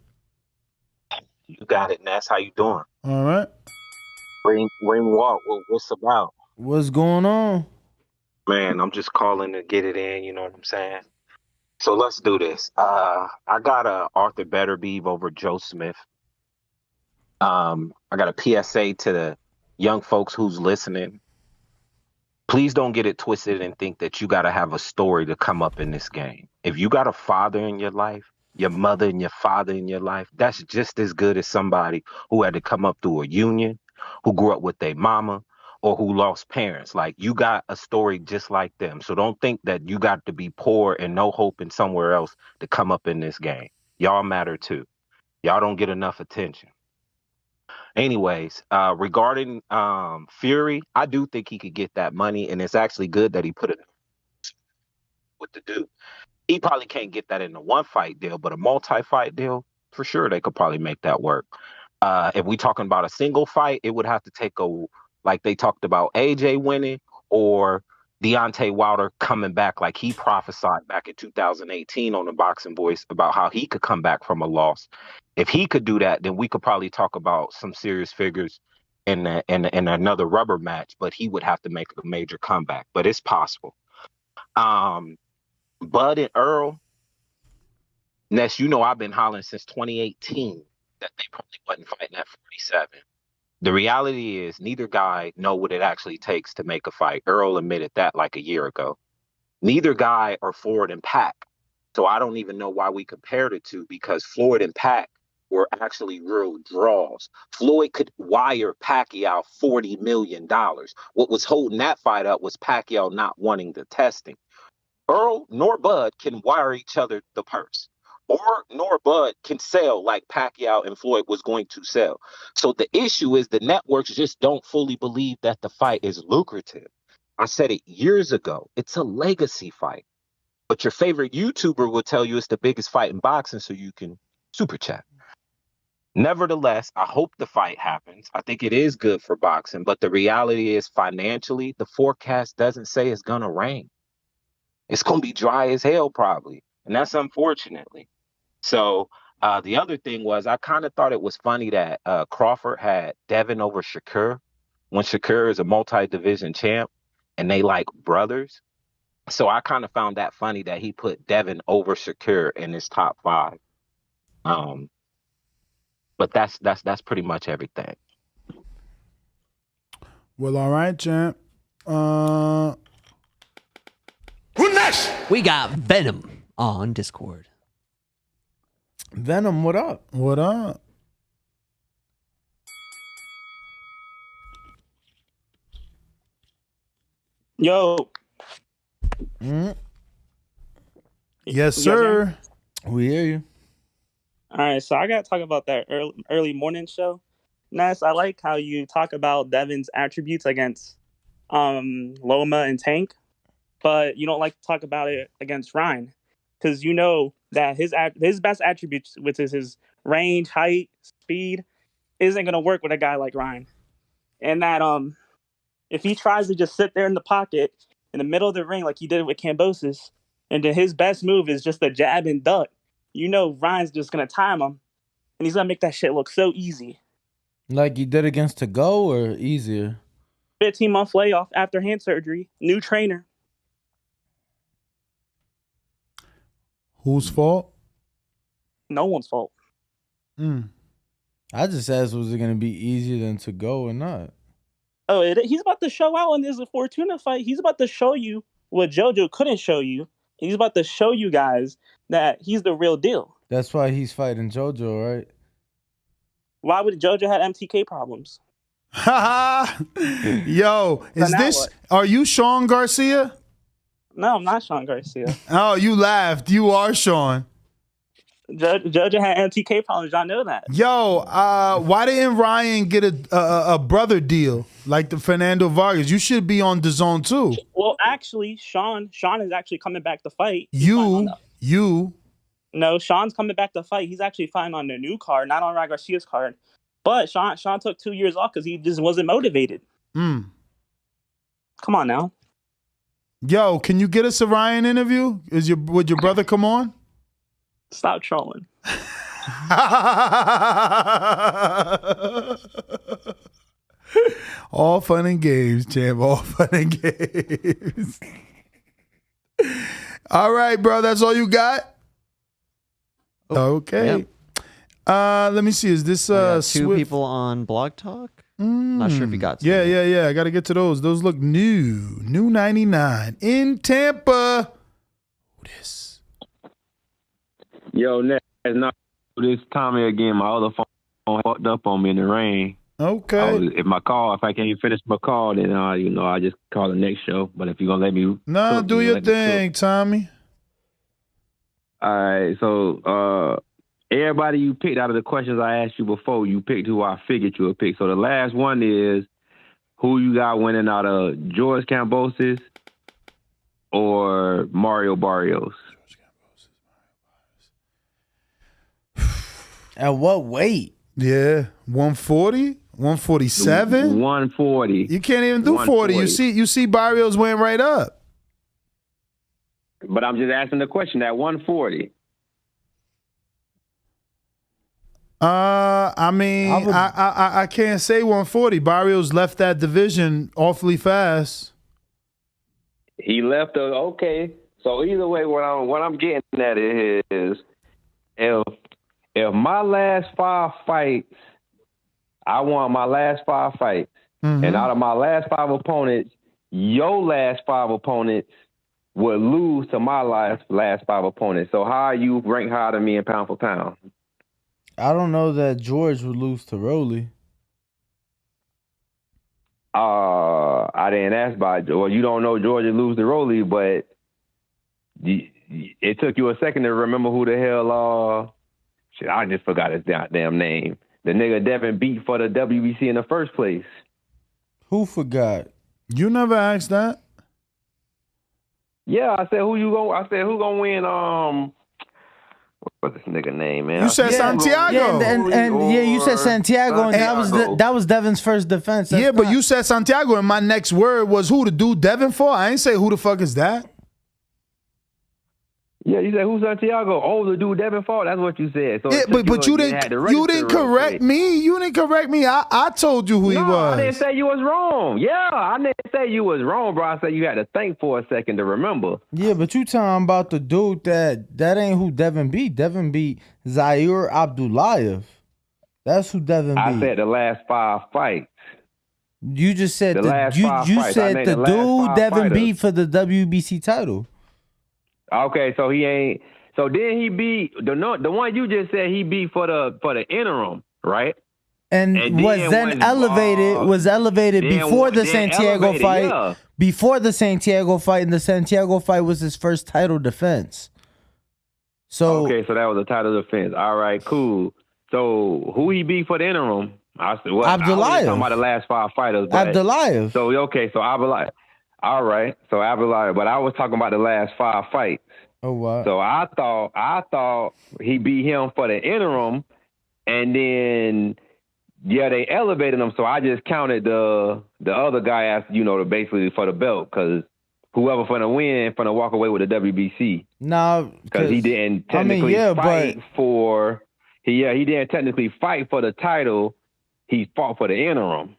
N: You got it, Ness. How you doing?
J: All right.
N: Ring walk. What's about?
H: What's going on?
N: Man, I'm just calling to get it in. You know what I'm saying? So let's do this. I got a Artur Beterbiev over Joe Smith. I got a PSA to the young folks who's listening. Please don't get it twisted and think that you got to have a story to come up in this game. If you got a father in your life, your mother and your father in your life, that's just as good as somebody who had to come up through a union, who grew up with their mama, or who lost parents. Like, you got a story just like them. So don't think that you got to be poor and no hope in somewhere else to come up in this game. Y'all matter too. Y'all don't get enough attention. Anyways, regarding Fury, I do think he could get that money, and it's actually good that he put it with the dude. He probably can't get that in a one-fight deal, but a multi-fight deal, for sure, they could probably make that work. If we talking about a single fight, it would have to take like they talked about AJ winning or Deontay Wilder coming back, like he prophesied back in 2018 on the Boxing Voice about how he could come back from a loss. If he could do that, then we could probably talk about some serious figures in another rubber match, but he would have to make a major comeback, but it's possible. Bud and Earl, Ness, you know I've been hollering since 2018 that they probably wasn't fighting at 47. The reality is neither guy know what it actually takes to make a fight. Earl admitted that like a year ago. Neither guy are Floyd and Pac. So I don't even know why we compared it to, because Floyd and Pac were actually real draws. Floyd could wire Pacquiao $40 million. What was holding that fight up was Pacquiao not wanting the testing. Earl nor Bud can wire each other the purse, or nor Bud can sell like Pacquiao and Floyd was going to sell. So the issue is the networks just don't fully believe that the fight is lucrative. I said it years ago. It's a legacy fight. But your favorite YouTuber will tell you it's the biggest fight in boxing, so you can super chat. Nevertheless, I hope the fight happens. I think it is good for boxing, but the reality is financially, the forecast doesn't say it's going to rain. it's gonna be dry as hell probably, and that's unfortunately. So the other thing was I kind of thought it was funny that Crawford had Devin over Shakur when Shakur is a multi-division champ and they like brothers. So I kind of found that funny that he put Devin over Shakur in his top 5. But that's pretty much everything.
J: Well, all right, champ.
O: Who next? We got Venom on Discord.
H: Venom, what up?
J: What up?
P: Yo.
J: Yes, sir.
H: We hear you.
P: All right, so I got to talk about that early morning show. Ness, I like how you talk about Devin's attributes against Loma and Tank, but you don't like to talk about it against Ryan, because you know that his best attributes, which is his range, height, speed, isn't going to work with a guy like Ryan. And that if he tries to just sit there in the pocket in the middle of the ring like he did with Kambosos, and then his best move is just a jab and duck, you know Ryan's just going to time him, and he's going to make that shit look so easy.
H: Like you did against To Go, or easier?
P: 15-month layoff after hand surgery, new trainer.
J: Whose fault?
P: No one's fault.
H: I just asked, was it going to be easier than To Go or not?
P: Oh, he's about to show out in this Fortuna fight. He's about to show you what JoJo couldn't show you. He's about to show you guys that he's the real deal.
H: That's why he's fighting JoJo, right?
P: Why would JoJo have MTK problems?
J: Yo, is this? Are you Sean Garcia?
P: No, I'm not Sean Garcia.
J: Oh, you laughed. You are Sean.
P: JoJo had MTK problems. Y'all know that.
J: Yo, why didn't Ryan get a brother deal like the Fernando Vargas? You should be on DAZN too.
P: Well, actually, Sean is actually coming back to fight. No, Sean's coming back to fight. He's actually fighting on the new card, not on Ryan Garcia's card. But Sean took 2 years off because he just wasn't motivated. Come on now.
J: Yo, can you get us a Ryan interview? Would your brother come on?
P: Stop trolling.
J: All fun and games, champ. All fun and games. All right, bro. That's all you got? Okay.
K: Yep.
J: Let me see. Is this
K: two people on Blog Talk? Not sure if you got to.
J: Yeah. I got to get to those. Those look new. New 99 in Tampa. Who this?
Q: Yo, Ness, not this Tommy again. My other phone fucked up on me in the rain.
J: Okay.
Q: If I can't finish my call, then I just call the next show. But if you're gonna let me,
J: do your thing, Tommy.
Q: All right. So everybody you picked out of the questions I asked you before, you picked who I figured you would pick. So the last one is who you got winning out of George Kambosos or Mario Barrios.
H: At what weight?
J: Yeah, 140, 147,
Q: 140.
J: You can't even do 40. You see Barrios went right up.
Q: But I'm just asking the question at 140.
J: I mean, I can't say 140. Barrios left that division awfully fast.
Q: He left. Okay. So either way, what I'm getting at is if my last 5 fights, I won my last 5 fights, and out of my last 5 opponents, your last 5 opponents would lose to my last 5 opponents. So how you rank higher than me in pound for pound?
H: I don't know that George would lose to Rolly.
Q: I didn't ask about George. Well, you don't know George would lose to Rolly, but it took you a second to remember who the hell. Shit, I just forgot his damn name. The nigga Devin beat for the WBC in the first place.
H: Who forgot?
J: You never asked that.
Q: Yeah, I said who gonna win? What's this nigga name, man?
J: You said Santiago.
H: Yeah, you said Santiago, and that was Devin's first defense.
J: But you said Santiago, and my next word was who to do Devin for. I ain't say who the fuck is that.
Q: Yeah, you said who's Santiago? Oh, the dude Devin fought. That's what you said. So
J: Yeah, but you didn't correct me. You didn't correct me. I told you who he was.
Q: I didn't say you was wrong. Yeah, I didn't say you was wrong, bro. I said you had to think for a second to remember.
H: Yeah, but you talking about the dude that ain't who Devin beat. Devin beat 𝙒𝙄𝙑𝙆𝙎. That's who Devin beat.
Q: I said the last 5 fights.
H: You just said
Q: The last 5
H: you
Q: fights.
H: said the
Q: the last
H: dude
Q: 5
H: Devin
Q: fighters.
H: beat for the WBC title.
Q: Okay, so he ain't. So then he beat the one you just said he beat for the interim, right?
H: And was then elevated before the Santiago fight.
Q: Yeah.
H: Before the Santiago fight, and the Santiago fight was his first title defense. So
Q: okay, so that was a title defense. All right, cool. So who he beat for the interim? I said, well, I was talking about the last 5 fighters.
H: 𝙒𝙑𝙆.
Q: So okay, so 𝙒𝙑𝙆. All right, so 𝙒𝙑𝙆, but I was talking about the last 5 fights.
H: Oh wow.
Q: So I thought he beat him for the interim, and then they elevated him. So I just counted the other guy as basically for the belt, because whoever finna win finna walk away with the WBC.
H: No,
Q: because he didn't technically fight for. He didn't technically fight for the title. He fought for the interim.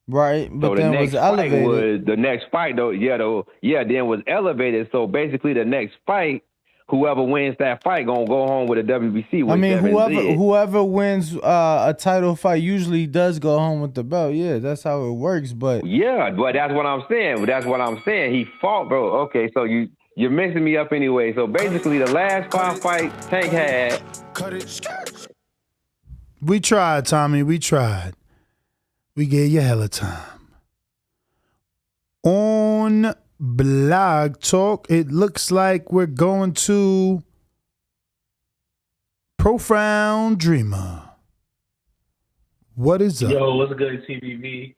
H: Right, but
Q: so
H: then
Q: the next
H: was elevated.
Q: the next fight then was elevated. So basically, the next fight, whoever wins that fight gonna go home with a WBC.
H: I mean, whoever wins a title fight usually does go home with the belt. Yeah, that's how it works. But
Q: but that's what I'm saying. He fought, bro. Okay, so you're mixing me up anyway. So basically, the last 5 fights Tank had.
J: We tried, Tommy. We tried. We gave you hella time. On Blog Talk, it looks like we're going to Profound Dreamer. What is up?
A: Yo, what's good, TBV?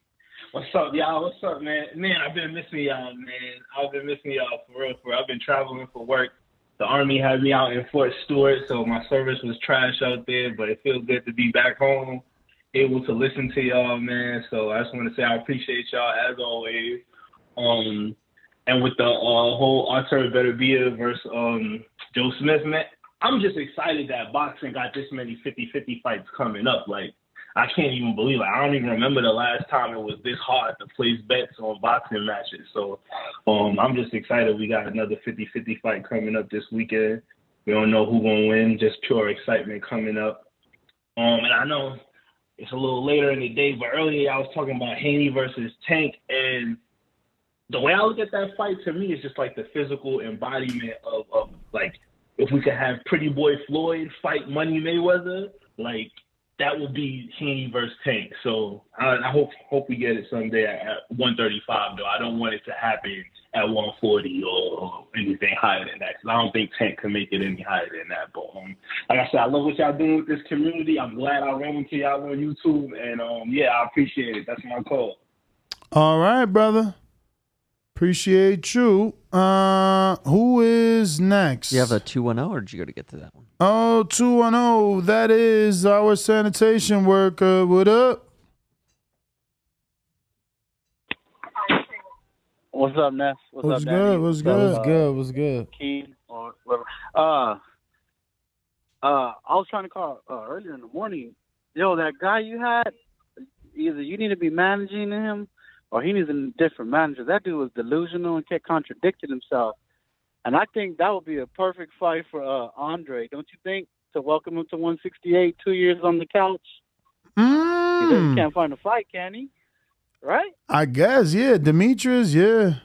A: What's up, y'all? What's up, man? Man, I've been missing y'all, man. I've been missing y'all for real. I've been traveling for work. The Army had me out in Fort Stewart, so my service was trash out there, but it feels good to be back home, able to listen to y'all, man. So I just want to say I appreciate y'all as always. And with the whole Artur Beterbiev versus Joe Smith, man, I'm just excited that boxing got this many 50-50 fights coming up. Like, I can't even believe it. I don't even remember the last time it was this hard to place bets on boxing matches. So I'm just excited we got another 50-50 fight coming up this weekend. We don't know who's going to win, just pure excitement coming up. And I know it's a little later in the day, but earlier I was talking about Haney versus Tank, and the way I look at that fight, to me, is just like the physical embodiment of like, if we could have Pretty Boy Floyd fight Money Mayweather, like, that would be Haney versus Tank. So I hope we get it someday at 135, though. I don't want it to happen at 140 or anything higher than that, because I don't think Tank can make it any higher than that. But like I said, I love what y'all doing with this community. I'm glad I ran into y'all on YouTube, and I appreciate it. That's my call.
J: All right, brother. Appreciate you. Who is next?
K: You have a 210, or did you go to get to that one?
J: Oh, 210. That is our sanitation worker. What up?
B: What's up, Ness?
J: What's
B: up,
J: good?
B: Danny?
J: What's good? What's good?
B: Keen or whatever. I was trying to call earlier in the morning. Yo, that guy you had, either you need to be managing him or he needs a different manager. That dude was delusional and kept contradicting himself. And I think that would be a perfect fight for Andre, don't you think? To welcome him to 168, 2 years on the couch. He just can't find a fight, can he? Right?
J: I guess, yeah. Demetrius, yeah.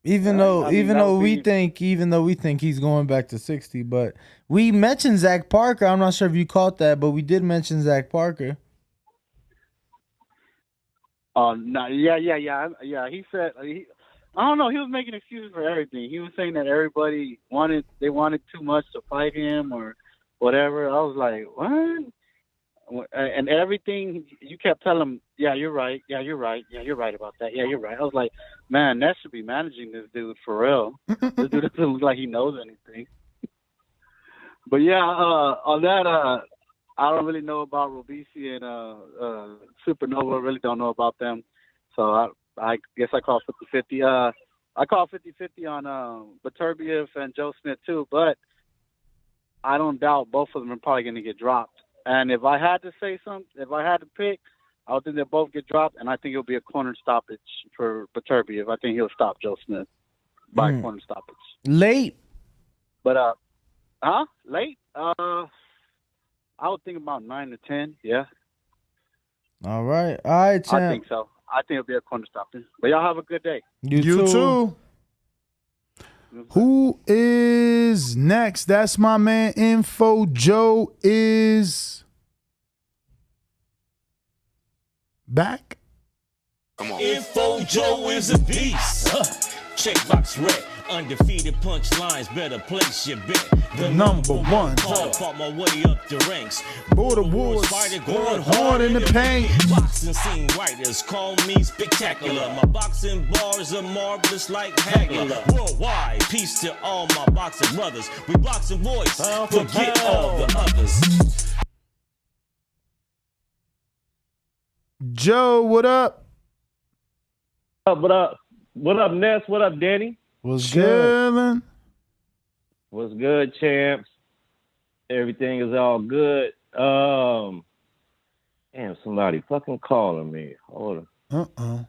H: Even though we think he's going back to 60, but we mentioned Zach Parker. I'm not sure if you caught that, but we did mention Zach Parker.
B: No, yeah. He said I don't know. He was making excuses for everything. He was saying that everybody wanted too much to fight him or whatever. I was like, what? And everything you kept telling him, yeah, you're right. Yeah, you're right. Yeah, you're right about that. Yeah, you're right. I was like, man, that should be managing this dude for real. This dude doesn't look like he knows anything. But yeah, on that, I don't really know about Robeisy and Supernova. I really don't know about them. So I guess I call 50-50. I call 50-50 on Beterbiev and Joe Smith too, but I don't doubt both of them are probably going to get dropped. And if I had to say something, if I had to pick, I would think they'll both get dropped, and I think it'll be a corner stoppage for Beterbiev. I think he'll stop Joe Smith by a corner stoppage.
H: Late?
B: But, late? I would think about 9 to 10, yeah.
H: All right, champ.
B: I think so. I think it'll be a corner stoppage. But y'all have a good day.
H: You too.
J: Who is next? That's my man Info Joe is back.
R: Come on. Info Joe is a beast. Checkbox red. Undefeated punchlines, better place your bet.
J: The number one.
R: Fought my way up the ranks.
J: Border wars,
R: fighter
J: going hard in the paint.
R: Boxing scene writers call me spectacular. My boxing bars are marvelous like Hagler. Worldwide, peace to all my boxing brothers. We boxing boys, forget all the others.
J: Joe, what up?
Q: What up? What up, Ness? What up, Danny?
J: What's good?
Q: What's good, champs? Everything is all good. Damn, somebody fucking calling me. Hold on.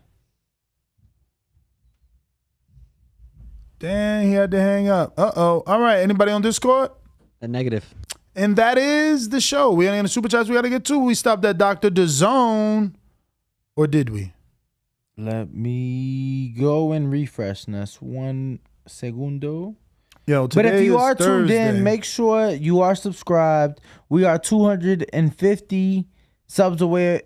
J: Damn, he had to hang up. All right, anybody on Discord?
K: A negative.
J: And that is the show. We ain't in the super chats we got to get to. We stopped at Dr. DAZN. Or did we?
H: Let me go and refresh. That's 1 segundo.
J: Yo,
H: but if you are tuned
J: Thursday.
H: in, make sure you are subscribed. We are 250 subs away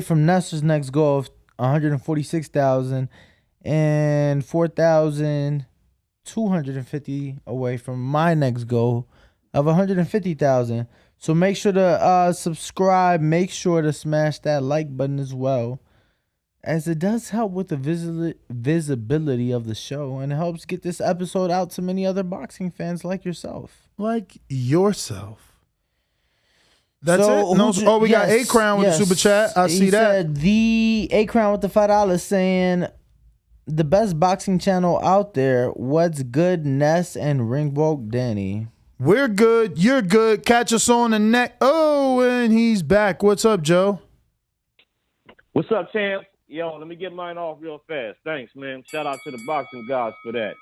H: from Nestor's next goal of 146,000 and 4,250 away from my next goal of 150,000. So make sure to subscribe. Make sure to smash that like button as well, as it does help with the visibility of the show and it helps get this episode out to many other boxing fans like yourself.
J: Like yourself. That's it? No, we got A Crown with the super chat. I see that.
H: Said the A Crown with the $5 saying the best boxing channel out there. What's good, Ness and Ringwalk Danny?
J: We're good. You're good. Catch us on the neck. Oh, and he's back. What's up, Joe?
Q: What's up, champs? Yo, let me get mine off real fast. Thanks, man. Shout out to the boxing gods for that.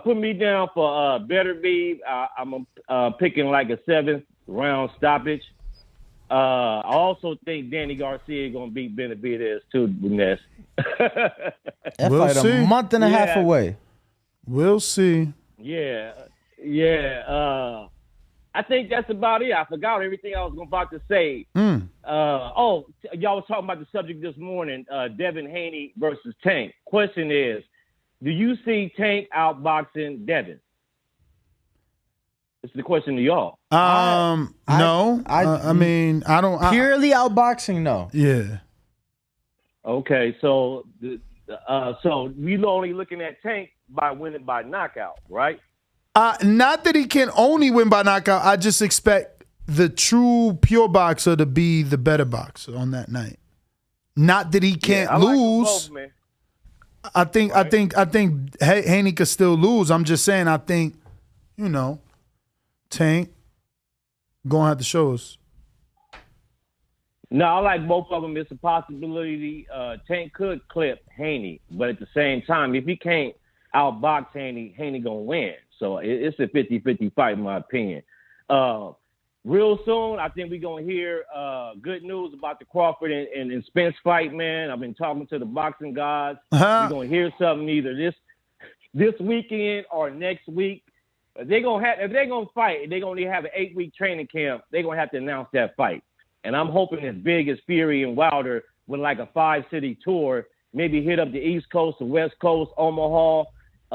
Q: Put me down for Beterbiev. I'm picking like a 7th round stoppage. I also think Danny Garcia is going to beat Benavides too, Ness.
H: That fight a month and a half away.
J: We'll see.
Q: Yeah. I think that's about it. I forgot everything I was about to say. Y'all was talking about the subject this morning, Devin Haney versus Tank. Question is, do you see Tank outboxing Devin? It's the question to y'all.
J: No. I mean, I don't.
H: Purely outboxing, no.
J: Yeah.
Q: Okay, so we're only looking at Tank by winning by knockout, right?
J: Not that he can only win by knockout. I just expect the true pure boxer to be the better boxer on that night. Not that he can't lose.
Q: Like
J: both, I think Haney could still lose. I'm just saying. I think, Tank gonna have to show us.
Q: No, I like both of them. It's a possibility. Tank could clip Haney, but at the same time, if he can't outbox Haney gonna win. So it's a 50-50 fight, in my opinion. Real soon, I think we're going to hear good news about the Crawford and Spence fight, man. I've been talking to the boxing gods. We're going to hear something either this weekend or next week. If they're going to fight, they're going to have an 8-week training camp. They're going to have to announce that fight. And I'm hoping as big as Fury and Wilder with like a 5-city tour, maybe hit up the East Coast, the West Coast, Omaha,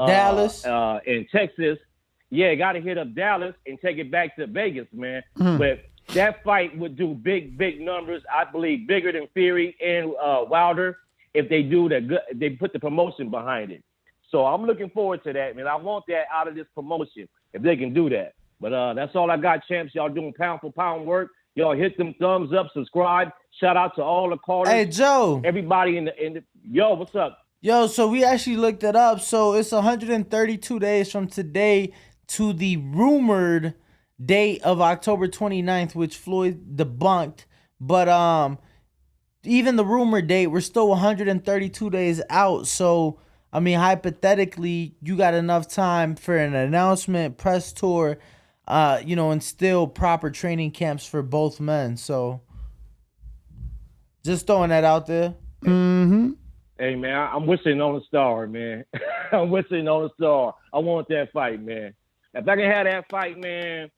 H: Dallas,
Q: and Texas. Yeah, got to hit up Dallas and take it back to Vegas, man. But that fight would do big numbers. I believe bigger than Fury and Wilder if they do that. They put the promotion behind it. So I'm looking forward to that, man. I want that out of this promotion if they can do that. But that's all I got, champs. Y'all doing pound for pound work. Y'all hit them thumbs up, subscribe. Shout out to all the callers.
H: Hey, Joe.
Q: Everybody in the yo, what's up?
H: Yo, so we actually looked it up. So it's 132 days from today to the rumored date of October 29th, which Floyd debunked. But even the rumored date, we're still 132 days out. So, I mean, hypothetically, you got enough time for an announcement, press tour, and still proper training camps for both men. So, just throwing that out there.
J: Mm-hmm.
C: Hey, man, I'm whistling on a star, man. I'm whistling on a star. I want that fight, man. If I can have that fight, man,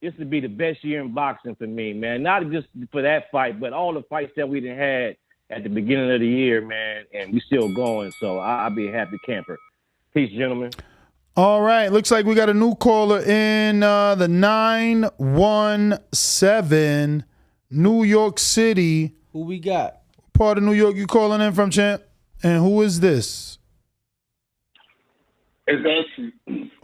C: this would be the best year in boxing for me, man. Not just for that fight, but all the fights that we done had at the beginning of the year, man, and we still going. So I'll be a happy camper. Peace, gentlemen.
J: All right. Looks like we got a new caller in the 917 New York City.
H: Who we got?
J: Part of New York you calling in from, champ? And who is this?
T: It's actually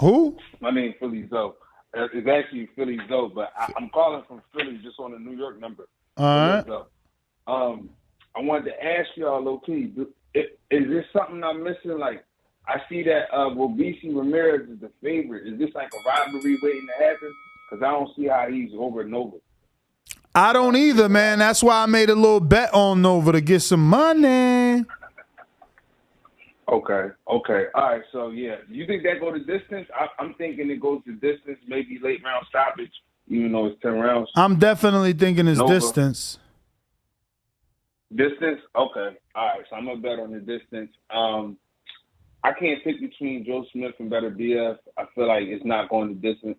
J: who?
T: My name's Philly Zoe. It's actually Philly Zoe, but I'm calling from Philly just on the New York number.
J: All right.
T: I wanted to ask y'all, low key, is this something I'm missing? Like, I see that Robeisy Ramirez is the favorite. Is this like a rivalry waiting to happen? Because I don't see how he's over Nova.
J: I don't either, man. That's why I made a little bet on Nova to get some money.
T: Okay. All right. So, yeah. Do you think that go to distance? I'm thinking it goes to distance, maybe late round stoppage, even though it's 10 rounds.
J: I'm definitely thinking it's
T: Nova.
J: distance.
T: Distance? Okay. All right. So I'm going to bet on the distance. I can't pick between Joe Smith and Beterbiev. I feel like it's not going to distance.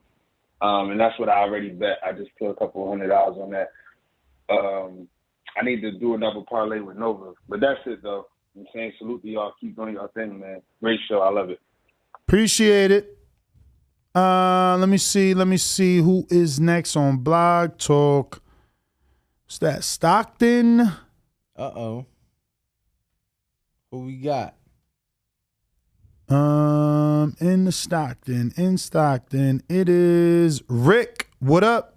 T: And that's what I already bet. I just put a couple $100 on that. I need to do another parlay with Nova. But that's it, though. I'm saying salute to y'all. Keep doing your thing, man. Great show. I love it.
J: Appreciate it. Let me see who is next on Blog Talk. What's that? Stockton?
H: Uh-oh. Who we got?
J: In Stockton, it is Rick. What up?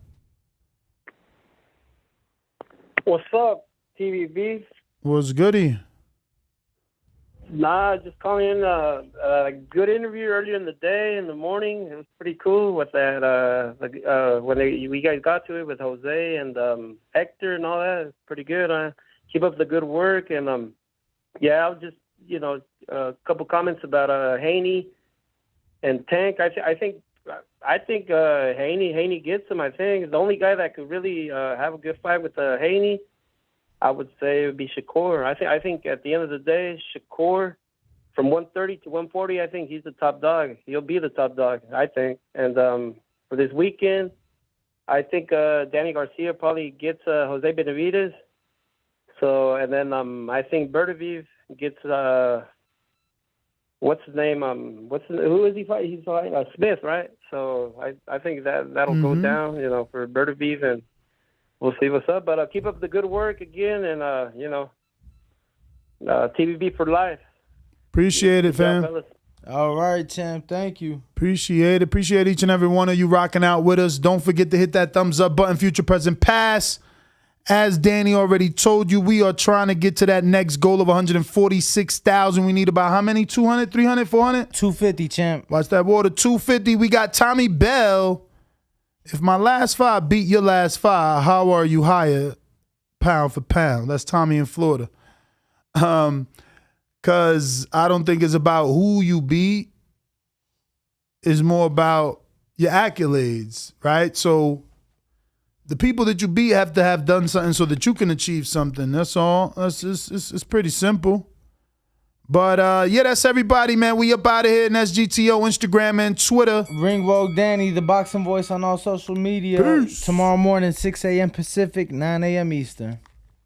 V: What's up, TVB?
J: What's goody?
V: Nah, just calling in a good interview earlier in the day, in the morning. It was pretty cool with that. When we guys got to it with Jose and Hector and all that. It's pretty good. Keep up the good work. And I was just, a couple comments about Haney and Tank. I think Haney gets him. I think the only guy that could really have a good fight with Haney, I would say, it would be Shakur. I think at the end of the day, Shakur, from 130 to 140, I think he's the top dog. He'll be the top dog, I think. And for this weekend, I think Danny Garcia probably gets Jose Benavides. So, and then I think Beterbiev gets what's his name? Who is he fighting? He's fighting Smith, right? So I think that'll go down, for Beterbiev, and we'll see what's up. But keep up the good work again, and TVB for life.
J: Appreciate it, fam.
H: All right, champ. Thank you.
J: Appreciate it. Appreciate each and every one of you rocking out with us. Don't forget to hit that thumbs up button, future, present, past. As Danny already told you, we are trying to get to that next goal of 146,000. We need about how many? 200, 300, 400?
H: 250, champ.
J: Watch that water. 250. We got Tommy Bell. If my last five beat your last five, how are you higher pound for pound? That's Tommy in Florida. Because I don't think it's about who you beat. It's more about your accolades, right? So the people that you beat have to have done something so that you can achieve something. That's all. It's pretty simple. But that's everybody, man. We up out of here. And that's GTO, Instagram, and Twitter.
H: Ring Rogue Danny, the boxing voice on all social media.
J: Peace.
H: Tomorrow morning, 6 a.m. Pacific, 9 a.m. Eastern.